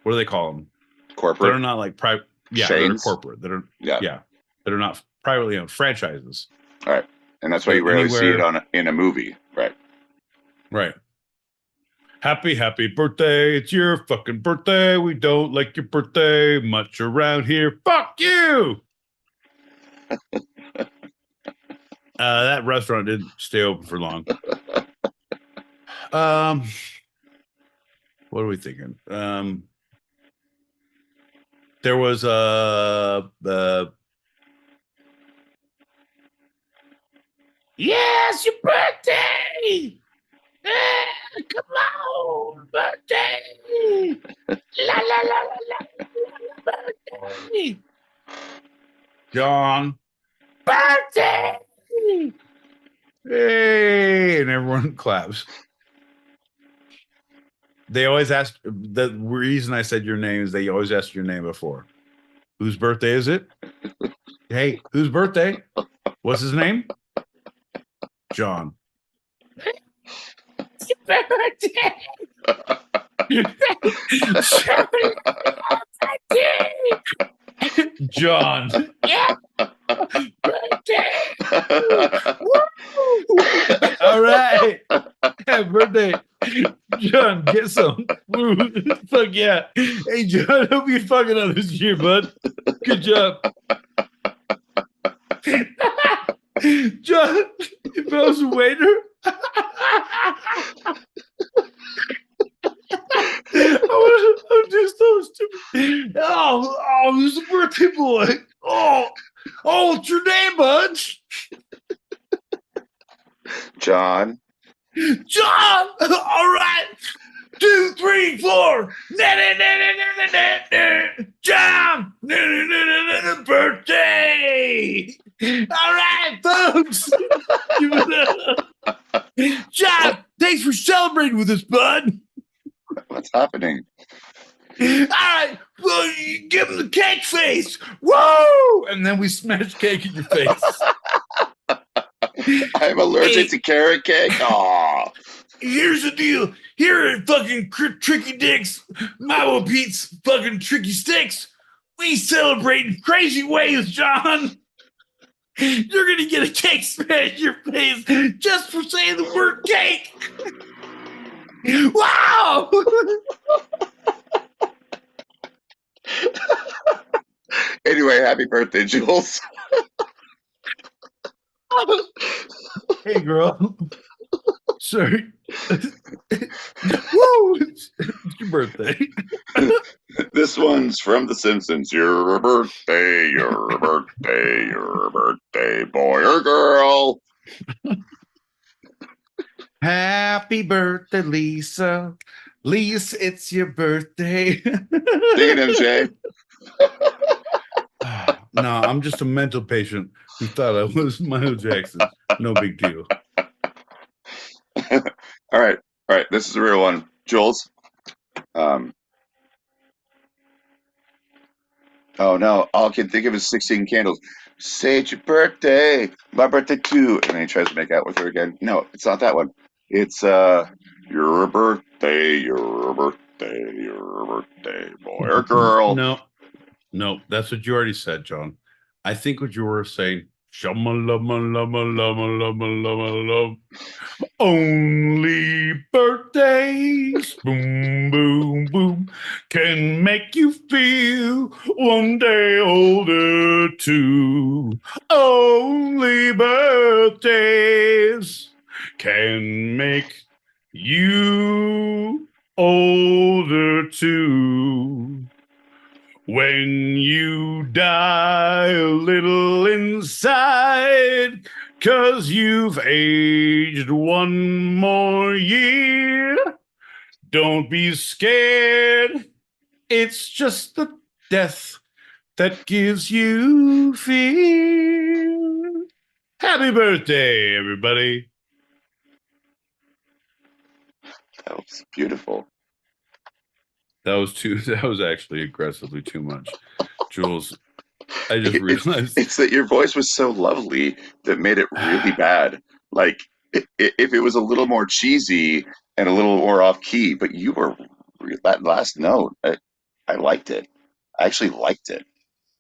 what do they call them? Corporate. They're not like private. Yeah, Chains? they're corporate. That are that are not privately owned franchises. All right. And that's why you rarely see it in a movie, right? Right. Happy birthday. It's your fucking birthday. We don't like your birthday much around here. Fuck you. That restaurant didn't stay open for long. What are we thinking? There was yes, your birthday. Come on, birthday. La la la la la birthday. John. Birthday. Hey, and everyone claps. They always ask, the reason I said your name is they always ask your name before. Whose birthday is it? Hey, whose birthday? What's his name? John. It's your birthday. John. Yeah. Birthday. All right. Happy birthday. John, get some. Fuck yeah. Hey, John, hope you fucking on this year, bud. Good job. John, if I was a waiter, I'm just so stupid. Oh, who's the birthday boy? Oh, what's your name, bud? John. John. All right. 2, 3, 4. John. Birthday. All right, folks. John, thanks for celebrating with us, bud. What's happening? All right, well, you give him the cake face. Woo! And then we smash cake in your face. I'm allergic to carrot cake. Aw. Here's the deal. Here at fucking Tricky Dicks, Mawa Pete's fucking Tricky Sticks, we celebrate in crazy ways, John. You're going to get a cake smash in your face just for saying the word cake. Wow! Anyway, happy birthday, Jules. Hey, girl. Sorry. Woo! It's your birthday. This one's from The Simpsons. Your birthday, your birthday, your birthday, boy or girl. Happy birthday, Lisa. Lisa, it's your birthday. Sing it, MJ. No, I'm just a mental patient who thought I was Michael Jackson. No big deal. All right. This is a real one. Jules. Oh no, all I can think of is 16 Candles. Say it's your birthday, my birthday too. And then he tries to make out with her again. No, it's not that one. It's your birthday, your birthday, your birthday, boy or girl. No, that's what you already said, John. I think what you were saying, love. Only birthdays, boom, boom, boom, can make you feel one day older too. Only birthdays can make you older too. When you die a little inside, 'cause you've aged one more year, don't be scared. It's just the death that gives you fear. Happy birthday, everybody. That was beautiful. That was actually aggressively too much. Jules, I just realized it's that your voice was so lovely that made it really bad. Like if it was a little more cheesy and a little more off key, but you were that last note. I liked it. I actually liked it.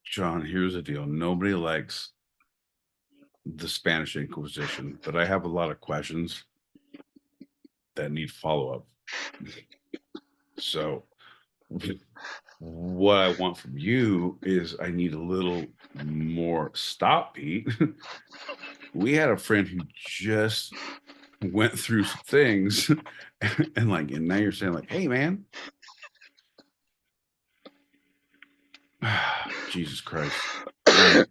John, here's the deal. Nobody likes the Spanish Inquisition, but I have a lot of questions that need follow-up. So what I want from you is I need a little more stop beat. We had a friend who just went through some things and now you're saying like, hey man. Jesus Christ. Right.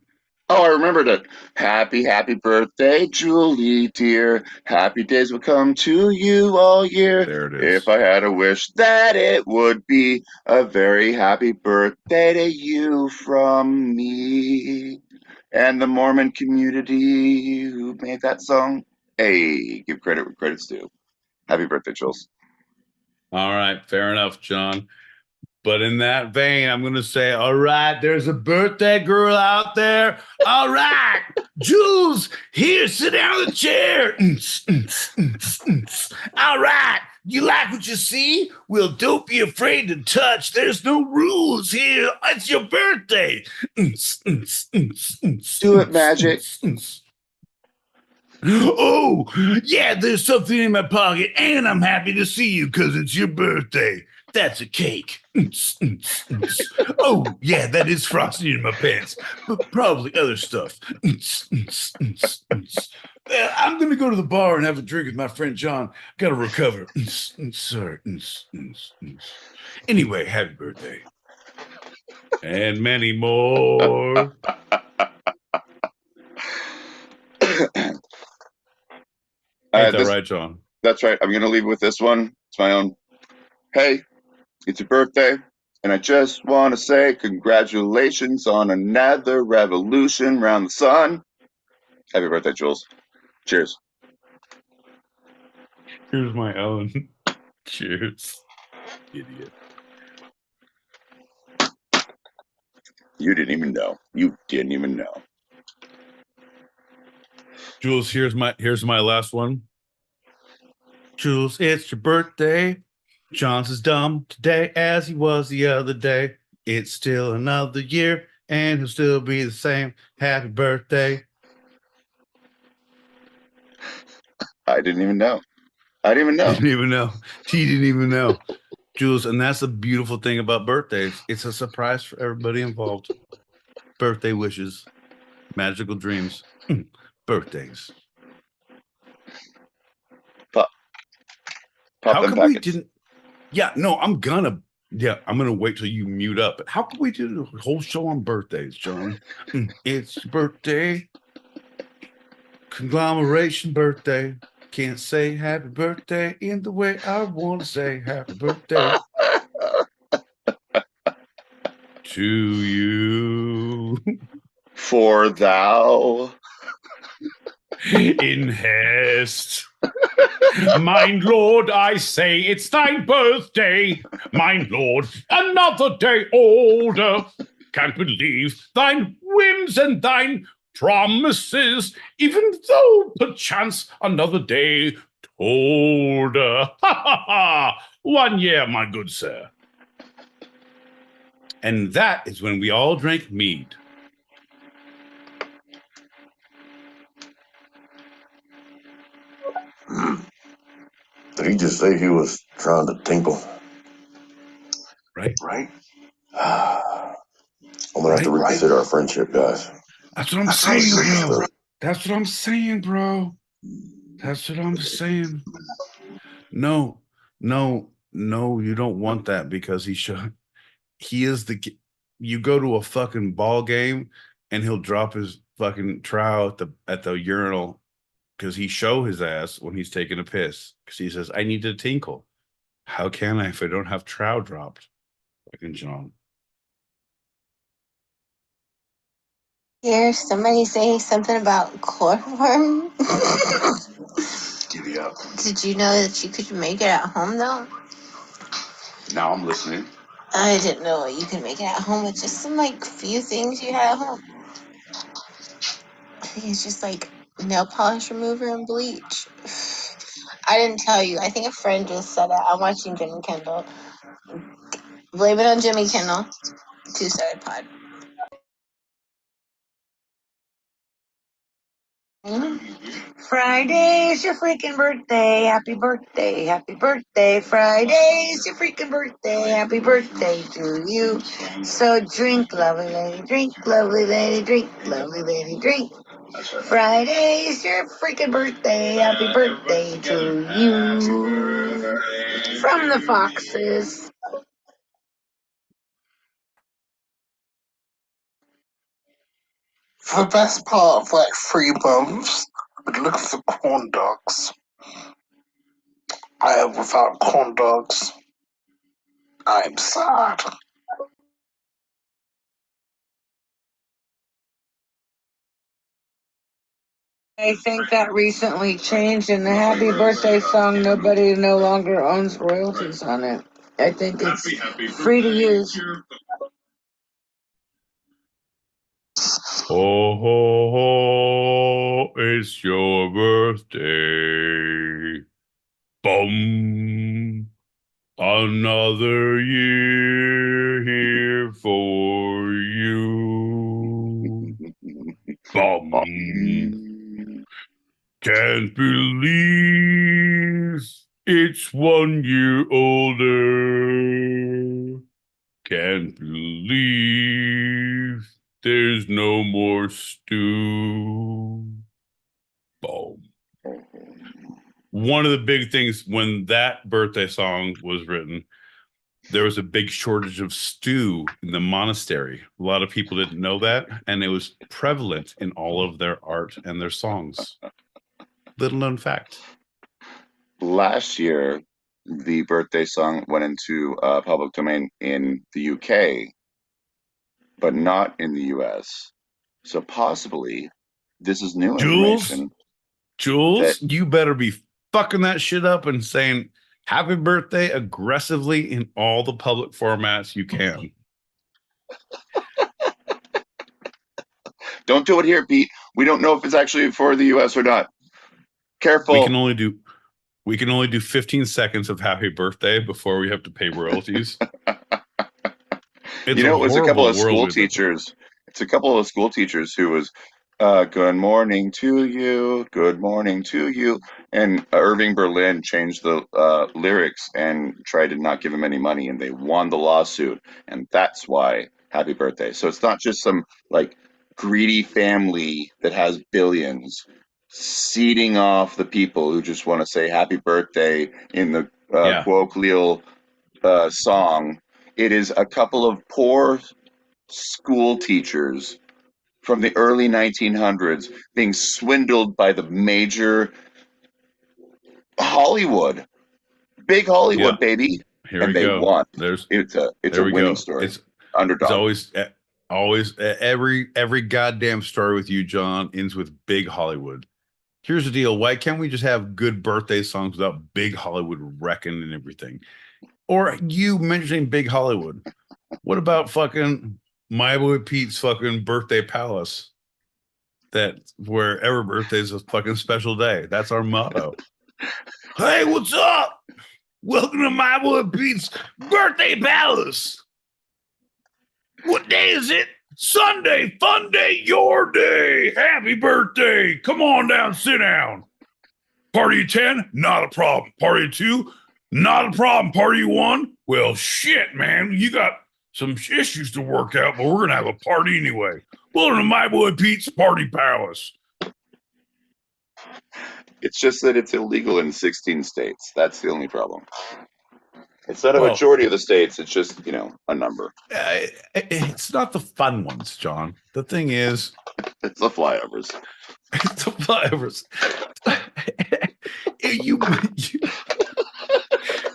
Oh, I remembered it. Happy birthday, Julie, dear. Happy days will come to you all year. There it is. If I had a wish that it would be a very happy birthday to you from me. And the Mormon community who made that song. Hey, give credit where credit's due. Happy birthday, Jules. All right, fair enough, John. But in that vein, I'm going to say, all right, there's a birthday girl out there. All right, Jules, here, sit down in the chair. All right, you like what you see? Well, don't be afraid to touch. There's no rules here. It's your birthday. Do it, Magic. Oh, yeah, there's something in my pocket, and I'm happy to see you because it's your birthday. That's a cake. Oh, yeah, that is frosting in my pants, but probably other stuff. I'm going to go to the bar and have a drink with my friend John. Got to recover. Sorry. Anyway, happy birthday. And many more. Ain't that right, John? That's right. I'm going to leave with this one. It's my own. Hey, it's your birthday, and I just want to say congratulations on another revolution around the sun. Happy birthday, Jules. Cheers. Here's my own. Cheers. Idiot. You didn't even know. You didn't even know. Jules, here's my last one. Jules, it's your birthday. John's as dumb today as he was the other day. It's still another year, and he'll still be the same. Happy birthday. I didn't even know. I didn't even know. He didn't even know. Jules, and that's the beautiful thing about birthdays. It's a surprise for everybody involved. Birthday wishes, magical dreams. birthdays. Pop How them come we packets. didn't? Yeah, no, I'm gonna wait till you mute up. But how come we do the whole show on birthdays, John? It's your birthday. Conglomeration birthday. Can't say happy birthday in the way I want to say happy birthday to you. For thou in haste. Mine Lord, I say, it's thy birthday. Mine Lord, another day older. Can't believe thine whims and thine promises, even though perchance another day older. Ha ha ha! 1 year, my good sir. And that is when we all drank mead. Did he just say he was trying to tinkle? Right? I'm gonna have to reconsider our friendship, guys. That's what I'm saying, bro. That's what I'm saying, bro. That's what I'm saying. No, you don't want that because he is you go to a fucking ball game and he'll drop his fucking trowel at the urinal because he show his ass when he's taking a piss because he says, I need to tinkle. How can I if I don't have trowel dropped? Fucking John. Hear somebody say something about chloroform? Giddy up. Did you know that you could make it at home though? Now I'm listening. I didn't know you could make it at home with just some like few things you had at home. I think it's just like nail polish remover and bleach. I didn't tell you. I think a friend just said it. I'm watching Jimmy Kendall. Blame it on Jimmy Kendall. Two-sided pod. Friday's your freaking birthday. Happy birthday. Happy birthday. Friday's your freaking birthday. Happy birthday to you. So drink, lovely lady, drink, lovely lady, drink, lovely lady, drink. Friday's your freaking birthday. Happy birthday to you. From the Foxes. For the best part of like 3 months, I've been looking for corn dogs. Without corn dogs, I'm sad. I think that recently changed in the happy birthday song. Nobody no longer owns royalties on it. I think it's free to use. Ho, ho, ho, it's your birthday. Bum. Another year here for you. Bum. Can't believe it's 1 year older. Can't believe there's no more stew. Boom. One of the big things when that birthday song was written, there was a big shortage of stew in the monastery. A lot of people didn't know that, and it was prevalent in all of their art and their songs. Little known fact. Last year, the birthday song went into public domain in the UK, but not in the US. So possibly this is new information. Jules, you better be fucking that shit up and saying happy birthday aggressively in all the public formats you can. Don't do it here, Pete. We don't know if it's actually for the US or not. Careful. We can only do 15 seconds of happy birthday before we have to pay royalties. You know, it was a couple of school teachers. It's a couple of school teachers who was, good morning to you, good morning to you. And Irving Berlin changed the lyrics and tried to not give him any money, and they won the lawsuit. And that's why happy birthday. So it's not just some like greedy family that has billions. seeding off the people who just want to say happy birthday in the Yeah. colloquial song. It is a couple of poor school teachers from the early 1900s being swindled by the major Hollywood, big Yeah. Hollywood, baby, Here we and they go. won. There It's a we winning go. story. It's Underdog. always every goddamn story with you, John, ends with big Hollywood. Here's the deal. Why can't we just have good birthday songs without big Hollywood wrecking and everything? Or you mentioning big Hollywood. What about fucking My Boy Pete's fucking birthday palace? That where every birthday is a fucking special day. That's our motto. Hey, what's up? Welcome to My Boy Pete's birthday palace. What day is it? Sunday, fun day, your day. Happy birthday. Come on down, sit down. Party 10, not a problem. Party 2, not a problem. Party 1, well, shit, man. You got some issues to work out, but we're going to have a party anyway. Welcome to My Boy Pete's Party Palace. It's just that it's illegal in 16 states. That's the only problem. It's not a majority of the states. It's just, a number. It's not the fun ones, John. The thing is, it's the flyovers. It's the flyovers.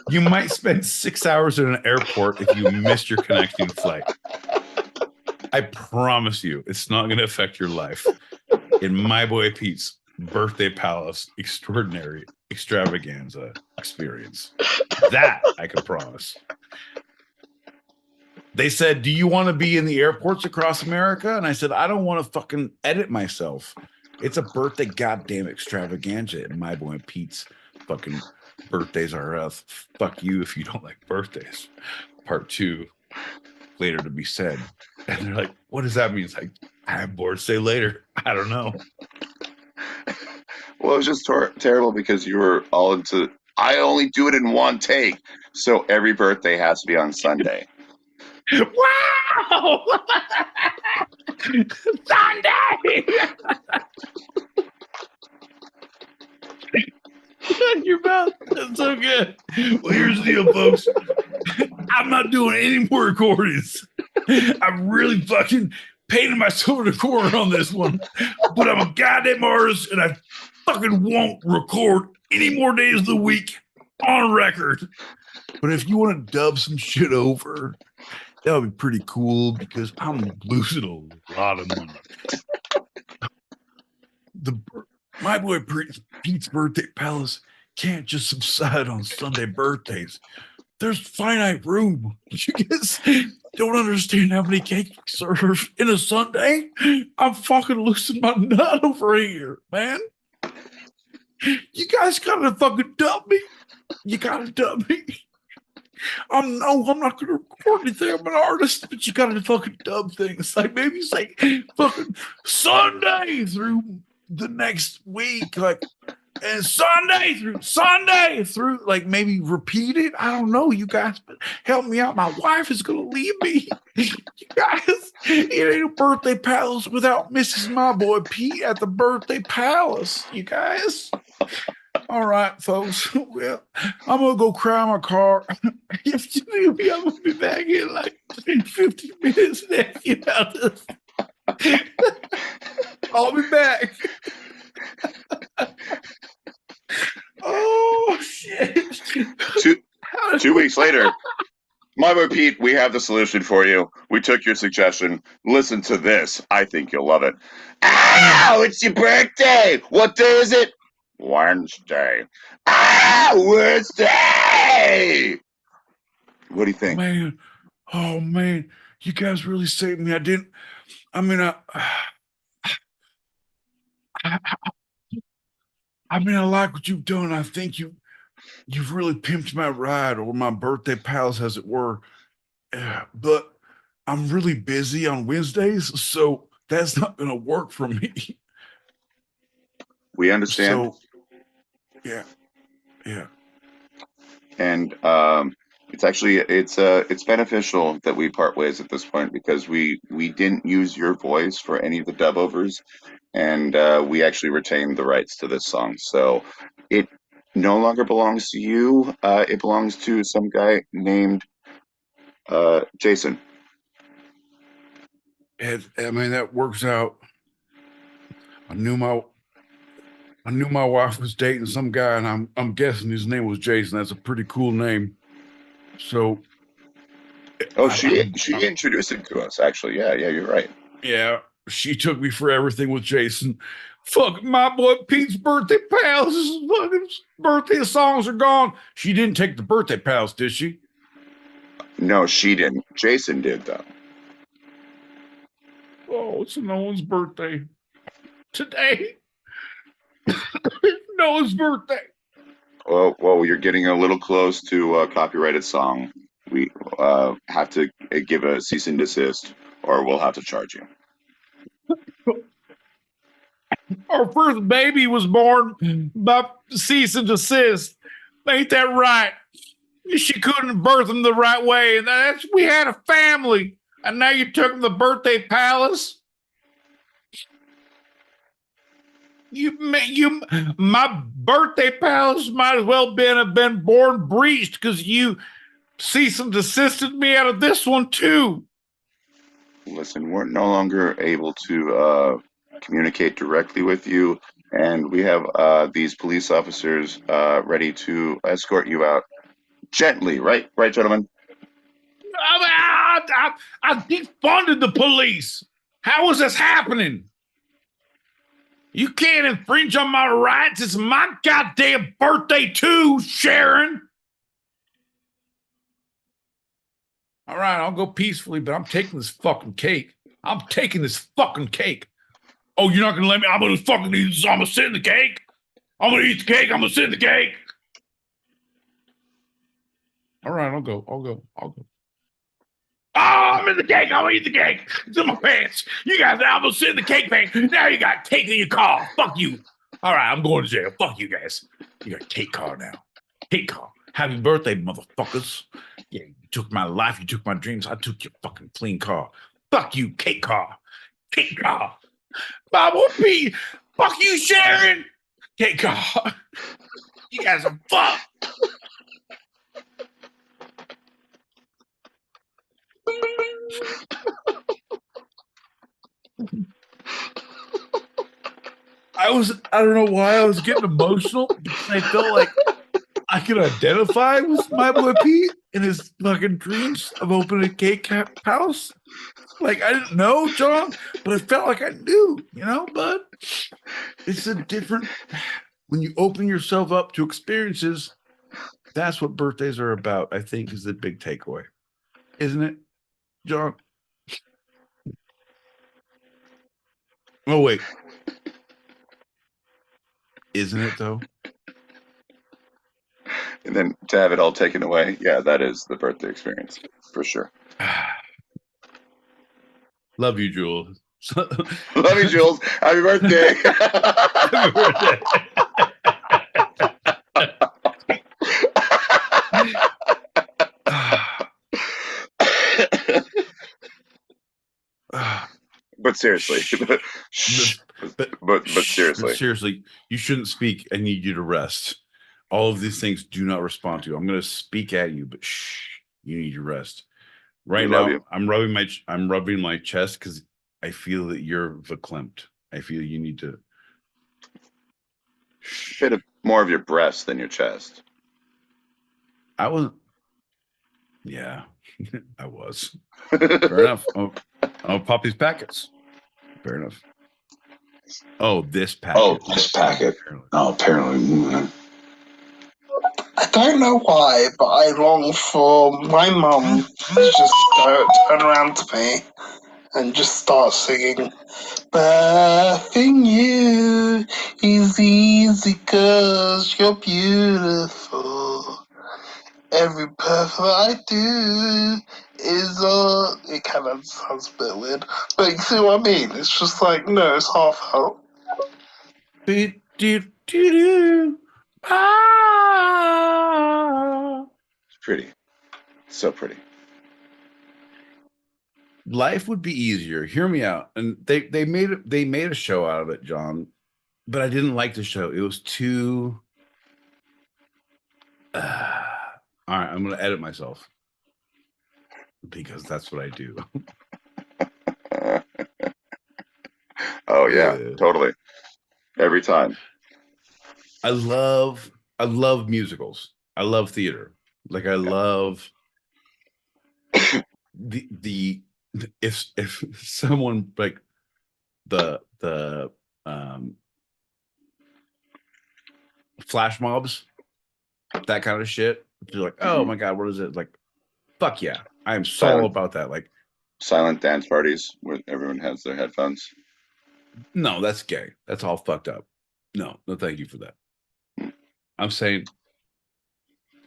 You might spend 6 hours in an airport if you missed your connecting flight. I promise you, it's not going to affect your life. In My Boy Pete's birthday palace extraordinary extravaganza experience. That I can promise. They said, do you want to be in the airports across America? And I said, I don't want to fucking edit myself. It's a birthday goddamn extravaganza. And My Boy Pete's fucking birthdays are us. Fuck you if you don't like birthdays. Part 2, later to be said. And they're like, what does that mean? It's like, I'm bored. Say later. I don't know. Well, it was just terrible because you were all into, I only do it in one take. So every birthday has to be on Sunday. Wow! Sunday! Your mouth. That's so good. Well, here's the deal, folks. I'm not doing any more recordings. I'm really fucking painting myself in the corner on this one. But I'm a goddamn artist, and I fucking won't record any more days of the week on record. But if you want to dub some shit over, that would be pretty cool because I'm losing a lot of money. My Boy Pete's birthday palace can't just subside on Sunday birthdays. There's finite room. You guys don't understand how many cakes we serve in a Sunday. I'm fucking losing my nut over here, man. You guys gotta fucking dub me. You gotta dub me. I'm not gonna record anything. I'm an artist, but you gotta fucking dub things. Like maybe it's like fucking Sunday through the next week, like, and Sunday through, like maybe repeat it. I don't know, you guys, but help me out. My wife is gonna leave me. You guys, it ain't a birthday palace without Mrs. My Boy Pete at the birthday palace. You guys. All right, folks. Well, I'm gonna go cry in my car. If you need me, I'm gonna be back in like 50 minutes. I'll be back. Oh shit! 2 weeks later, My Boy Pete, we have the solution for you. We took your suggestion. Listen to this. I think you'll love it. Ow! It's your birthday. What day is it? Wednesday. Wednesday! What do you think? Man, oh man, you guys really saved me. I like what you've done. I think you've really pimped my ride or my birthday palace, as it were. But I'm really busy on Wednesdays, so that's not going to work for me. We understand. So, yeah. And it's beneficial that we part ways at this point because we didn't use your voice for any of the dub overs. and we actually retained the rights to this song. So it no longer belongs to you. It belongs to some guy named Jason. I mean, that works out. I knew my wife was dating some guy, and I'm guessing his name was Jason. That's a pretty cool name. So, oh, she introduced him to us. Actually, yeah, you're right. Yeah, she took me for everything with Jason. Fuck my boy Pete's birthday pals. His fucking birthday songs are gone. She didn't take the birthday pals, did she? No, she didn't. Jason did, though. Oh, it's Noah's birthday today. Noah's birthday. Well, you're getting a little close to a copyrighted song. We have to give a cease and desist, or we'll have to charge you. Our first baby was born by cease and desist. Ain't that right? She couldn't birth him the right way, and we had a family, and now you took him to the birthday palace. My birthday palace might as well have been born breached because you cease and desisted me out of this one too. Listen, we're no longer able to communicate directly with you, and we have these police officers ready to escort you out gently. Right, gentlemen. I defunded the police. How is this happening? You can't infringe on my rights. It's my goddamn birthday too, Sharon. All right, I'll go peacefully, but I'm taking this fucking cake. I'm taking this fucking cake. Oh, you're not gonna let me? I'm gonna fucking eat this. I'm gonna sit in the cake. I'm gonna eat the cake. I'm gonna sit in the cake. All right, I'll go. Oh, I'm in the cake. I'm gonna eat the cake. It's in my pants. You guys, I'm gonna sit in the cake pan. Now you got cake in your car. Fuck you. All right, I'm going to jail. Fuck you guys. You got a cake car now. Cake car. Happy birthday, motherfuckers. Yeah, you took my life. You took my dreams. I took your fucking clean car. Fuck you, cake car. Cake car. Bob Whoopi. Fuck you, Sharon. Cake car. You guys are fucked. I don't know why I was getting emotional because I felt like I could identify with my boy Pete in his fucking dreams of opening a cake house. Like, I didn't know, John, but I felt like I knew, bud. It's a different, when you open yourself up to experiences, that's what birthdays are about, I think, is the big takeaway. Isn't it, John? Oh, wait. Isn't it, though? And then to have it all taken away, yeah, that is the birthday experience, for sure. Love you, Jules. Love you, Jules. Happy birthday. Happy birthday. But seriously, but seriously, you shouldn't speak. I need you to rest. All of these things do not respond to you. I'm going to speak at you, but you need to rest. Right now, I'm rubbing my chest because I feel that you're verklempt. I feel you need to. Bit more of your breast than your chest. I was. Yeah, I was. Fair enough. I'll pop these packets. Fair enough. Oh, this packet. Apparently. I don't know why, but I long for my mum to just turn around to me and just start singing, "Birthing you is easy 'cause you're beautiful. Every birth that I do is it kind of sounds a bit weird, but you see what I mean? It's just like, no, it's heartfelt. It's pretty. So pretty. life would be easier. Hear me out. And they made a show out of it, John. But I didn't like the show. It was too. All right, I'm going to edit myself because that's what I do. Oh yeah, totally. Every time. I love musicals. I love theater. Like I love the if someone like the flash mobs, that kind of shit. You're like, oh my god, what is it? Like, fuck yeah, I am so all about that. Like silent dance parties where everyone has their headphones. No, that's gay. That's all fucked up. No, thank you for that. I'm saying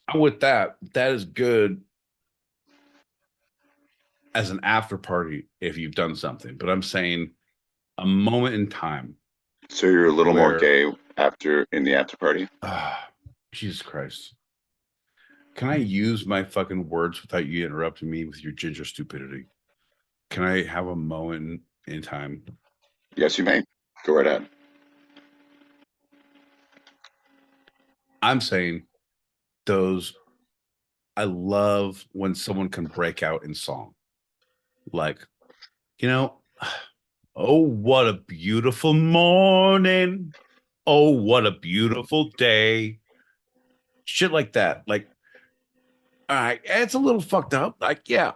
I'm with that. That is good as an after party if you've done something. But I'm saying a moment in time. So you're a little more gay in the after party? Jesus Christ. Can I use my fucking words without you interrupting me with your ginger stupidity? Can I have a moment in time? Yes, you may. Go right ahead. I'm saying I love when someone can break out in song. Like, oh, what a beautiful morning. Oh, what a beautiful day. Shit like that. Like, all right, it's a little fucked up. Like, yeah,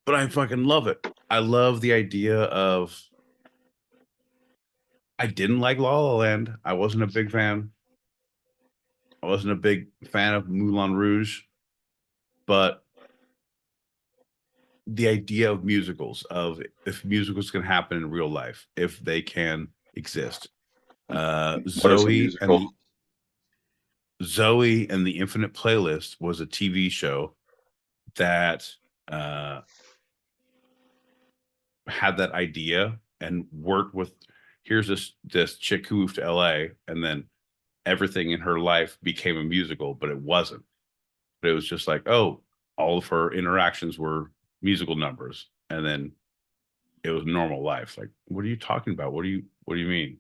but I fucking love it. I love the idea of. I didn't like La La Land. I wasn't a big fan. I wasn't a big fan of Moulin Rouge, but the idea of musicals, of if musicals can happen in real life, if they can exist. Zoe and the Infinite Playlist was a TV show that had that idea and worked with. Here's this chick who moved to LA, and then everything in her life became a musical, but it wasn't. But it was just like, oh, all of her interactions were musical numbers, and then it was normal life. Like, what are you talking about? What do you mean?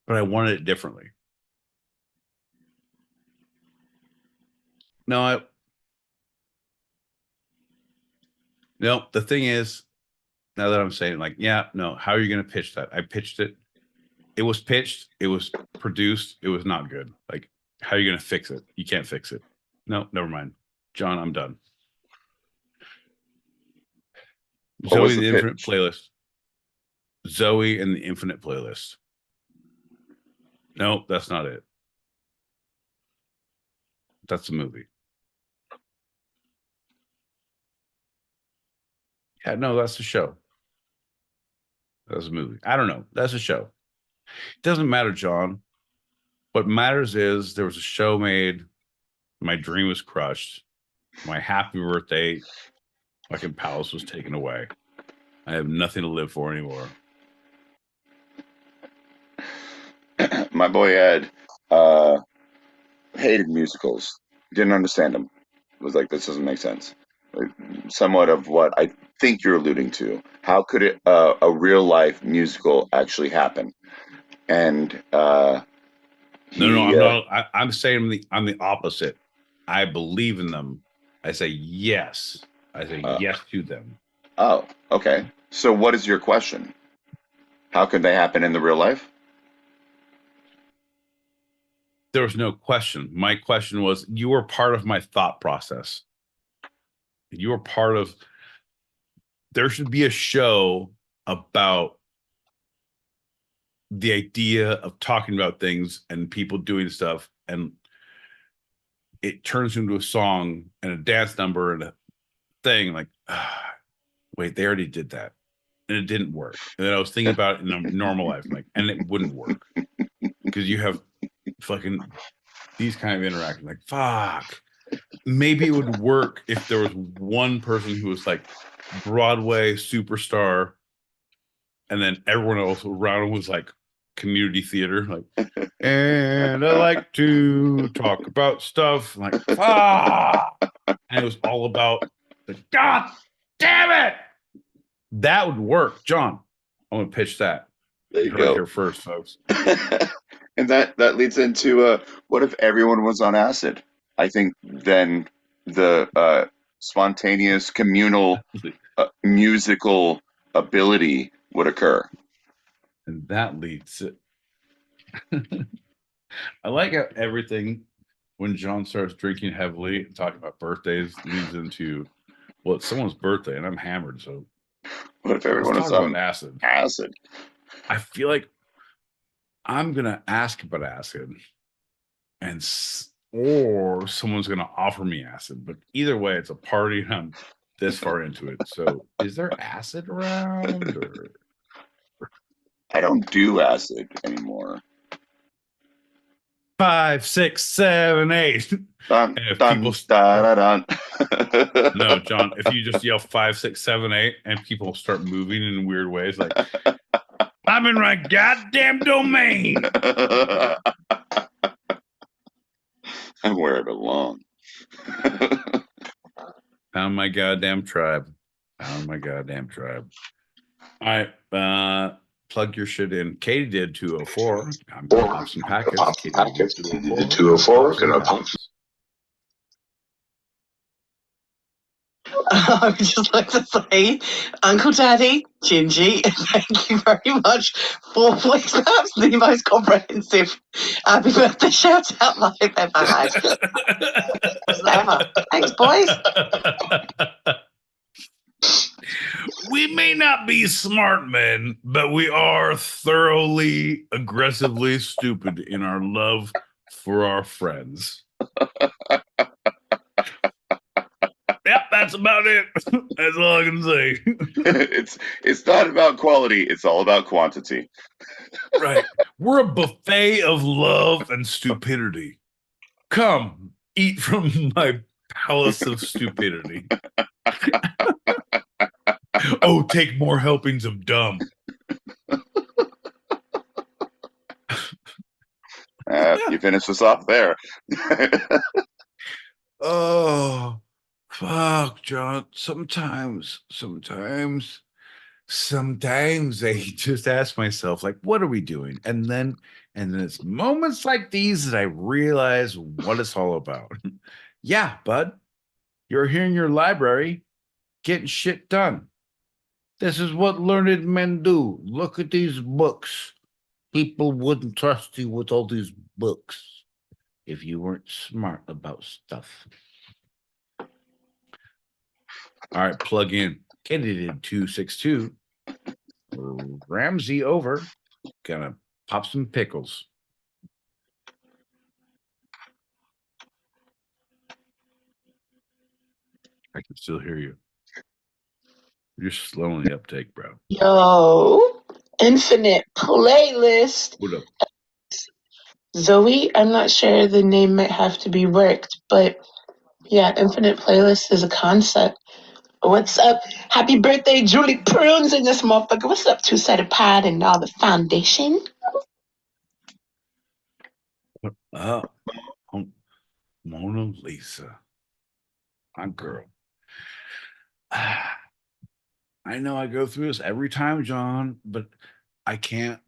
But I wanted it differently. No, the thing is, now that I'm saying, like, yeah, no, how are you going to pitch that? I pitched it. It was pitched. It was produced. It was not good. Like, how are you going to fix it? You can't fix it. No, never mind. John, I'm done. Zoe the Infinite Playlist. Zoe and the Infinite Playlist. No, that's not it. That's a movie. Yeah, no, that's a show. That's a movie. I don't know. That's a show. It doesn't matter, John. What matters is there was a show made. My dream was crushed. My happy birthday fucking palace was taken away. I have nothing to live for anymore. My boy Ed hated musicals. Didn't understand them. Was like, this doesn't make sense. Like, somewhat of what I think you're alluding to. How could a real life musical actually happen? And no, I'm not. I'm saying I'm the opposite. I believe in them. I say yes. I say yes to them. Oh, okay. So what is your question? How could they happen in the real life? There was no question. My question was, you were part of my thought process. You were part of. There should be a show about the idea of talking about things and people doing stuff, and it turns into a song and a dance number and a thing. Like, wait, they already did that, and it didn't work. And then I was thinking about it in a normal life, like, and it wouldn't work because you have fucking these kind of interactions. Like, fuck. Maybe it would work if there was one person who was like Broadway superstar, and then everyone else around was like community theater, like, and I like to talk about stuff like, and it was all about God damn it! That would work, John. I'm gonna pitch that. There You you heard it go. here first, folks. And that leads into what if everyone was on acid? I think then the spontaneous communal musical ability would occur. And that leads it. I like how everything when John starts drinking heavily and talking about birthdays leads into well, it's someone's birthday and I'm hammered, so What if let's everyone talk is about on acid. acid? I feel like I'm gonna ask about acid, and or someone's gonna offer me acid. But either way, it's a party, and I'm this far into it. So, is there acid around? Or I don't do acid anymore. 5, 6, 7, 8. Dun, And if dun, people da, da, dun. no, John, if you just yell 5, 6, 7, 8, and people start moving in weird ways, like I'm in my goddamn domain. I'm where I belong. Found my goddamn tribe. Found my goddamn tribe. All right. Plug your shit in. Katie did 204. I'm going to pop some packets. Katie did 204. Gonna pop some packets. I would just like to say, Uncle Daddy, Gingy, thank you very much for perhaps the most comprehensive happy birthday shout out I've ever had. Ever. Thanks, boys. We may not be smart men, but we are thoroughly, aggressively stupid in our love for our friends. Yep, that's about it. That's all I can say. It's not about quality, it's all about quantity. Right. We're a buffet of love and stupidity. Come, eat from my palace of stupidity. Oh, take more helpings of dumb. You finish us off there. Oh, fuck, John. Sometimes I just ask myself, like, what are we doing? And then it's moments like these that I realize what it's all about. Yeah, bud, you're here in your library getting shit done. This is what learned men do. Look at these books. People wouldn't trust you with all these books if you weren't smart about stuff. All right, plug in. Candidate 262. Ramsey over. Gonna pop some pickles. I can still hear you. You're slow in the uptake, bro. Yo, infinite playlist. What up? Zoe, I'm not sure the name might have to be worked, but yeah, infinite playlist is a concept. What's up? Happy birthday, Julie Prunes in this motherfucker. What's up, two-sided pod and all the foundation? What up? Mona Lisa. My girl. I know I go through this every time, John, but I can't.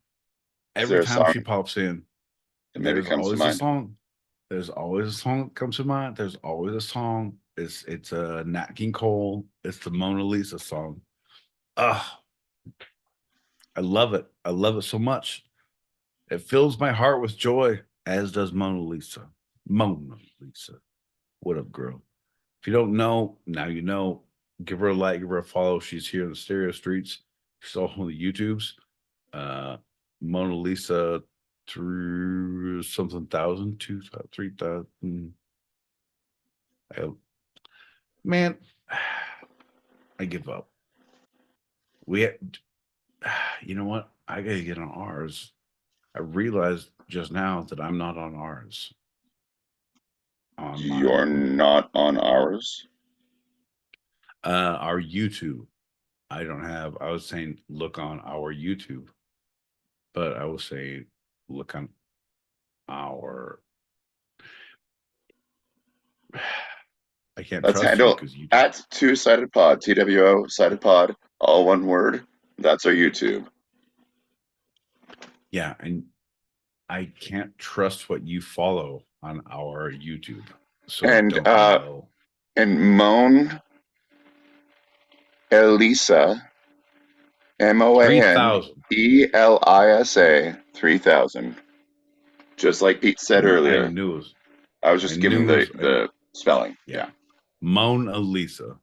Every time she pops in, maybe comes to always mind. a song. There's always a song that comes to mind. There's always a song. It's a Nat King Cole. It's the Mona Lisa song. I love it. I love it so much. It fills my heart with joy, as does Mona Lisa. Mona Lisa. What up, girl? If you don't know, now you know. Give her a like, give her a follow. She's here in the stereo streets. She's all on the YouTubes. Mona Lisa through something thousand, 2,000, 3,000. Man, I give up. You know what? I gotta get on ours. I realized just now that I'm not on ours. You're not on ours? Our YouTube. I don't have, I was saying look on our YouTube, but I was saying look on our I can't Let's trust you handle because you at two-sided pod, TWO sided pod, all one word. That's our YouTube. Yeah, and I can't trust what you follow on our YouTube, so I don't know. And Moan Elisa, 3,000. MOANELISA 3000. Just like Pete said I earlier. knew it was. I was just giving the spelling. Yeah. Mona Lisa.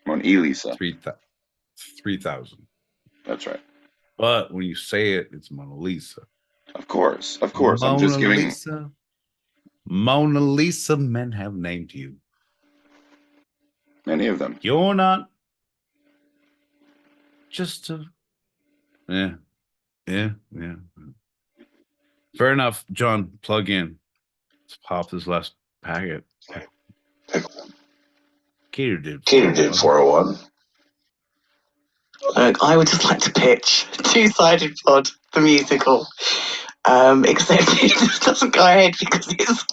Moan Elisa. 3,000. That's right. But when you say it, it's Mona Lisa. Of course. Mona I'm just giving. Lisa. Mona Lisa, men have named you. Many of them. You're not just a. Yeah. Fair enough, John. Plug in. Let's pop this last packet. Cater did 401. Look, I would just like to pitch Two-Sided Pod, the musical. Except it just doesn't go ahead because it's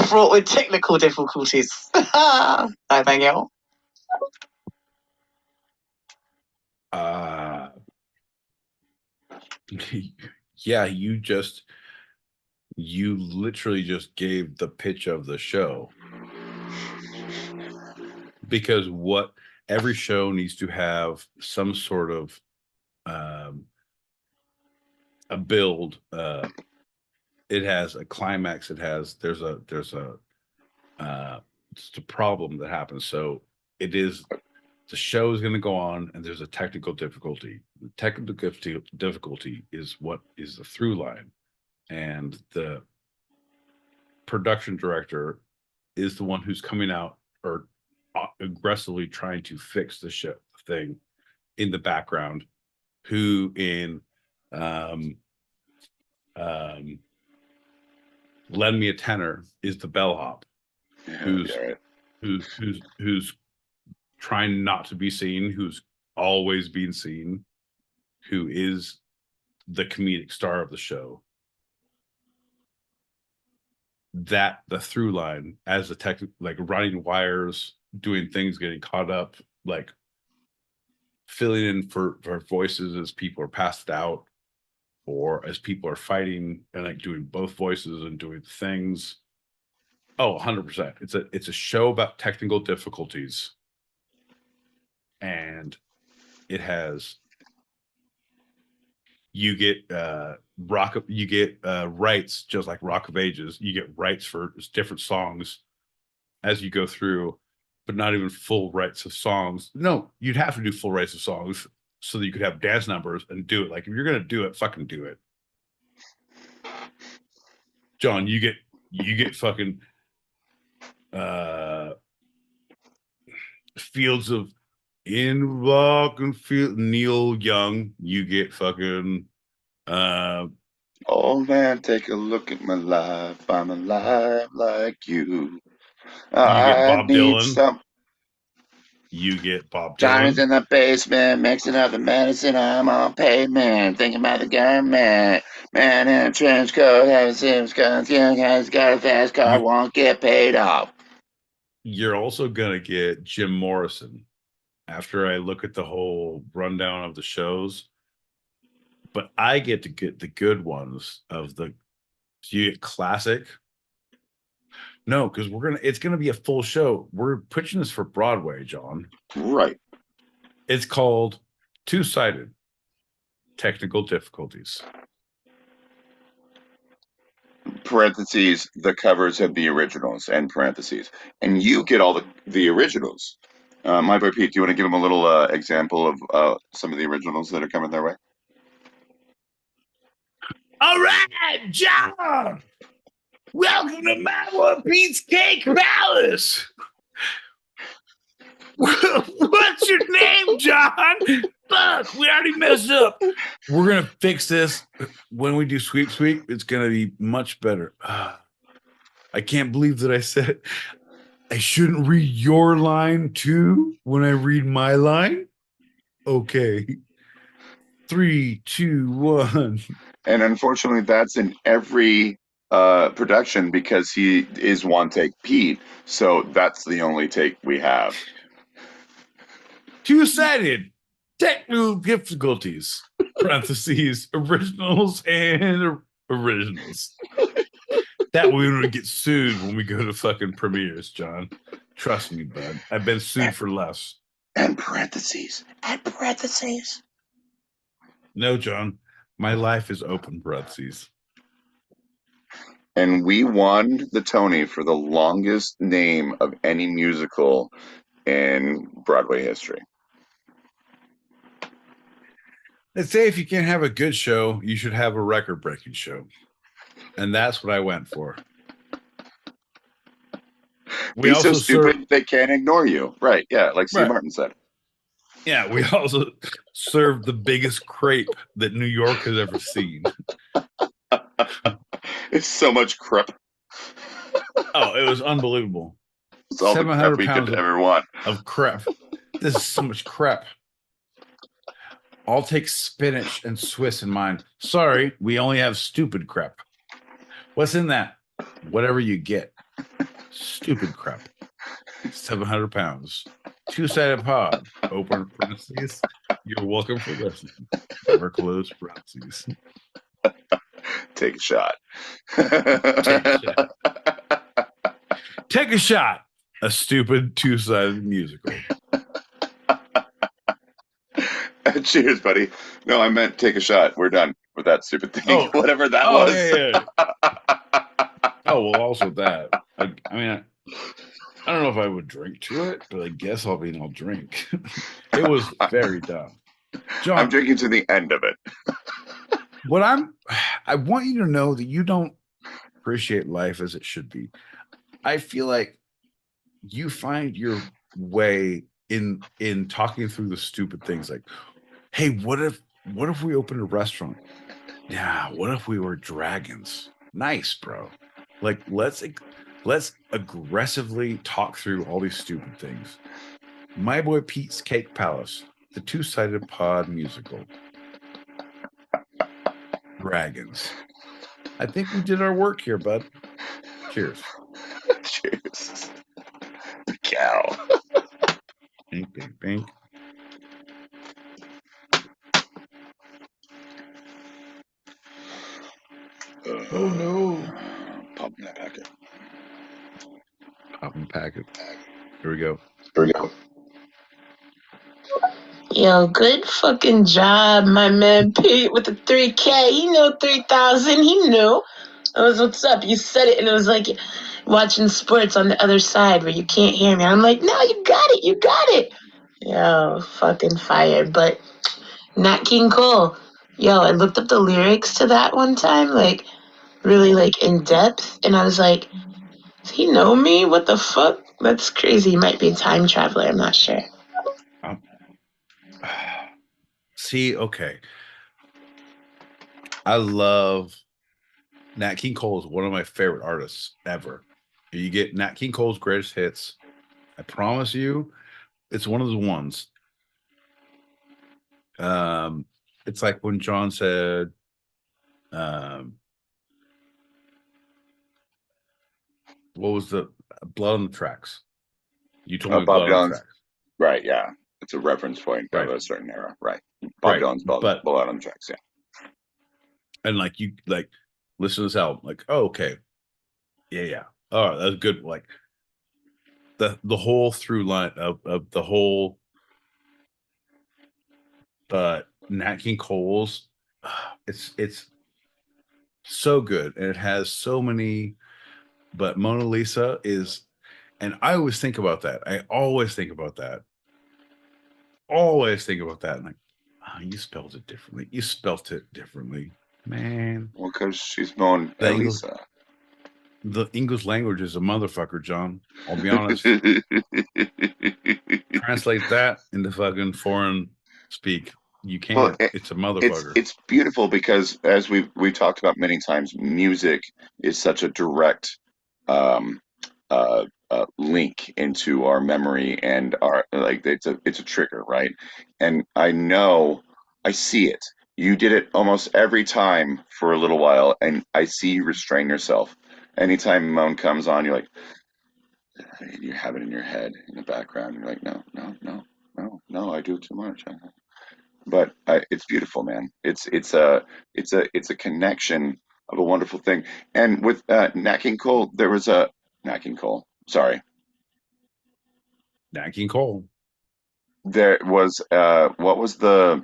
fraught with technical difficulties. I thank you. Yeah, you literally just gave the pitch of the show. Because what every show needs to have some sort of a build. It has a climax. There's a just a problem that happens. So the show is going to go on, and there's a technical difficulty. The technical difficulty is what is the through line, and the production director is the one who's coming out or aggressively trying to fix the thing in the background, who in Lend Me a Tenor is the bellhop, who's trying not to be seen, who's always being seen, who is the comedic star of the show. That the through line as a tech, like running wires, doing things, getting caught up, like filling in for voices as people are passed out, or as people are fighting, and like doing both voices and doing things. Oh, 100%. It's a show about technical difficulties, and it has you get rights, just like Rock of Ages. You get rights for different songs as you go through, but not even full rights of songs. No, you'd have to do full rights of songs so that you could have dance numbers and do it. Like, if you're gonna do it, fucking do it. John, you get fucking Fields of in Rock and Field, Neil Young. You get fucking oh man, take a look at my life. I'm alive like you. get Bob Dylan. Some. You get Bob Dylan. Johnny's in the basement, mixing up the medicine. I'm on pavement, thinking about the government. Man in a trench coat, having Sims guns. Young guy's got a fast car, won't get paid off. You're also gonna get Jim Morrison. After I look at the whole rundown of the shows, but I get to get the good ones of the. Do you get classic? No, because it's gonna be a full show. We're pitching this for Broadway, John. Right. It's called Two-Sided Technical Difficulties. Parentheses, the covers of the originals, and parentheses. And you get all the originals. My boy Pete, do you want to give them a little example of some of the originals that are coming their way? All right, John. Welcome to my boy Pete's Cake Palace. What's your name, John? Fuck, we already messed up. We're gonna fix this when we do Sweep. It's gonna be much better. I can't believe that I said I shouldn't read your line too when I read my line. Okay. 3, 2, 1. And unfortunately, that's in every production because he is one take Pete, so that's the only take we have. Two-sided technical difficulties. Parentheses, originals and originals. That way we don't get sued when we go to fucking premieres, John. Trust me, bud. I've been sued for less. And parentheses. And parentheses. No, John. My life is open parentheses. And we won the Tony for the longest name of any musical in Broadway history. They say if you can't have a good show, you should have a record-breaking show. And that's what I went for. We Be also so stupid they can't ignore you. Right, yeah, like Steve Martin said. Yeah, we also served the biggest crepe that New York has ever seen. It's so much crepe. Oh, it was unbelievable. It's all 700 the pounds we could ever want. Of crepe. This is so much crepe. I'll take spinach and Swiss in mine. Sorry, we only have stupid crepe. What's in that? Whatever you get. Stupid crepe. 700 pounds. Two-sided pod. Open parentheses. You're welcome for listening. Never close parentheses. Take a shot. Take a shot. Take a shot. A stupid two-sided musical. Cheers, buddy. No, I meant take a shot. We're done with that stupid thing. Oh. Whatever that was. Yeah. Oh, well, also that. I mean, I don't know if I would drink to it, but I guess I'll drink. It was very dumb. John, I'm drinking to the end of it. I want you to know that you don't appreciate life as it should be. I feel like you find your way in talking through the stupid things like, hey, what if we opened a restaurant? Yeah, what if we were dragons? Nice, bro. Like, let's aggressively talk through all these stupid things. My Boy Pete's Cake Palace, the two-sided pod musical. Dragons. I think we did our work here, bud. Cheers. Cheers. The cow. Bink, bink, bink. Oh no. Popping that packet. Popping packet. Here we go. Yo, good fucking job, my man Pete with the 3K. He knew 3,000. He knew. I was, what's up? You said it, and it was like watching sports on the other side where you can't hear me. I'm like, no, you got it. Yo, fucking fire. But Nat King Cole. Yo, I looked up the lyrics to that one time, like, really, like, in depth, and I was like, does he know me? What the fuck? That's crazy. He might be a time traveler. I'm not sure. See, okay. I love Nat King Cole is one of my favorite artists ever. You get Nat King Cole's greatest hits. I promise you, it's one of the ones. It's like when John said, what was the Blood on the Tracks? You told me Bob Dylan's, right? Yeah, it's a reference point of a certain era, right? Bob Dylan's Blood on the Tracks, yeah. And like you listen to this album, like, oh, okay, yeah. Oh, that's good. Like the whole through line of the whole Nat King Cole's, it's so good, and it has so many. But Mona Lisa is, and I always think about that. I'm like, oh, you spelled it differently. You spelt it differently, man. Well, because she's Mona Lisa. The English language is a motherfucker, John. I'll be honest. Translate that into fucking foreign speak. You can't. Well, it's a motherfucker. It's beautiful because, as we've talked about many times, music is such a direct link into our memory and our, like, it's a trigger, right? And I know I see it You did it almost every time for a little while, and I see you restrain yourself. Anytime Moan comes on, you're like, you have it in your head in the background. You're like, no, no, no, no, no, I do it too much. But it's beautiful, man. It's a connection of a wonderful thing. And with Nat King Cole, there was a Nat King Cole. Sorry, Nat King Cole. there was what was the?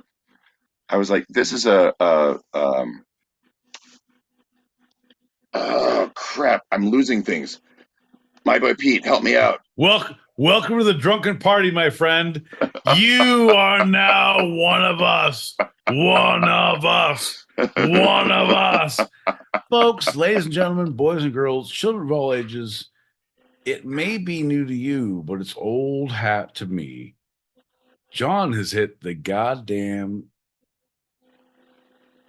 I was like, this is oh crap! I'm losing things. My boy Pete, help me out. Welcome to the drunken party, my friend. You are now one of us. One of us. One of us. Folks, ladies and gentlemen, boys and girls, children of all ages, it may be new to you, but it's old hat to me. John has hit the goddamn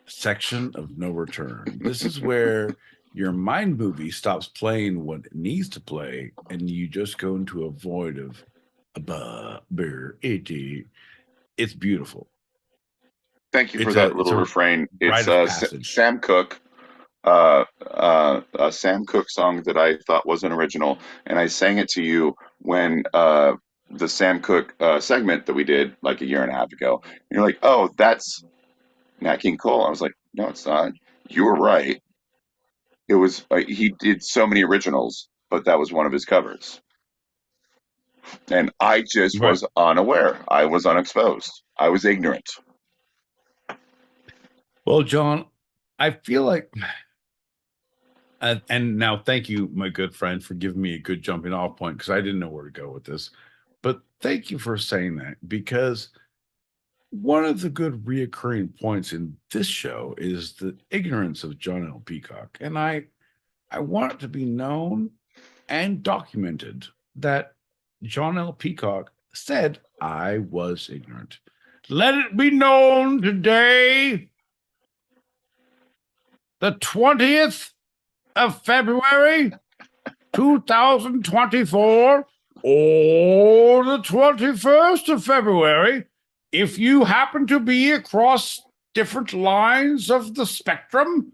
section of no return. This is where your mind movie stops playing what it needs to play, and you just go into a void of it's beautiful. Thank you for that little refrain. It's Sam Cooke, a Sam Cooke song that I thought was an original, and I sang it to you when the Sam Cooke segment that we did like a year and a half ago. And you're like, "Oh, that's Nat King Cole." I was like, "No, it's not. You were right. It was he did so many originals, but that was one of his covers." And I just was unaware. I was unexposed. I was ignorant. Well, John, I feel like, and now thank you, my good friend, for giving me a good jumping off point, because I didn't know where to go with this. But thank you for saying that, because one of the good reoccurring points in this show is the ignorance of John L. Peacock. And I want it to be known and documented that John L. Peacock said I was ignorant. Let it be known today, the 20th of February, 2024, or the 21st of February, if you happen to be across different lines of the spectrum.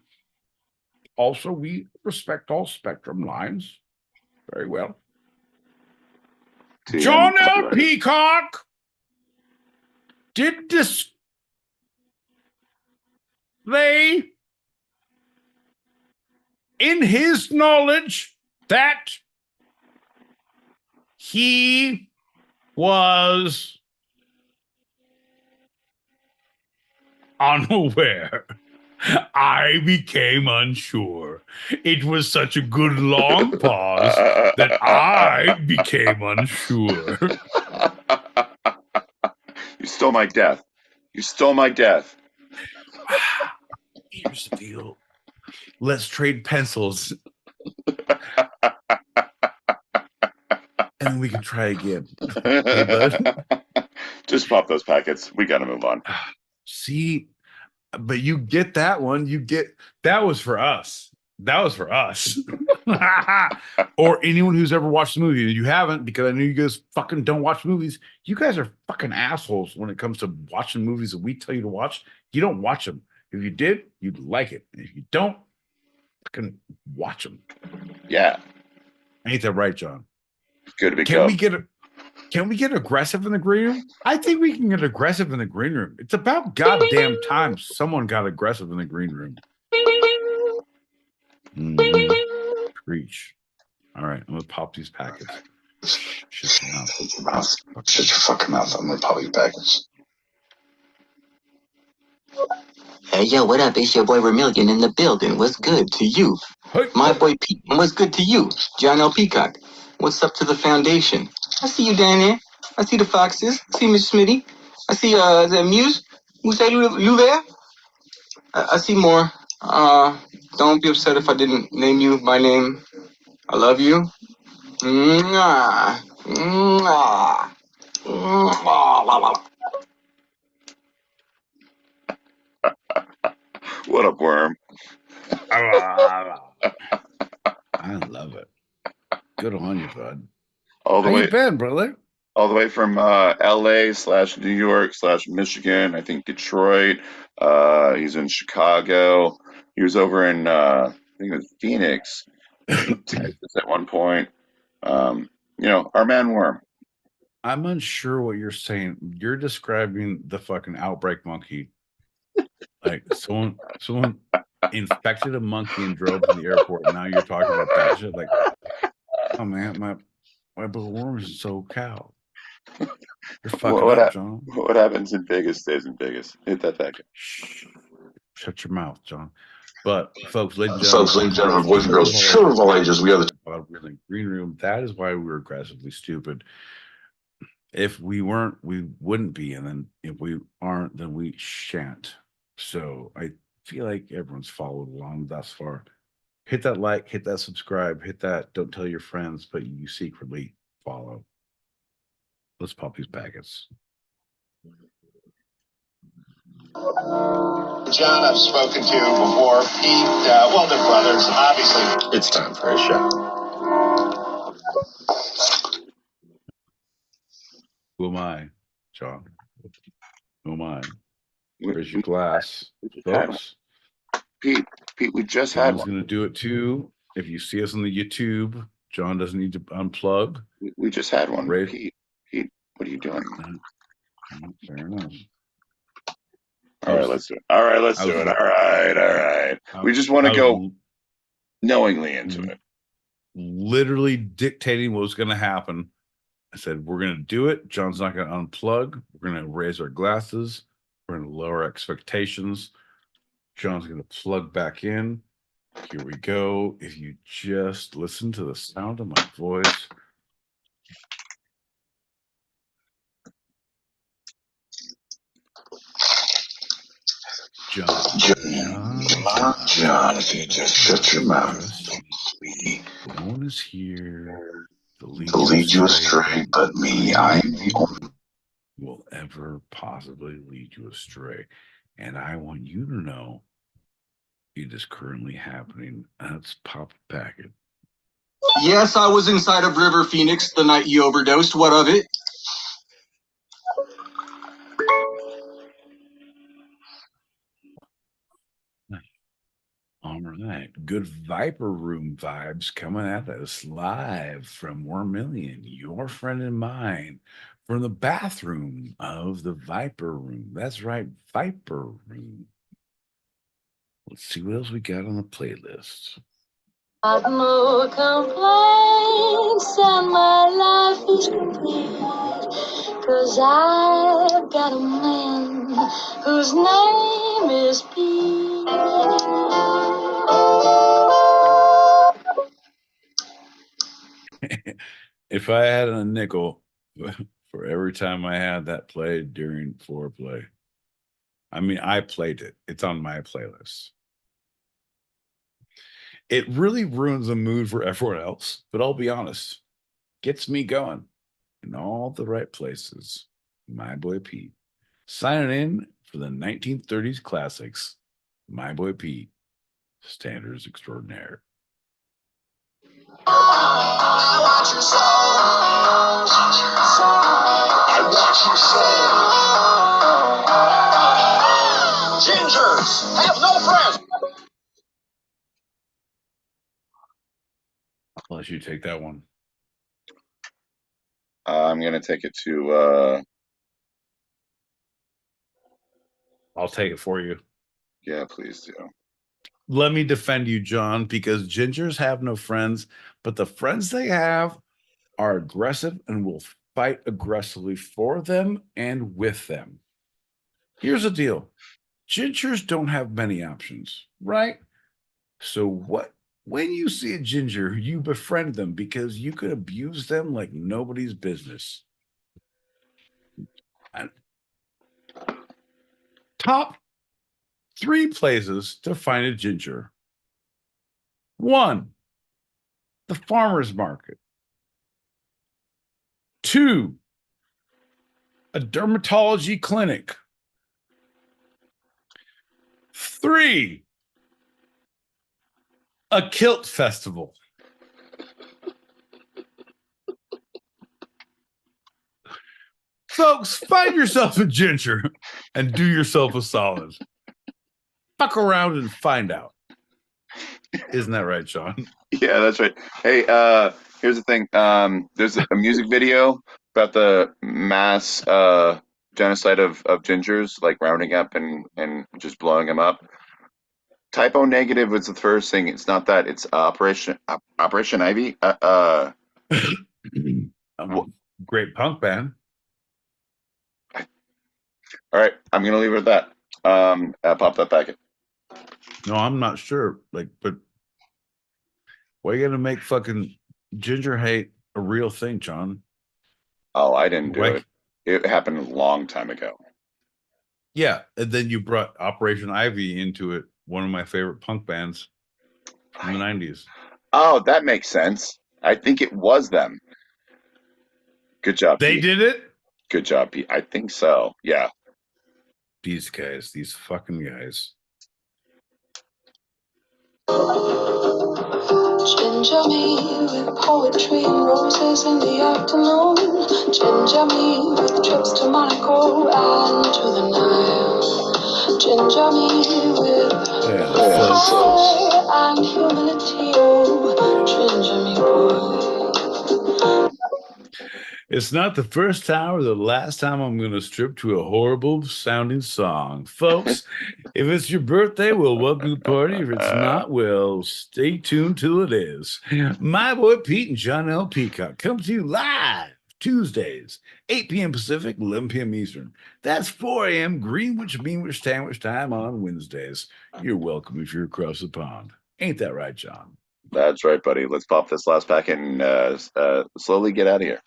Also, we respect all spectrum lines very well. John L. Peacock did display in his knowledge that he was unaware. I became unsure. It was such a good long pause that I became unsure. You stole my death. You stole my death. Here's the deal. Let's trade pencils. And then we can try again. Hey, bud. Just pop those packets. We got to move on. See, but you get that one. That was for us. That was for us. Or anyone who's ever watched the movie. You haven't, because I know you guys fucking don't watch movies. You guys are fucking assholes when it comes to watching movies that we tell you to watch. You don't watch them. If you did, you'd like it. If you don't, fucking watch them. Yeah. Ain't that right, John? Good to be Can we get aggressive in the green room? I think we can get aggressive in the green room. It's about goddamn time someone got aggressive in the green room. Preach. All right, I'm gonna pop these packets. Shut your mouth. Shut your mouth. Shut your fucking mouth. I'm gonna pop these packets. Hey, yo, what up? It's your boy Vermillion in the building. What's good to you? Hey. My boy Pete. And what's good to you? John L. Peacock. What's up to the foundation? I see you down there. I see the foxes. I see Miss Smitty. I see the Muse. Who said you there? I see more. Don't be upset if I didn't name you by name. I love you. Mwah. Mwah. Mwah. What a worm. I love it. Good on you, bud. All the How way. you been, brother? all the way from LA/New York/Michigan, I think Detroit. He's in Chicago. He was over in I think it was Phoenix, maybe Texas at one point. Our man Worm. I'm unsure what you're saying. You're describing the fucking outbreak monkey. Like someone infected a monkey and drove to the airport. Now you're talking about that shit. Like, oh man, my bookworm is so cow. You're fucking up, John. What happens in Vegas stays in Vegas. Hit that back. Shh. Shut your mouth, John. But folks, ladies and Boys and girls, children of all ages, we are the green room. That is why we're aggressively stupid. If we weren't, we wouldn't be, and then if we aren't, then we shan't. So I feel like everyone's followed along thus far. Hit that like, hit that subscribe, hit that don't tell your friends, but you secretly follow. Let's pop these packets. John, I've spoken to before. Pete, well, they're brothers, obviously. It's time for a show. Who am I, John? Who am I? Where's your glass, folks? Pete, we just John's had one. Going to do it too. If you see us on the YouTube, John doesn't need to unplug. We just had one. Right. Pete, what are you doing? Fair enough. All right, let's do it. All right. We just want to go knowingly into it. Literally dictating what was going to happen. I said, we're going to do it. John's not going to unplug. We're going to raise our glasses. We're going to lower expectations. John's going to plug back in. Here we go. If you just listen to the sound of my voice. John, if you just shut your mouth. No one is here to lead you astray, but me. I am the only will ever possibly lead you astray. And I want you to know it is currently happening. Let's pop a packet. Yes, I was inside of River Phoenix the night you overdosed. What of it? All right. Good Viper Room vibes coming at us live from 1,000,000, your friend and mine, from the bathroom of the Viper Room. That's right, Viper Room. Let's see what else we got on the playlist. I've no complaints and my life is complete, 'cause I've got a man whose name is Pete. If I had a nickel for every time I had that played during foreplay, I mean, I played it. It's on my playlist. It really ruins the mood for everyone else, but I'll be honest, gets me going in all the right places. My boy Pete, signing in for the 1930s classics. My boy Pete, standards extraordinaire. I want your soul. I want your soul. Gingers have no friends. I'll let you take that one. I'm going to take it to... I'll take it for you. Yeah, please do. Let me defend you, John, because gingers have no friends, but the friends they have are aggressive and will fight aggressively for them and with them. Here's the deal. Gingers don't have many options, right? So when you see a ginger, you befriend them because you could abuse them like nobody's business. And top 3 places to find a ginger. 1, the farmer's market. 2, a dermatology clinic. 3, a kilt festival. Folks, find yourself a ginger and do yourself a solid. Fuck around and find out. Isn't that right, Sean? Yeah, that's right. Hey, here's the thing. There's a music video about the mass genocide of gingers, like rounding up and just blowing them up. Typo negative was the first thing. It's not that. It's Operation Ivy. Great punk band. All right, I'm gonna leave it at that. Pop that back in. No, I'm not sure. Like, but why are you gonna make fucking ginger hate a real thing, John? Oh, I didn't do it. It happened a long time ago. Yeah, and then you brought Operation Ivy into it. One of my favorite punk bands from the '90s. Oh, that makes sense. I think it was them. Good job, They Pete. did it? Good job, Pete. I think so. Yeah. These guys, these fucking guys. Ginger me with poetry and roses in the afternoon. Ginger me with trips to Monaco and to the Nile. Ginger me with fire and humility. Oh, ginger me, boy. It's not the first time or the last time I'm going to strip to a horrible sounding song. Folks, if it's your birthday, we'll welcome the party. If it's not, well, stay tuned till it is. My boy Pete and John L. Peacock come to you live Tuesdays, 8 p.m. Pacific, 11 p.m. Eastern. That's 4 a.m. Greenwich Meanwich Sandwich time on Wednesdays. You're welcome if you're across the pond. Ain't that right, John? That's right, buddy. Let's pop this last pack and slowly get out of here.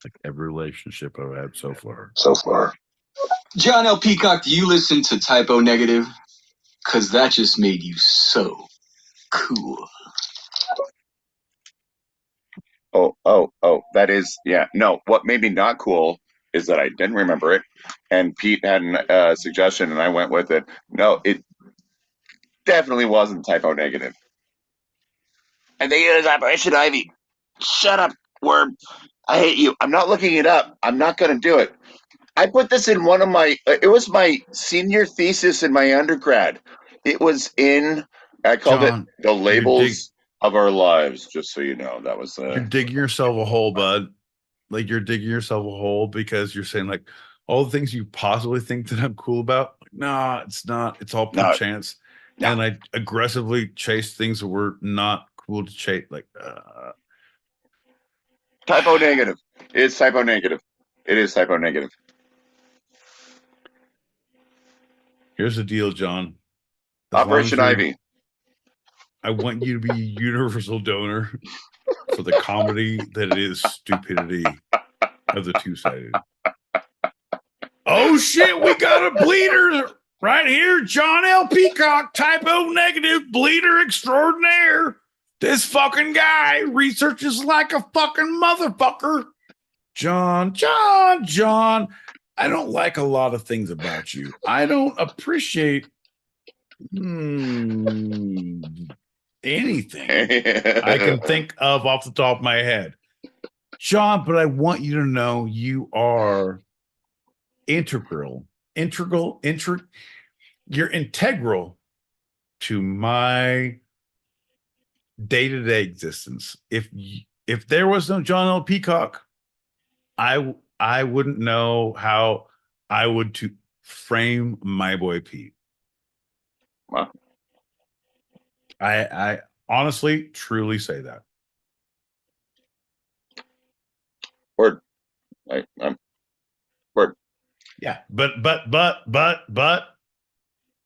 Like every relationship I've had so far. John L. Peacock, do you listen to Typo Negative? Because that just made you so cool. Oh, that is, yeah. No, what made me not cool is that I didn't remember it, and Pete had a suggestion, and I went with it. No, it definitely wasn't Typo negative. And they use Operation Ivy. Shut up, worm. I hate you. I'm not looking it up. I'm not going to do it. I put this in one of my, it was my senior thesis in my undergrad. It was in, I called John, it The Labels of Our Lives, just so you know. That was you're digging yourself a hole, bud. Like you're digging yourself a hole because you're saying like all the things you possibly think that I'm cool about. Like, nah, it's not. It's all per chance. No. And I aggressively chase things that were not cool to chase. Like Typo negative. It's typo negative. It is typo negative. Here's the deal, John. Operation Ivy. I want you to be a universal donor for the comedy that it is stupidity of the two-sided. Oh shit, we got a bleeder right here. John L. Peacock, typo negative, bleeder extraordinaire. This fucking guy researches like a fucking motherfucker. John, I don't like a lot of things about you. I don't appreciate anything I can think of off the top of my head. John, but I want you to know you are integral. You're integral to my day-to-day existence. If there was no John L. Peacock, I wouldn't know how I would to frame my boy Pete. Wow. I honestly, truly say that. Word. Word. Yeah, but,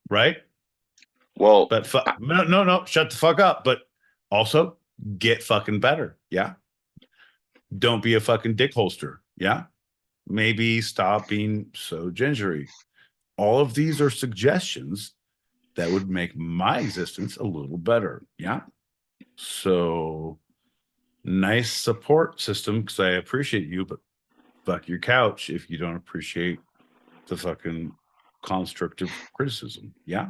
right? Well, but no, shut the fuck up. But also get fucking better. Yeah. Don't be a fucking dick holster. Yeah. Maybe stop being so gingery. All of these are suggestions that would make my existence a little better. Yeah. So nice support system because I appreciate you, but fuck your couch if you don't appreciate the fucking constructive criticism. Yeah.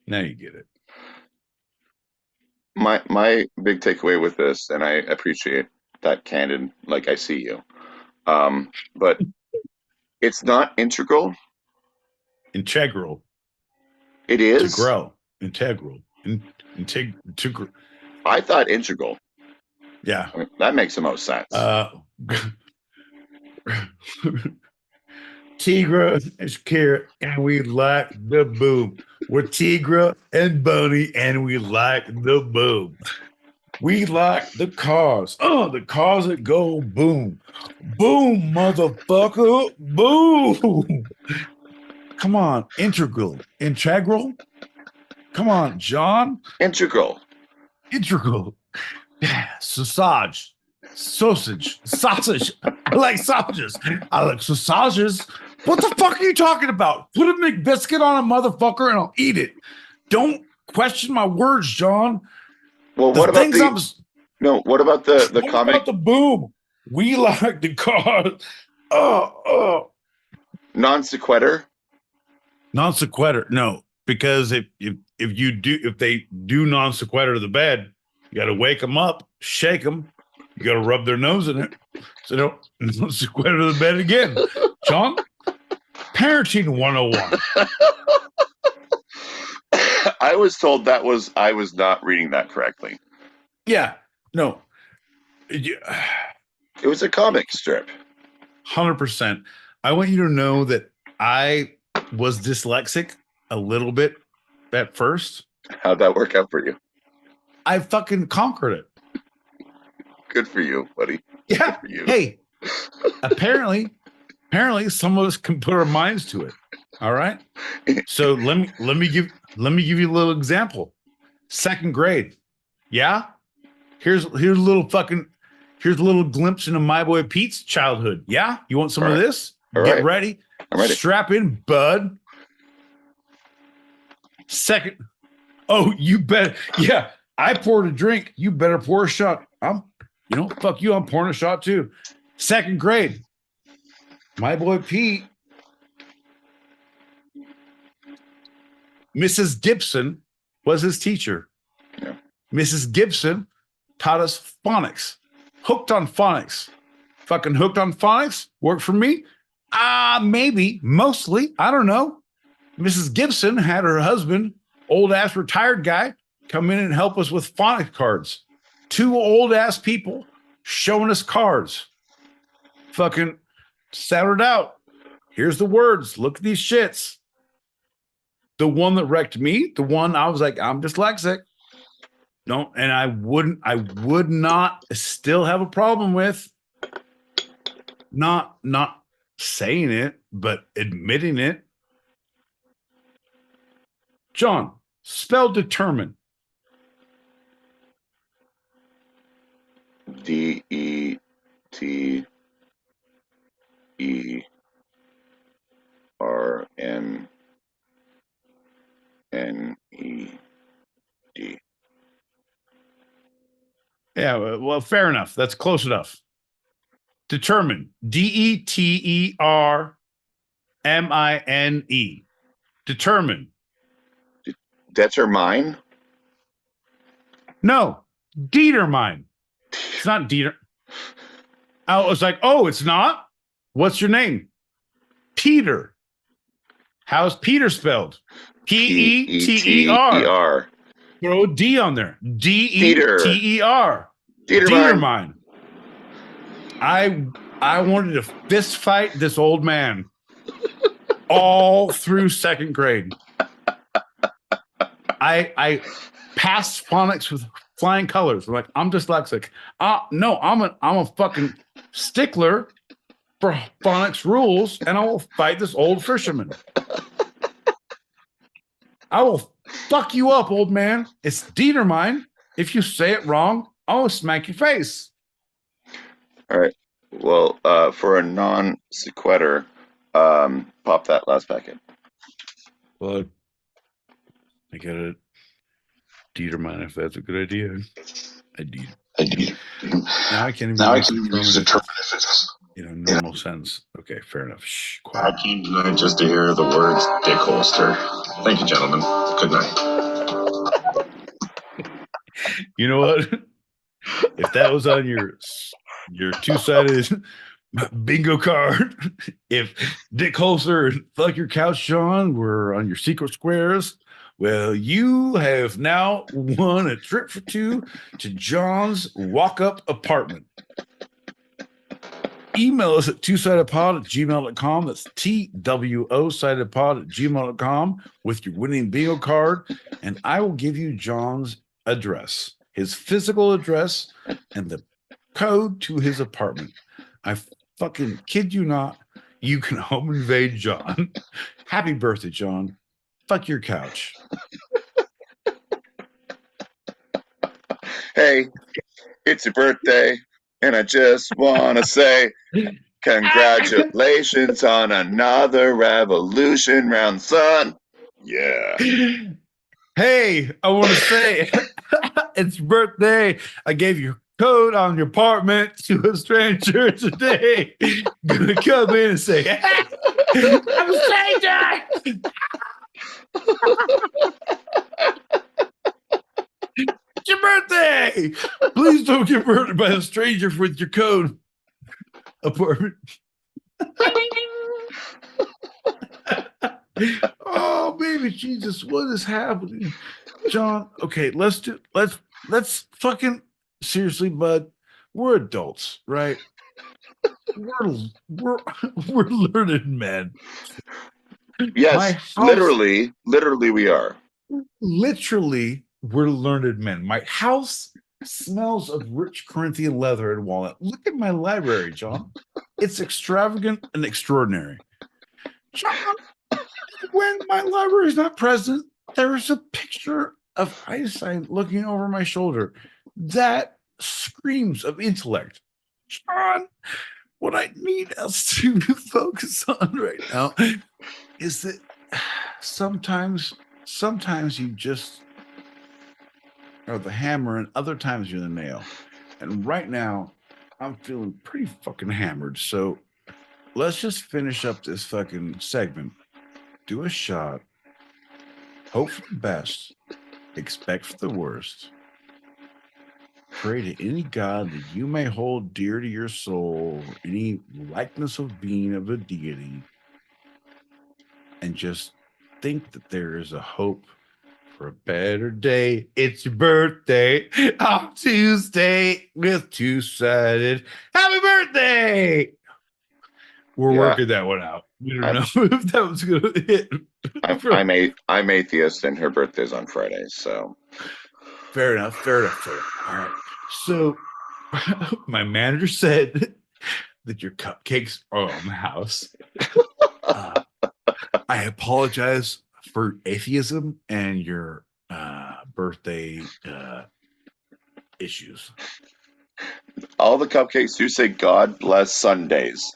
Now you get it. My big takeaway with this, and I appreciate that candid, like I see you. But it's not integral. Integral. It is? To grow. Integral. Integral. I thought integral. Yeah. I mean, that makes the most sense. Tigra is Carrot, and we like the boom. We're Tigra and Bunny, and we like the boom. We like the cars. The cars that go boom. Boom, motherfucker. Boom. Come on, integral. Integral? Come on, John. Integral. Integral. Sausage. Sausage. I like sausages. I like sausages. What the fuck are you talking about? Put a McBiscuit on a motherfucker and I'll eat it. Don't question my words, John. Well, what about the what about the what comic? About the boom? We like the car. Non sequitur. Non sequitur. No, because if they do non sequitur to the bed, you got to wake them up, shake them. You got to rub their nose in it, so don't sequitur to the bed again. John, parenting 101. I was told I was not reading that correctly. Yeah, no. It was a comic strip. 100%. I want you to know that I was dyslexic a little bit at first. How'd that work out for you? I fucking conquered it. Good for you, buddy. Yeah. For you. Hey, apparently some of us can put our minds to it. All right. So let me give you a little example. 2nd grade. Yeah. Here's a little glimpse into my boy Pete's childhood. Yeah. You want some of this? Get ready. I'm ready. Strap in, bud. Second. Oh, you bet. Yeah. I poured a drink. You better pour a shot. Fuck you. I'm pouring a shot too. 2nd grade. My boy Pete. Mrs. Gibson was his teacher. Yeah. Mrs. Gibson taught us phonics. Hooked on phonics. Fucking hooked on phonics. Worked for me? Maybe. Mostly. I don't know. Mrs. Gibson had her husband, old ass retired guy, come in and help us with phonics cards. 2 old ass people showing us cards. Fucking sounded out. Here's the words. Look at these shits. The one that wrecked me, the one I was like, I'm dyslexic. And I would not still have a problem with not saying it, but admitting it. John, spell determine. DETERMINE. Yeah, well, fair enough. That's close enough. Determine. DETERMINE. Determine. Determine? No, determine. It's not Dieter. I was like, oh, it's not? What's your name? Peter. How's Peter spelled? PETER. Throw a D on there. DETER. Determine. I wanted to fist fight this old man all through 2nd grade. I passed phonics with flying colors. I'm like, I'm dyslexic. No, I'm a fucking stickler for phonics rules, and I will fight this old fisherman. I will fuck you up, old man. It's determine. If you say it wrong, I'll smack your face. All right. Well, for a non sequitur, pop that last packet. Well, I gotta determine if that's a good idea. I did. Now I can't even determine if it's normal sense. Okay, fair enough. Shh, quiet. I came tonight just to hear the words "dick holster." Thank you, gentlemen. Good night. You know what? If that was on your your two-sided bingo card. If Dick Holster and Fuck Your Couch Sean were on your secret squares, well, you have now won a trip for two to John's walk-up apartment. Email us at twosidedpod@gmail.com. That's TWO sidedpod@gmail.com with your winning bingo card, and I will give you John's address, his physical address, and the code to his apartment. I fucking kid you not. You can home invade John. Happy birthday, John. Fuck your couch. Hey, it's your birthday, and I just want to say congratulations on another revolution round, son. Yeah. Hey, I want to say it's your birthday. I gave your code on your apartment to a stranger today. Gonna come in and say, hey, I'm a stranger. It's your birthday. Please don't get murdered by a stranger with your code apartment. Oh, baby Jesus, what is happening? John, okay, let's fucking seriously, bud. We're adults, right? We're learned men. Yes, literally we are. Literally, we're learned men. My house smells of rich Corinthian leather and walnut. Look at my library, John. It's extravagant and extraordinary. John, when my library is not present, there is a picture of Einstein looking over my shoulder. That screams of intellect. John, what I need us to focus on right now is that sometimes you just are the hammer and other times you're the nail. And right now, I'm feeling pretty fucking hammered. So let's just finish up this fucking segment. Do a shot. Hope for the best. Expect for the worst. Pray to any god that you may hold dear to your soul, any likeness of being of a deity, and just think that there is a hope for a better day. It's your birthday on Tuesday with two-sided. Happy birthday! We're working that one out. We don't know if that was going to hit. I'm atheist, and her birthday's on Friday, so. Fair enough. All right. So my manager said that your cupcakes are on the house. I apologize for atheism and your birthday issues. All the cupcakes do say God bless Sundays.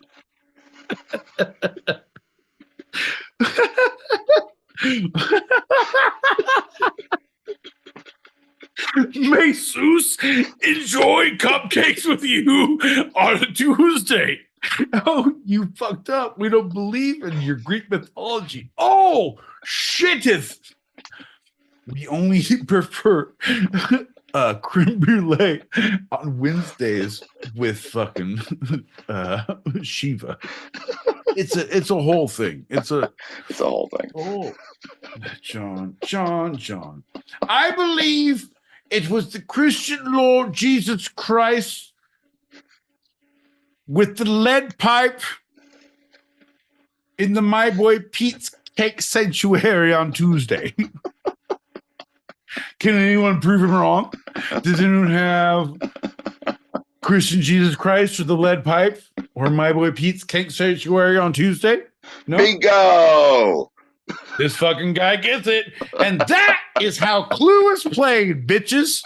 May Zeus enjoy cupcakes with you on a Tuesday. Oh, you fucked up. We don't believe in your Greek mythology. Oh, shitteth. We only prefer creme brulee on Wednesdays with fucking Shiva. It's a whole thing. It's a whole thing. Oh, John. I believe it was the Christian Lord Jesus Christ with the lead pipe in the My Boy Pete's Cake Sanctuary on Tuesday. Can anyone prove him wrong? Does anyone have Christian Jesus Christ with the lead pipe or My Boy Pete's Cake Sanctuary on Tuesday? No. Bingo! This fucking guy gets it. And that is how Clue is played, bitches.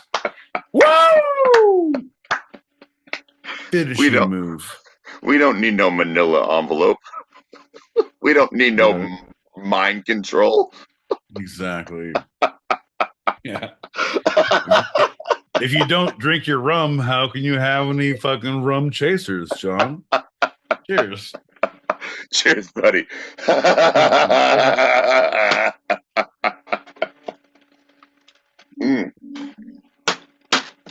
Woo! Finishing move. We don't need no manila envelope. We don't need no mind control. Exactly. Yeah. If you don't drink your rum, how can you have any fucking rum chasers, John? Cheers. Cheers, buddy.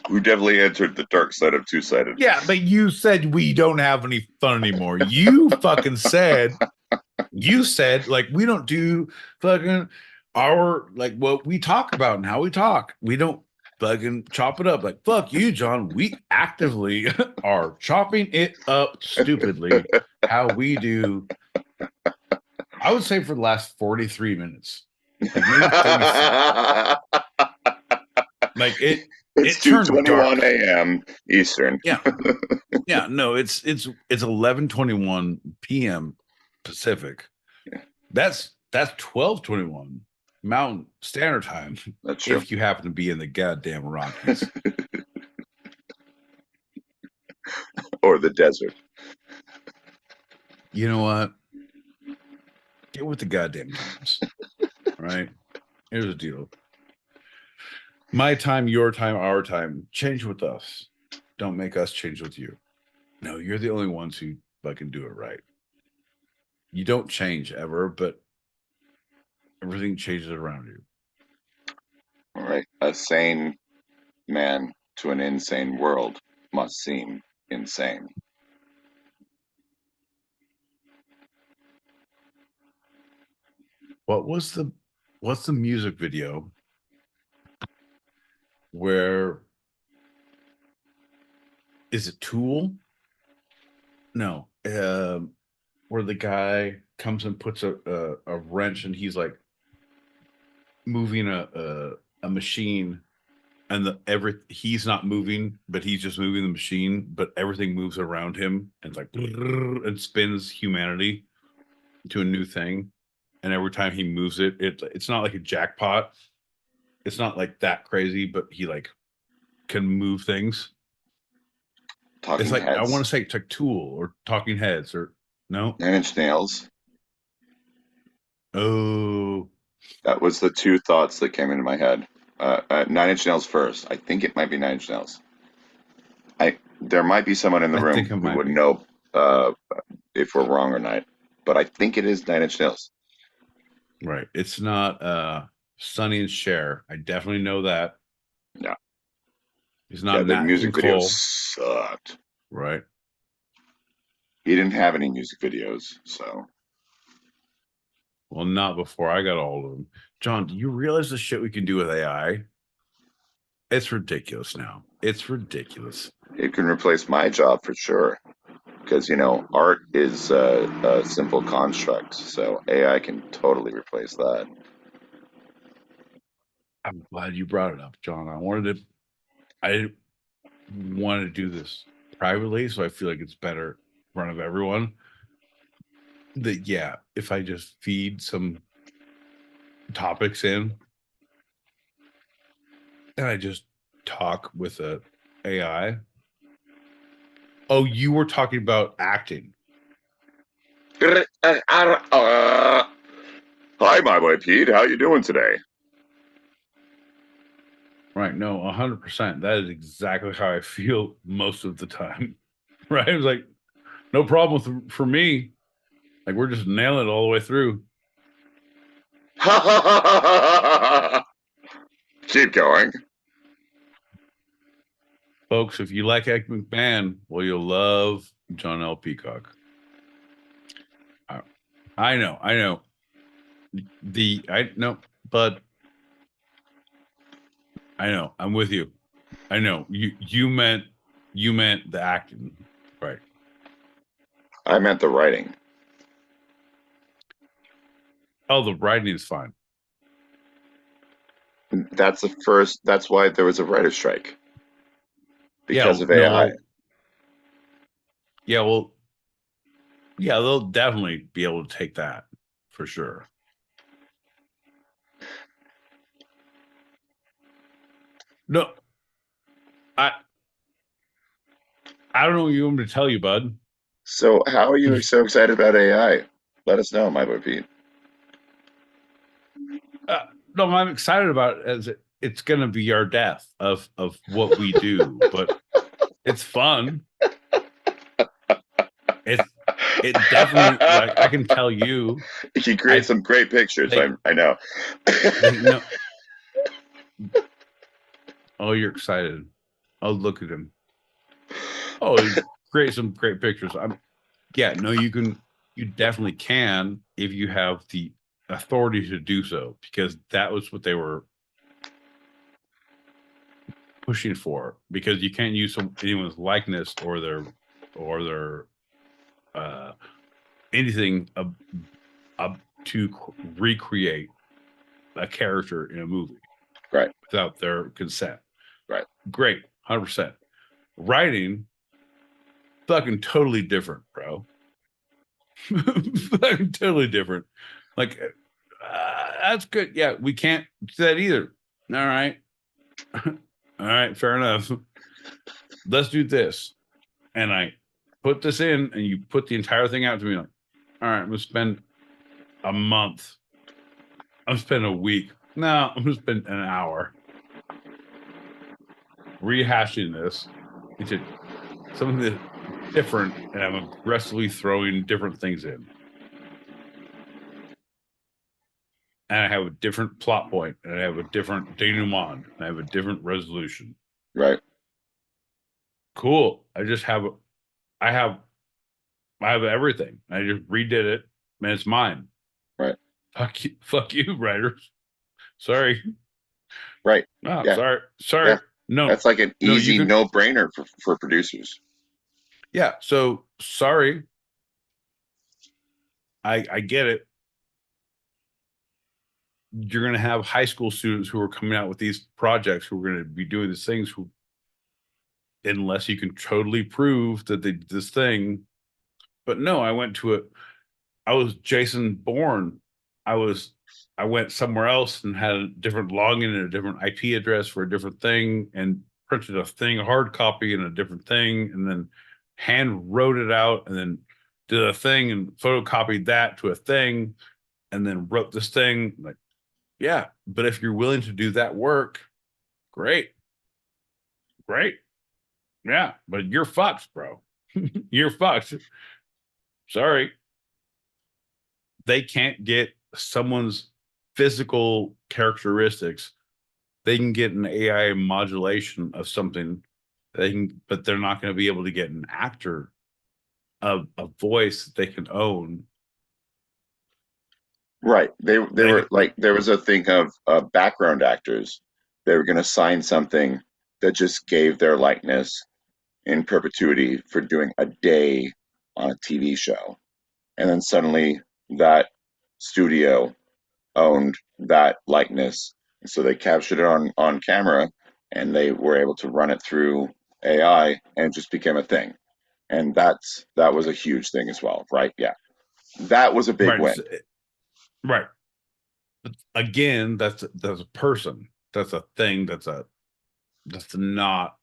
Who definitely entered the dark side of two-sided. Yeah, but you said we don't have any fun anymore. You fucking said, like, we don't do fucking our, like, what we talk about and how we talk. We don't fucking chop it up. Like, fuck you, John. We actively are chopping it up stupidly how we do. I would say for the last 43 minutes, like maybe 36. Like it turned 2:21 a.m. Eastern. Yeah. Yeah, no, it's 11:21 p.m. Pacific. Yeah. That's 12:21 Mountain Standard Time. That's true. If you happen to be in the goddamn Rockies or the desert. You know what? Get with the goddamn times. Right? Here's the deal. My time, your time, our time. Change with us. Don't make us change with you. No, you're the only ones who fucking do it right. You don't change ever, but everything changes around you. All right. A sane man to an insane world must seem insane. What's the music video where is it Tool? No, where the guy comes and puts a wrench and he's like moving a machine, and he's not moving, but he's just moving the machine, but everything moves around him and it's like and spins humanity to a new thing. And every time he moves it's not like a jackpot. It's not like that crazy, but he like can move things. Talking it's like Heads. I want to say it's like Tool or Talking Heads or no. 9 Inch Nails. Oh, that was the two thoughts that came into my head. 9 Inch Nails first. I think it might be 9 Inch Nails. There might be someone in the room who would know if we're wrong or not, but I think it is 9 Inch Nails. Right. It's not Sonny and Cher. I definitely know that. Yeah. He's not the Nat music King videos Cole. sucked. Right. He didn't have any music videos, so. Well, not before I got all of them. John, do you realize the shit we can do with AI? It's ridiculous now. It's ridiculous. It can replace my job for sure. Because, art is a simple construct, so AI can totally replace that. I'm glad you brought it up, John. I wanted to do this privately, so I feel like it's better in front of everyone. That, yeah, if I just feed some topics in and I just talk with a AI. Oh, you were talking about acting. Hi, my boy Pete. How you doing today? Right. No, 100%. That is exactly how I feel most of the time. Right. It was like, no problem for me. Like, we're just nailing it all the way through. Keep going. Folks, if you like Ike McMahon, well, you'll love John L. Peacock. I know. But I know. I'm with you. I know. You meant the acting, right? I meant the writing. Oh, the writing is fine. That's why there was a writer's strike. Because of AI. No, yeah, well, yeah, they'll definitely be able to take that for sure. No, I don't know what you want me to tell you, bud. So how are you so excited about AI? Let us know, my boy Pete. No, I'm excited about it as it's going to be our death of what we do, but it's fun. It definitely, like, I can tell you. He creates some great pictures. I know. Oh, you're excited. Oh, look at him. Oh, he create some great pictures. Yeah, no, you definitely can if you have the authority to do so, because that was what they were pushing for, because you can't use anyone's likeness or their anything to recreate a character in a movie, right, without their consent. right. Great, 100%. Writing, fucking totally different, bro. Fucking totally different. Like, that's good. Yeah, we can't do that either. All right. All right, fair enough. Let's do this. And I put this in, and you put the entire thing out to me, like, all right, I'm gonna spend a month. I'm spending a week. No, I'm gonna spend an hour rehashing this into something that's different, and I'm aggressively throwing different things in. And I have a different plot point, and I have a different denouement, and I have a different resolution. Right. Cool. I have everything. I just redid it, and it's mine. Right. Fuck you, writers. Sorry. Right. No, Yeah. sorry. Yeah. No, That's like an easy you can, no-brainer for producers. yeah. So sorry. I get it. You're going to have high school students who are coming out with these projects who are going to be doing these things who, unless you can totally prove that they did this thing. But no, I was Jason Bourne. I went somewhere else and had a different login and a different IP address for a different thing, and printed a hard copy and a different thing, and then hand wrote it out, and then did a thing and photocopied that to a thing, and then wrote this thing. Like, yeah, but if you're willing to do that work, great. Yeah, but you're fucked, bro. You're fucked. Sorry. They can't get someone's physical characteristics. They can get an AI modulation of something. But they're not going to be able to get an actor, a voice that they can own. Right. They were like, there was a thing of background actors. They were going to sign something that just gave their likeness in perpetuity for doing a day on a TV show. And then suddenly that studio owned that likeness. So they captured it on camera, and they were able to run it through AI, and it just became a thing. And that was a huge thing as well, right? Yeah. That was a big Right. win. Right. But again, that's a person. That's a thing. That's not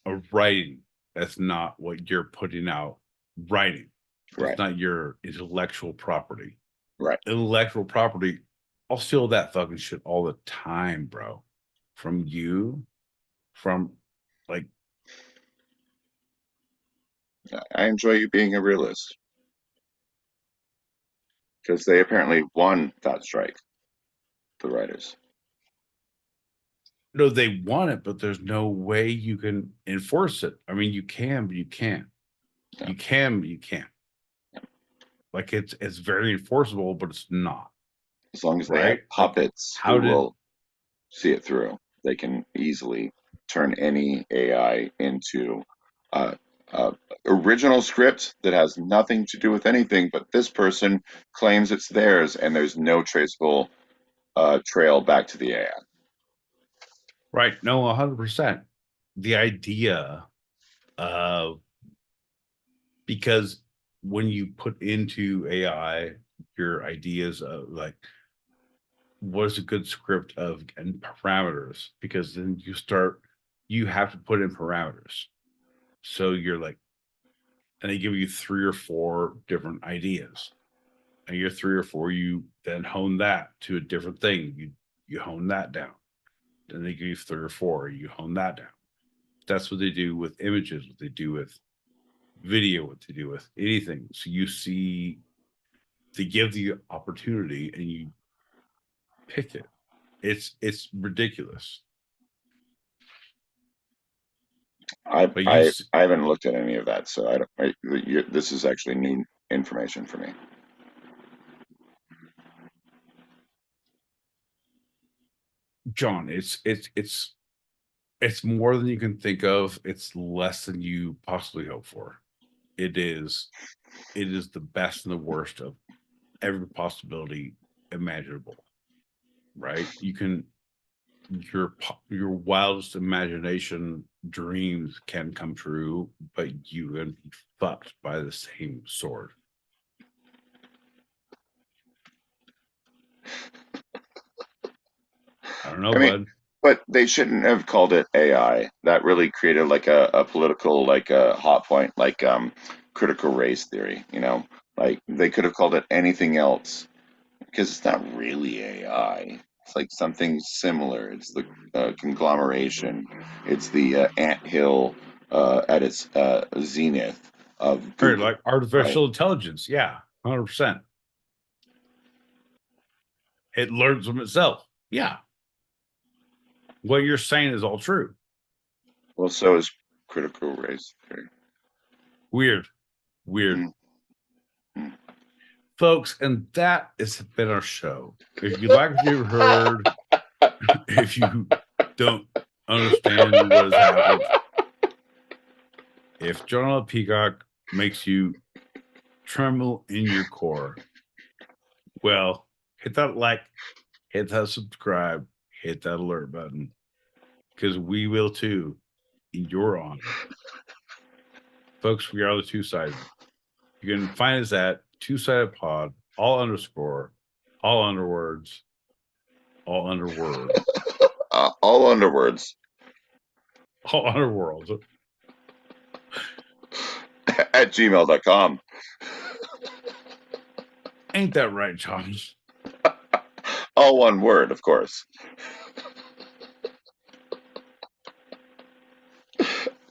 a writing. That's not what you're putting out writing. That's Right. not your intellectual property. Right. Intellectual property, I'll steal that fucking shit all the time, bro. From you, from like, I enjoy you being a realist, because they apparently won that strike, the writers. no, they want it, but there's no way you can enforce it. I mean, you can, but you can't. Yeah. You can, but you can't. Like, it's very enforceable, but it's not. As long as they Right? have puppets Like, who will see it through, they can easily turn any AI into original script that has nothing to do with anything, but this person claims it's theirs, and there's no traceable trail back to the AI. right? No, 100%. The idea of, because when you put into AI your ideas of like, what is a good script of, and parameters, because then you have to put in parameters. So you're like, and they give you 3 or 4 different ideas, and your 3 or 4, you then hone that to a different thing. You hone that down. Then they give you 3 or 4, you hone that down. That's what they do with images, what they do with video, what they do with anything. So you see, they give the opportunity, and you pick it. It's ridiculous. I haven't looked at any of that, so I don't. This is actually new information for me. John, it's more than you can think of. It's less than you possibly hope for. It is the best and the worst of every possibility imaginable. Right? You can your wildest imagination dreams can come true, but you can be fucked by the same sword. I don't know, bud. But they shouldn't have called it AI. That really created like a political like a hot point, like critical race theory. Like they could have called it anything else because it's not really AI. It's like something similar. It's the conglomeration. It's the anthill at its zenith of Google. Like artificial intelligence. Yeah, 100%. It learns from itself. Yeah. What you're saying is all true. Well, so is critical race theory. Weird. Mm. Folks, and that has been our show. If you like what you've heard, if you don't understand what has happened, if John L. Peacock makes you tremble in your core, well, hit that like, hit that subscribe, hit that alert button, because we will too, in your honor. Folks, we are the two-sided. You can find us at two-sided pod, all underscore, all underwords, all underword. All underwords. All underworld. At gmail.com. Ain't that right, John? All one word, of course.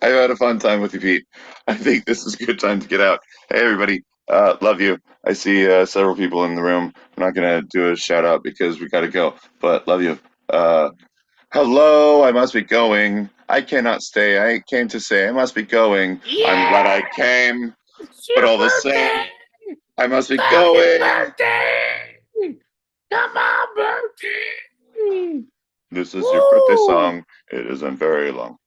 I've had a fun time with you, Pete. I think this is a good time to get out. Hey, everybody. Love you. I see several people in the room. I'm not going to do a shout out because we got to go, but love you. Hello, I must be going. I cannot stay. I came to say I must be going. Yeah! I'm glad I came, but all the same, I must be Happy going. birthday! Come on, birthday! This is your birthday song. It isn't very long.